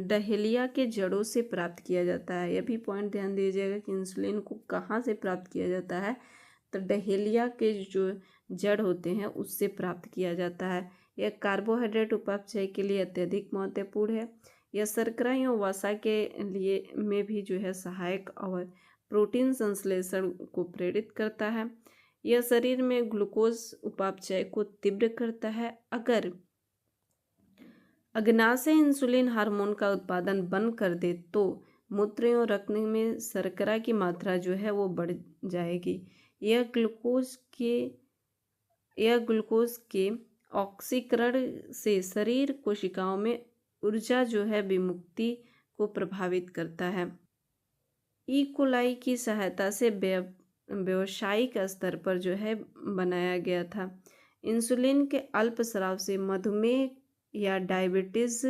डहेलिया के जड़ों से प्राप्त किया जाता है। यह भी पॉइंट ध्यान दीजिएगा कि इंसुलिन को कहाँ से प्राप्त किया जाता है, तो डहेलिया के जो जड़ होते हैं उससे प्राप्त किया जाता है। यह कार्बोहाइड्रेट उपापचय के लिए अत्यधिक महत्वपूर्ण है। यह शर्करा या वसा के लिए में भी जो है सहायक और प्रोटीन संश्लेषण को प्रेरित करता है। यह शरीर में ग्लूकोज उपापचय को तीव्र करता है। अगर अग्नाशय इंसुलिन हार्मोन का उत्पादन बंद कर दे तो मूत्र और रक्त में शर्करा की मात्रा जो है वो बढ़ जाएगी। यह ग्लूकोज के ऑक्सीकरण से शरीर कोशिकाओं में ऊर्जा जो है विमुक्ति को प्रभावित करता है। ई कोलाई की सहायता से व्यावसायिक स्तर पर जो है बनाया गया था। इंसुलिन के अल्प स्राव से मधुमेह या डायबिटीज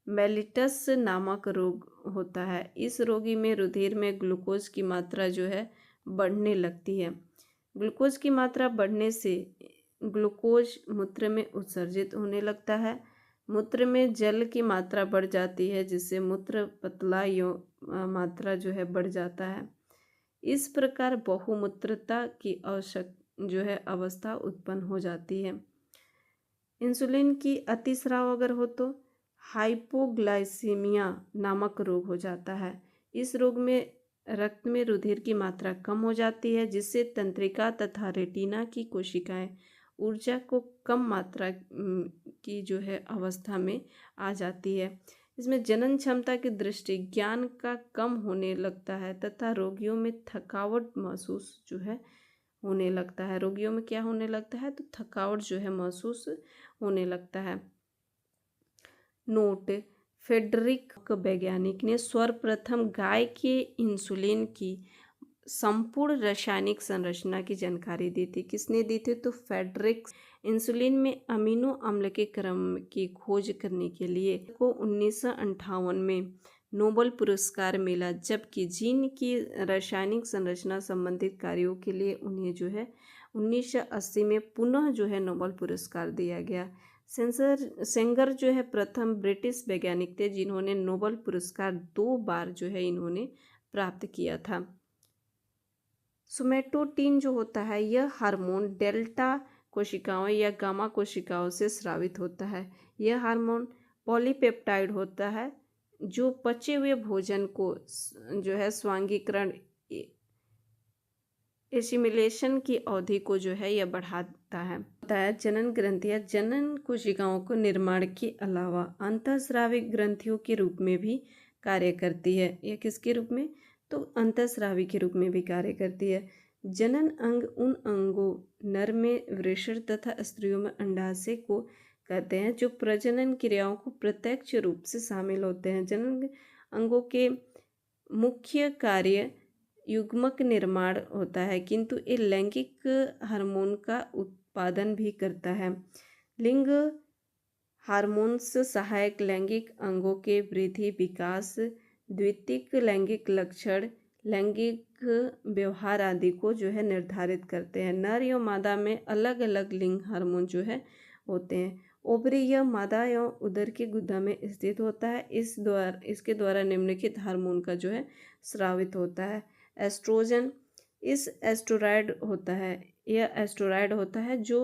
मेलिटस नामक रोग होता है। इस रोगी में रुधिर में ग्लूकोज की मात्रा जो है बढ़ने लगती है। ग्लूकोज की मात्रा बढ़ने से ग्लूकोज मूत्र में उत्सर्जित होने लगता है। मूत्र में जल की मात्रा बढ़ जाती है, जिससे मूत्र पतला मात्रा जो है बढ़ जाता है। इस प्रकार बहुमूत्रता की अवस्था उत्पन्न हो जाती है। इंसुलिन की अतिस्राव अगर हो तो हाइपोग्लाइसीमिया नामक रोग हो जाता है। इस रोग में रक्त में रुधिर की मात्रा कम हो जाती है, जिससे तंत्रिका तथा रेटिना की कोशिकाएं ऊर्जा को कम मात्रा की जो है अवस्था में आ जाती है। इसमें जनन क्षमता की दृष्टि ज्ञान का कम होने लगता है तथा रोगियों में थकावट महसूस जो है होने लगता है। रोगियों में क्या होने लगता है? तो थकावट जो है महसूस होने लगता है। नोट: फेडरिक वैज्ञानिक ने सर्वप्रथम गाय के इंसुलिन की संपूर्ण रासायनिक संरचना की जानकारी दी थी। किसने दी थी? तो फेडरिक। इंसुलिन में अमीनो अम्ल के क्रम की खोज करने के लिए को 1958 में नोबेल पुरस्कार मिला, जबकि जीन की रासायनिक संरचना संबंधित कार्यों के लिए उन्हें जो है 1980 में पुनः जो है नोबेल पुरस्कार दिया गया। सेंगर जो है प्रथम ब्रिटिश वैज्ञानिक थे जिन्होंने नोबेल पुरस्कार 2 बार जो है इन्होंने प्राप्त किया था। सोमेटोटिन जो होता है यह हार्मोन डेल्टा कोशिकाओं या गामा कोशिकाओं से स्रावित होता है। यह हार्मोन पॉलीपेप्टाइड होता है जो पचे हुए भोजन को जो है स्वांगीकरण एसिमिलेशन की अवधि को जो है यह बढ़ाता है। बताया जनन ग्रंथियां जनन कोशिकाओं को निर्माण के अलावा अंतःस्रावी ग्रंथियों के रूप में भी कार्य करती है। यह किसके रूप में? तो अंतःस्रावी के रूप में भी कार्य करती है। जनन अंग उन अंगों नर में वृषण तथा स्त्रियों में अंडाशय को कहते हैं जो प्रजनन क्रियाओं को प्रत्यक्ष रूप से शामिल होते हैं। जनन अंगों के मुख्य कार्य युग्मक निर्माण होता है, किंतु ये लैंगिक हार्मोन का उत्पादन भी करता है। लिंग हार्मोन्स सहायक लैंगिक अंगों के वृद्धि विकास, द्वितीयक लैंगिक लक्षण, लैंगिक व्यवहार आदि को जो है निर्धारित करते हैं। नर एवं मादा में अलग अलग लिंग हार्मोन जो है होते हैं। ओवरी यह मादा एवं उदर के गुदा में स्थित होता है। इसके द्वारा निम्नलिखित हार्मोन का जो है स्रावित होता है। एस्ट्रोजन यह एस्ट्रोराइड होता है जो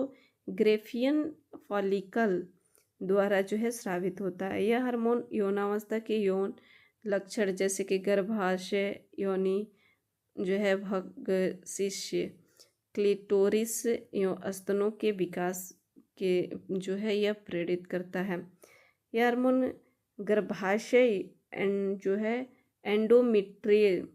ग्रेफियन फॉलिकल द्वारा जो है स्रावित होता है। यह हार्मोन यौनावस्था के यौन लक्षण जैसे कि गर्भाशय, योनि जो है भगशिष्य, क्लिटोरिस एवं स्तनों के विकास के जो है यह प्रेरित करता है। यह हार्मोन गर्भाशय जो है एंडोमेट्रियल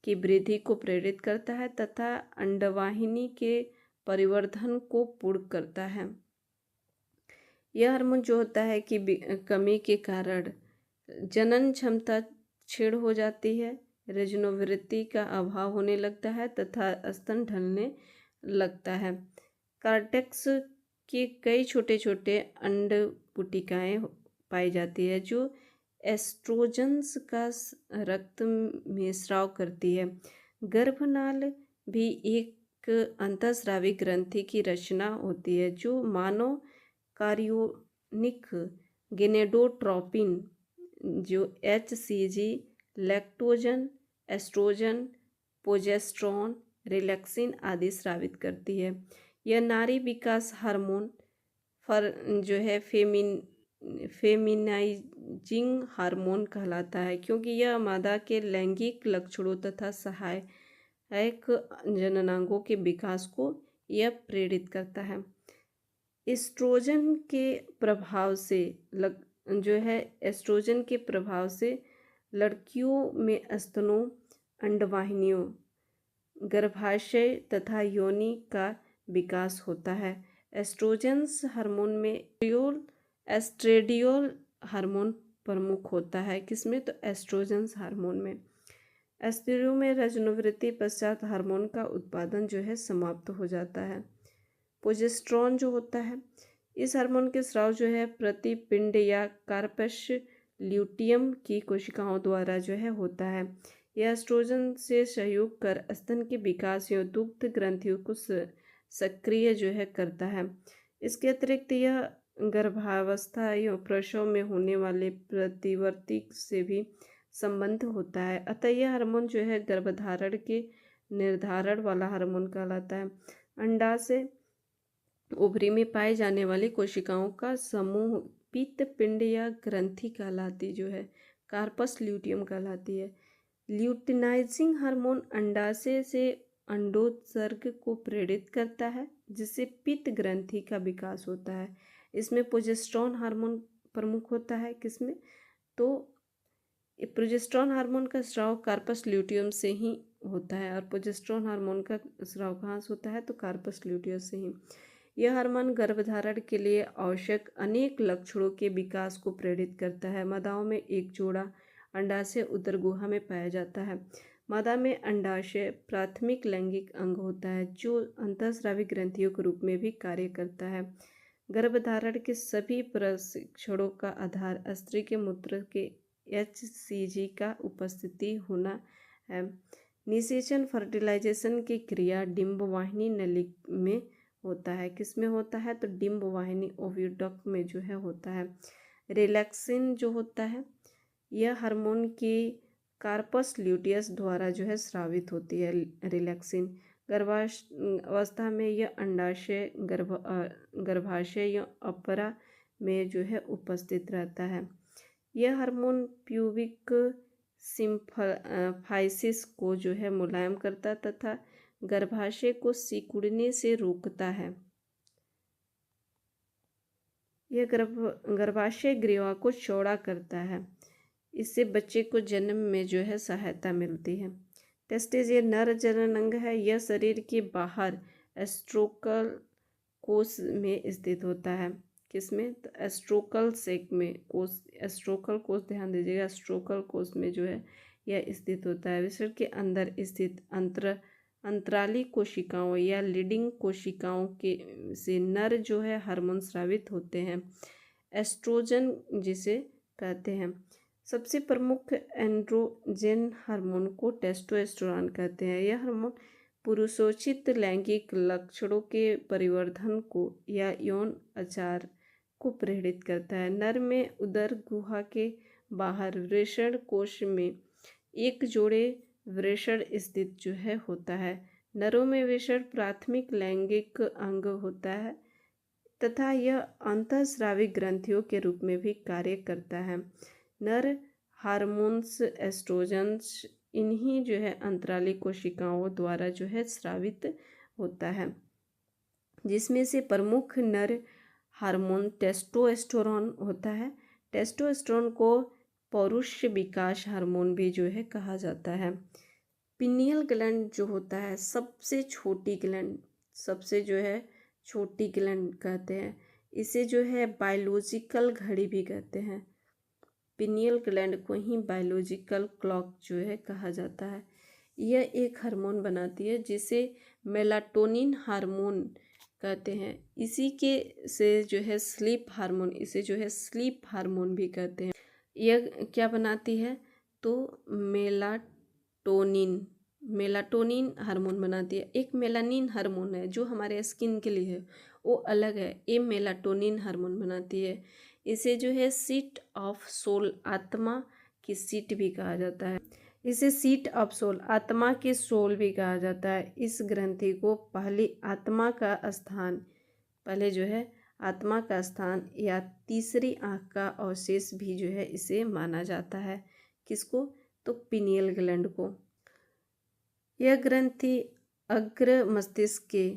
की वृद्धि को प्रेरित करता है तथा अंडवाहिनी के परिवर्धन को पूर्ण करता है। यह हार्मोन जो होता है कि कमी के कारण जनन क्षमता क्षीण हो जाती है, रजनोवृत्ति का अभाव होने लगता है तथा स्तन ढलने लगता है। कार्टेक्स के कई छोटे छोटे अंडपुटिकाएं पाई जाती है जो एस्ट्रोजन्स का रक्त में स्राव करती है। गर्भनाल भी एक अंतःस्रावी ग्रंथि की रचना होती है जो मानव कार्योनिक गेनेडोट्रोपिन जो HCG, lactogen, oestrogen, progesterone, relaxin आदि स्रावित करती है। यह नारी विकास हार्मोन जो है फेमिनाइजिंग हार्मोन कहलाता है, क्योंकि यह मादा के लैंगिक लक्षणों तथा सहायक जननांगों के विकास को यह प्रेरित करता है। एस्ट्रोजन के प्रभाव से लड़कियों में स्तनों, अंडवाहिनियों, गर्भाशय तथा योनि का विकास होता है। एस्ट्रोजेंस हार्मोन में एस्ट्रेडियोल हार्मोन प्रमुख होता है। किसमें? तो एस्ट्रोजेंस हार्मोन में। स्त्रियों में रजोनिवृत्ति पश्चात हार्मोन का उत्पादन जो है समाप्त हो जाता है। प्रोजेस्टेरॉन जो होता है, इस हार्मोन के स्राव जो है प्रतिपिंड या कार्पस ल्यूटियम की कोशिकाओं द्वारा जो है होता है। यह एस्ट्रोजन से सहयोग कर स्तन के विकास एवं दुग्ध ग्रंथियों को सक्रिय जो है करता है। इसके अतिरिक्त यह गर्भावस्था एवं प्रसव में होने वाले प्रतिवर्ती से भी संबंध होता है। अतः यह हार्मोन जो है गर्भधारण के निर्धारण वाला हार्मोन कहलाता है। अंडाशय ओवरी में पाए जाने वाली कोशिकाओं का समूह पित्त पिंड या ग्रंथि कहलाती जो है कार्पस ल्यूटियम कहलाती है। ल्यूटिनाइजिंग हार्मोन अंडाशय से अंडोत्सर्ग को प्रेरित करता है, जिससे पित्त ग्रंथि का विकास होता है। इसमें प्रोजेस्टेरॉन हार्मोन प्रमुख होता है। किसमें? तो प्रोजेस्टेरॉन हार्मोन का स्राव कार्पस ल्यूटियम से ही होता है। और प्रोजेस्टेरॉन हार्मोन का स्राव कहाँ से होता है? तो कार्पस ल्यूटियम से ही। यह हार्मोन गर्भधारण के लिए आवश्यक अनेक लक्षणों के विकास को प्रेरित करता है। मादाओं में एक जोड़ा अंडाशय उदर गुहा में पाया जाता है। मादा में अंडाशय प्राथमिक लैंगिक अंग होता है, जो अंतःस्रावी ग्रंथियों के रूप में भी कार्य करता है। गर्भधारण के सभी परीक्षणों का आधार स्त्री के मूत्र के HCG का उपस्थिति होना है। निषेचन फर्टिलाइजेशन की क्रिया डिंबवाहिनी नली में होता है। किसमें होता है? तो डिंबवाहिनी ओविडक्ट में जो है होता है। रिलैक्सिन जो होता है, यह हार्मोन की कार्पस ल्यूटियस द्वारा जो है स्रावित होती है। रिलैक्सिन गर्भावस्था में यह अंडाशय गर्भाशय या अपरा में जो है उपस्थित रहता है। यह हार्मोन प्यूबिक सिम्फाइसिस को जो है मुलायम करता तथा गर्भाशय को सिकुड़ने से रोकता है। यह गर्भाशय ग्रीवा को चौड़ा करता है। इससे बच्चे को जन्म में जो है सहायता मिलती है। टेस्टिस ये नर जनन अंग है। यह शरीर के बाहर एस्ट्रोकल कोश में स्थित होता है। किसमें? तो एस्ट्रोकल सेक में कोश, एस्ट्रोकल कोश ध्यान दीजिएगा, एस्ट्रोकल कोश में जो है यह स्थित होता है। विसर्ग के अंदर स्थित अंतराली कोशिकाओं या लीडिंग कोशिकाओं के से नर जो है हार्मोन स्रावित होते हैं, एस्ट्रोजन जिसे कहते हैं। सबसे प्रमुख एंड्रोजन हार्मोन को टेस्टोस्टेरोन कहते हैं। यह हार्मोन पुरुषोचित लैंगिक लक्षणों के परिवर्धन को या यौन आचार को प्रेरित करता है। नर में उदर गुहा के बाहर वृषण कोश में एक जोड़े वृषण स्थित जो है होता है। नरों में वृषण प्राथमिक लैंगिक अंग होता है तथा यह अंतःस्रावी ग्रंथियों के रूप में भी कार्य करता है। नर हार्मोन्स एस्ट्रोजन्स इन्हीं जो है अंतराली कोशिकाओं द्वारा जो है स्रावित होता है, जिसमें से प्रमुख नर हार्मोन टेस्टोस्टेरोन होता है। टेस्टोस्टेरोन को पौरुष विकास हार्मोन भी जो है कहा जाता है। पिनियल ग्लैंड जो होता है सबसे छोटी ग्लैंड, सबसे जो है छोटी ग्लैंड कहते हैं। इसे जो है बायोलॉजिकल घड़ी भी कहते हैं। पिनियल ग्लैंड को ही बायोलॉजिकल क्लॉक जो है कहा जाता है। यह एक हार्मोन बनाती है जिसे मेलाटोनिन हार्मोन कहते हैं। इसी के से जो है स्लीप हार्मोन, इसे जो है स्लीप हार्मोन भी कहते हैं। यह क्या बनाती है? तो मेलाटोनिन हार्मोन बनाती है। एक मेलानिन हार्मोन है जो हमारे स्किन के लिए है, वो अलग है। ये मेलाटोनिन हार्मोन बनाती है। इसे जो है सीट ऑफ सोल, आत्मा की सीट भी कहा जाता है। इसे सीट ऑफ सोल, आत्मा की सोल भी कहा जाता है। इस ग्रंथि को पहले जो है आत्मा का स्थान या तीसरी आँख का अवशेष भी जो है इसे माना जाता है। किसको? तो पिनियल ग्लैंड को। यह ग्रंथि अग्र मस्तिष्क के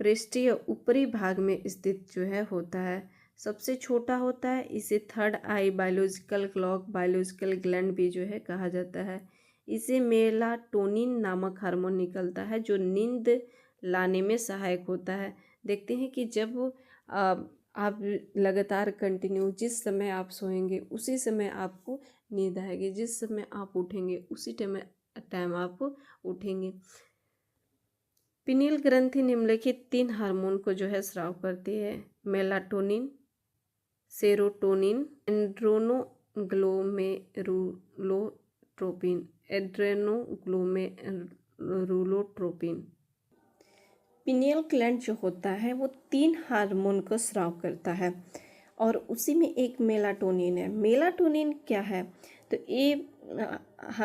पृष्ठीय ऊपरी भाग में स्थित जो है होता है। सबसे छोटा होता है। इसे थर्ड आई, बायोलॉजिकल क्लॉक, बायोलॉजिकल ग्लैंड भी जो है कहा जाता है। इसे मेलाटोनिन नामक हार्मोन निकलता है जो नींद लाने में सहायक होता है। देखते हैं कि जब आप लगातार कंटिन्यू जिस समय आप सोएंगे उसी समय आपको नींद आएगी, जिस समय आप उठेंगे उसी टाइम आप उठेंगे। पिनियल ग्रंथि निम्नलिखित 3 हार्मोन को जो है स्राव करती है, मेलाटोनिन, सेरोटोनिन, एड्रेनोग्लोमेरुलोट्रोपिन। पिनियल ग्लैंड जो होता है वो 3 हार्मोन को स्राव करता है और उसी में एक मेलाटोनिन है। मेलाटोनिन क्या है? तो ये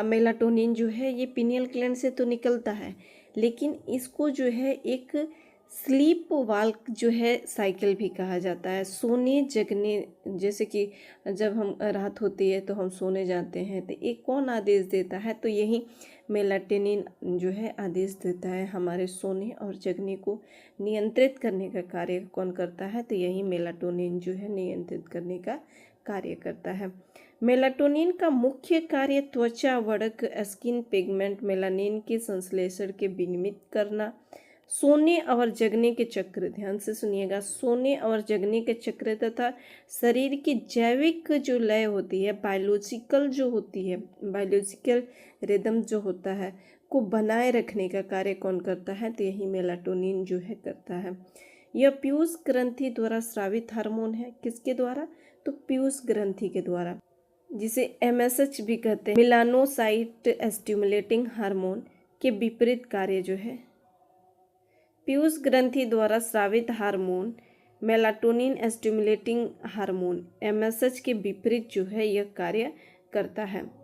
मेलाटोनिन जो है ये पिनियल ग्लैंड से तो निकलता है, लेकिन इसको जो है एक स्लीप वाल्क जो है साइकिल भी कहा जाता है। सोने जगने, जैसे कि जब हम रात होती है तो हम सोने जाते हैं, तो ये कौन आदेश देता है? तो यही मेलाटोनिन जो है आदेश देता है। हमारे सोने और जगने को नियंत्रित करने का कार्य कौन करता है? तो यही मेलाटोनिन जो है नियंत्रित करने का कार्य करता है। मेलाटोनिन का मुख्य कार्य त्वचा वर्णक, स्किन पिगमेंट, मेलानिन के संश्लेषण के विनियमित करना, सोने और जगने के चक्र, ध्यान से सुनिएगा, सोने और जगने के चक्र तथा शरीर की जैविक जो लय होती है, बायोलॉजिकल जो होती है, बायोलॉजिकल रिदम जो होता है को बनाए रखने का कार्य कौन करता है? तो यही मेलाटोनिन जो है करता है। यह पीयूष ग्रंथि द्वारा स्रावित हार्मोन है। किसके द्वारा? तो पीयूष ग्रंथि के द्वारा, जिसे MSH भी कहते हैं, मिलानोसाइट स्टिमुलेटिंग हार्मोन के विपरीत कार्य जो है पीयूष ग्रंथि द्वारा स्रावित hormone melatonin stimulating hormone MSH के विपरीत जो है यह कार्य करता है।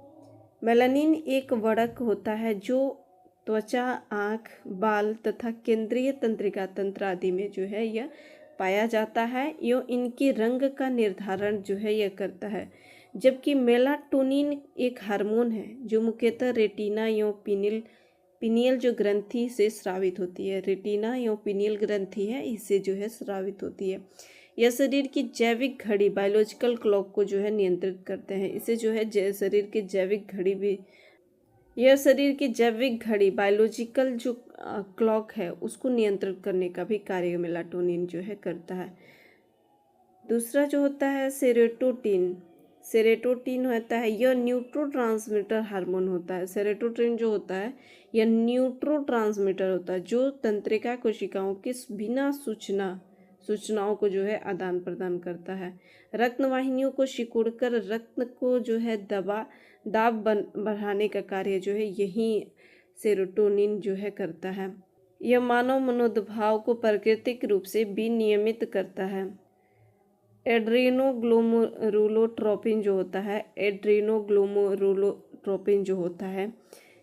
मेलानिन एक वर्णक होता है जो त्वचा, आँख, बाल तथा केंद्रीय तंत्रिका तंत्र आदि में जो है यह पाया जाता है। यह इनके रंग का निर्धारण जो है यह करता है, जबकि मेलाटोनिन एक हार्मोन है जो मुख्यतः रेटिना या पिनियल जो ग्रंथि से स्रावित होती है। रेटिना या पिनियल ग्रंथि है, इससे जो है स्रावित होती है। यह शरीर की जैविक घड़ी, बायोलॉजिकल क्लॉक को जो है नियंत्रित करते हैं। इसे जो है शरीर की जैविक घड़ी भी, यह शरीर की जैविक घड़ी, बायोलॉजिकल जो क्लॉक है उसको नियंत्रित करने का भी कार्य मेलाटोनिन जो है करता है। दूसरा जो होता है सेरोटोनिन। सेरोटोनिन होता है, यह न्यूरोट्रांसमीटर हार्मोन होता है। सेरोटोनिन जो होता है यह न्यूरोट्रांसमीटर होता है जो तंत्रिका कोशिकाओं की बिना सूचनाओं को जो है आदान प्रदान करता है। रक्तवाहिनियों को सिकुड़कर रक्त को जो है दाब बढ़ाने का कार्य जो है यही सेरोटोनिन जो है करता है। यह मानव मनोभाव को प्राकृतिक रूप से विनियमित करता है। एड्रेनोग्लोमेरुलोट्रोपिन जो होता है, एड्रेनोग्लोमेरुलोट्रोपिन जो होता है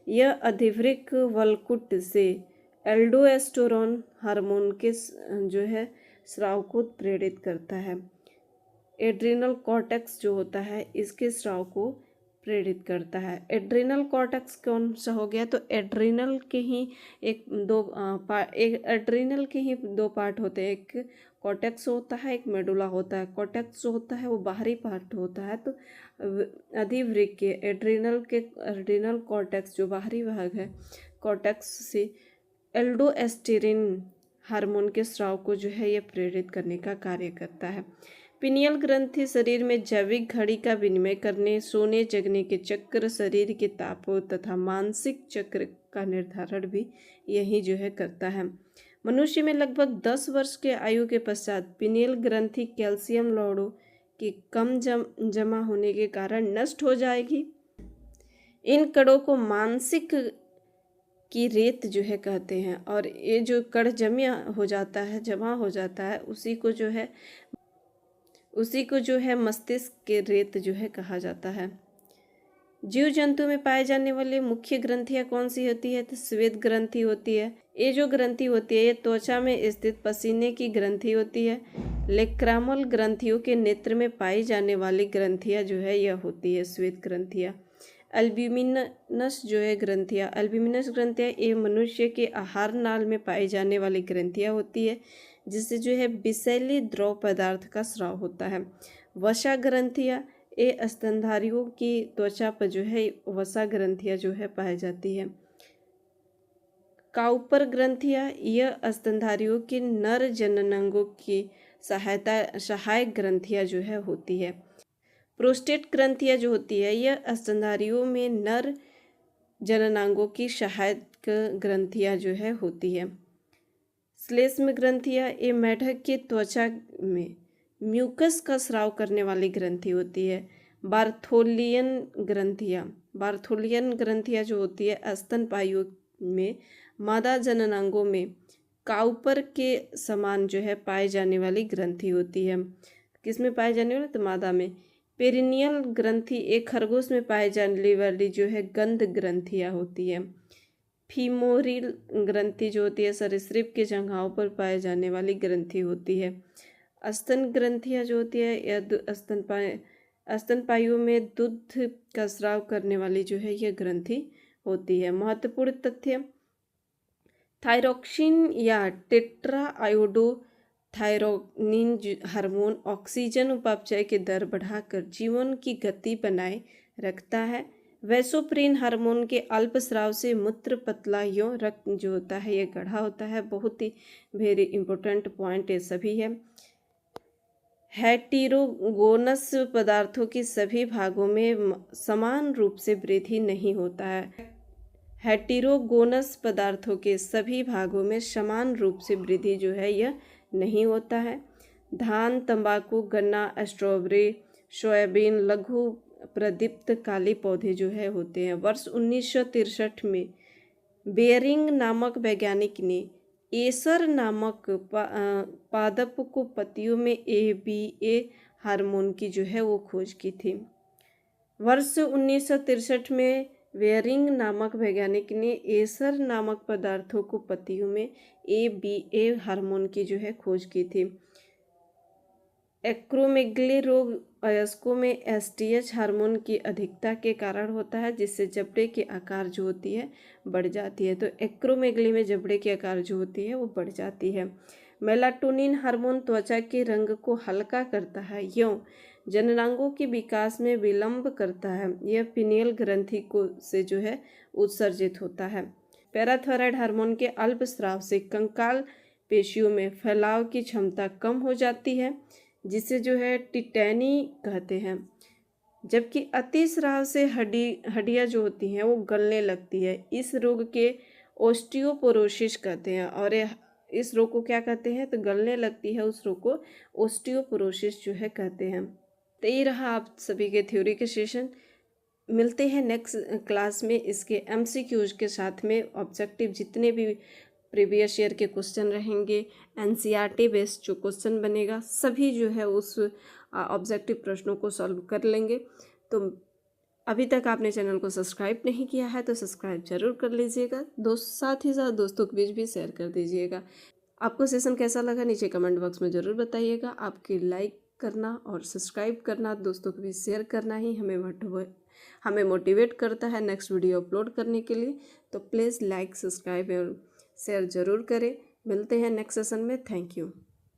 यह अधिवृक्क वलकुट से एल्डोस्टेरोन हार्मोन के जो है स्राव को प्रेरित करता है। एड्रिनल कॉर्टेक्स जो होता है इसके स्राव को प्रेरित करता है। एड्रिनल कॉर्टेक्स कौन सा हो गया? तो एड्रिनल के ही एड्रिनल के ही दो पार्ट होते हैं, एक कॉर्टेक्स होता है, एक मेडुला होता है। कॉर्टेक्स जो होता है वो बाहरी पार्ट होता है, तो अधिवृक्क के एड्रिनल कॉर्टेक्स जो बाहरी भाग है कॉर्टेक्स से एल्डोस्टेरिन हार्मोन के स्राव को जो है ये प्रेरित करने का कार्य करता है। पिनियल ग्रंथि शरीर में जैविक घड़ी का विनिमय करने, सोने जगने के चक्र, शरीर के ताप तथा मानसिक चक्र का निर्धारण भी यही जो है करता है। मनुष्य में लगभग 10 वर्ष के आयु के पश्चात पिनियल ग्रंथि कैल्शियम लौड़ों के कम जमा होने के कारण नष्ट हो जाएगी। इन कणों को मानसिक की रेत जो है कहते हैं, और ये जो कण जमा हो जाता है उसी को जो है मस्तिष्क के रेत जो है कहा जाता है। जीव जंतु में पाए जाने वाली मुख्य ग्रंथियां कौन सी होती है? तो श्वेत ग्रंथि होती है। ये जो ग्रंथि होती है ये त्वचा में स्थित पसीने की ग्रंथि होती है। लेक्रामल ग्रंथियों के नेत्र में पाई जाने वाली ग्रंथियां जो है यह होती है श्वेत ग्रंथियां। अल्ब्यूमिनस जो है ग्रंथियां, अल्ब्यूमिनस ग्रंथियां ये मनुष्य के आहार नाल में पाई जाने वाली ग्रंथियां होती है, जिससे जो है विषैली द्रव पदार्थ का स्राव होता है। वसा ग्रंथियां ये स्तनधारियों की त्वचा पर जो है वसा ग्रंथियां जो है पाई जाती है। काउपर ग्रंथियाँ यह स्तनधारियों के नर जननांगों की सहायक ग्रंथियाँ जो है होती है। प्रोस्टेट ग्रंथियाँ जो होती है यह स्तनधारियों में नर जननांगों की सहायक ग्रंथियाँ जो है होती है। श्लेष्म ग्रंथियाँ ये मेढक के त्वचा में म्यूकस का स्राव करने वाली ग्रंथि होती है। बार्थोलियन ग्रंथियाँ जो होती है स्तनपायियों में मादा जननांगों में काउपर के समान जो है पाए जाने वाली ग्रंथि होती है। किस में पाए जाने वाली? तो मादा में। पेरिनियल ग्रंथि एक खरगोश में पाए जाने वाली जो है गंध ग्रंथियाँ होती है। फीमोरिल ग्रंथि जो होती है सरीसृप के जंघाओं पर पाए जाने वाली ग्रंथि होती है। स्तन ग्रंथियाँ जो होती है यह स्तनपायियों में दूध का स्राव करने वाली जो है यह ग्रंथि होती है। महत्वपूर्ण तथ्य, थायरोक्सिन या tetra iodo thyronine hormone oxygen उपापचय की दर बढ़ाकर जीवन की गति बनाए रखता है। वैसोप्रिन हार्मोन के अल्प स्राव से मूत्र पतला एवं रक्त जो होता है ये गाढ़ा होता है। बहुत ही वेरी इंपॉर्टेंट पॉइंट ये सभी है। हेटेरोगोनस पदार्थों की सभी भागों में समान रूप से वृद्धि नहीं होता है। हेटेरोगोनस पदार्थों के सभी भागों में समान रूप से वृद्धि जो है यह नहीं होता है। धान, तंबाकू, गन्ना, स्ट्रॉबेरी, सोयाबीन लघु प्रदीप्त काले पौधे जो है होते हैं। वर्ष 1963 में बेयरिंग नामक वैज्ञानिक ने एसर नामक पादप को पत्तियों में ABA हार्मोन की जो है वो खोज की थी। वर्ष 1963 में बेयरिंग नामक वैज्ञानिक ने एसर नामक पदार्थों को पत्तियों में ABA हार्मोन की जो है खोज की थी। एक्रोमेगली रोग वयस्कों में STH हार्मोन की अधिकता के कारण होता है, जिससे जबड़े की आकार जो होती है बढ़ जाती है। तो एक्रोमेगली में जबड़े की आकार जो होती है वो बढ़ जाती है। मेलाटोनिन हार्मोन त्वचा के रंग को हल्का करता है एवं जननांगों के विकास में विलंब करता है। यह पिनियल ग्रंथि को से जो है उत्सर्जित होता है। पैराथायरॉयड हार्मोन के अल्प स्राव से कंकाल पेशियों में फैलाव की क्षमता कम हो जाती है, जिसे जो है टिटैनी कहते हैं। जबकि अति स्राव से हड्डियाँ जो होती हैं वो गलने लगती है। इस रोग के ओस्टियोपोरोसिस कहते हैं। और इस रोग को क्या कहते हैं? तो गलने लगती है उस रोग को ओस्टियोपोरोसिस जो है कहते हैं। तो ये रहा आप सभी के थ्योरी के सेशन। मिलते हैं नेक्स्ट क्लास में इसके MCQs के साथ में। ऑब्जेक्टिव जितने भी प्रीवियस ईयर के क्वेश्चन रहेंगे, NCERT बेस्ड जो क्वेश्चन बनेगा सभी जो है उस ऑब्जेक्टिव प्रश्नों को सॉल्व कर लेंगे। तो अभी तक आपने चैनल को सब्सक्राइब नहीं किया है तो सब्सक्राइब जरूर कर लीजिएगा। साथ ही साथ दोस्तों के बीच भी शेयर कर दीजिएगा। आपको सेशन कैसा लगा नीचे कमेंट बॉक्स में ज़रूर बताइएगा। आपकी लाइक करना और सब्सक्राइब करना, दोस्तों के बीच शेयर करना ही हमें मोटिवेट करता है नेक्स्ट वीडियो अपलोड करने के लिए। तो प्लीज़ लाइक, सब्सक्राइब और शेयर ज़रूर करें। मिलते हैं नेक्स्ट सेशन में। Thank you.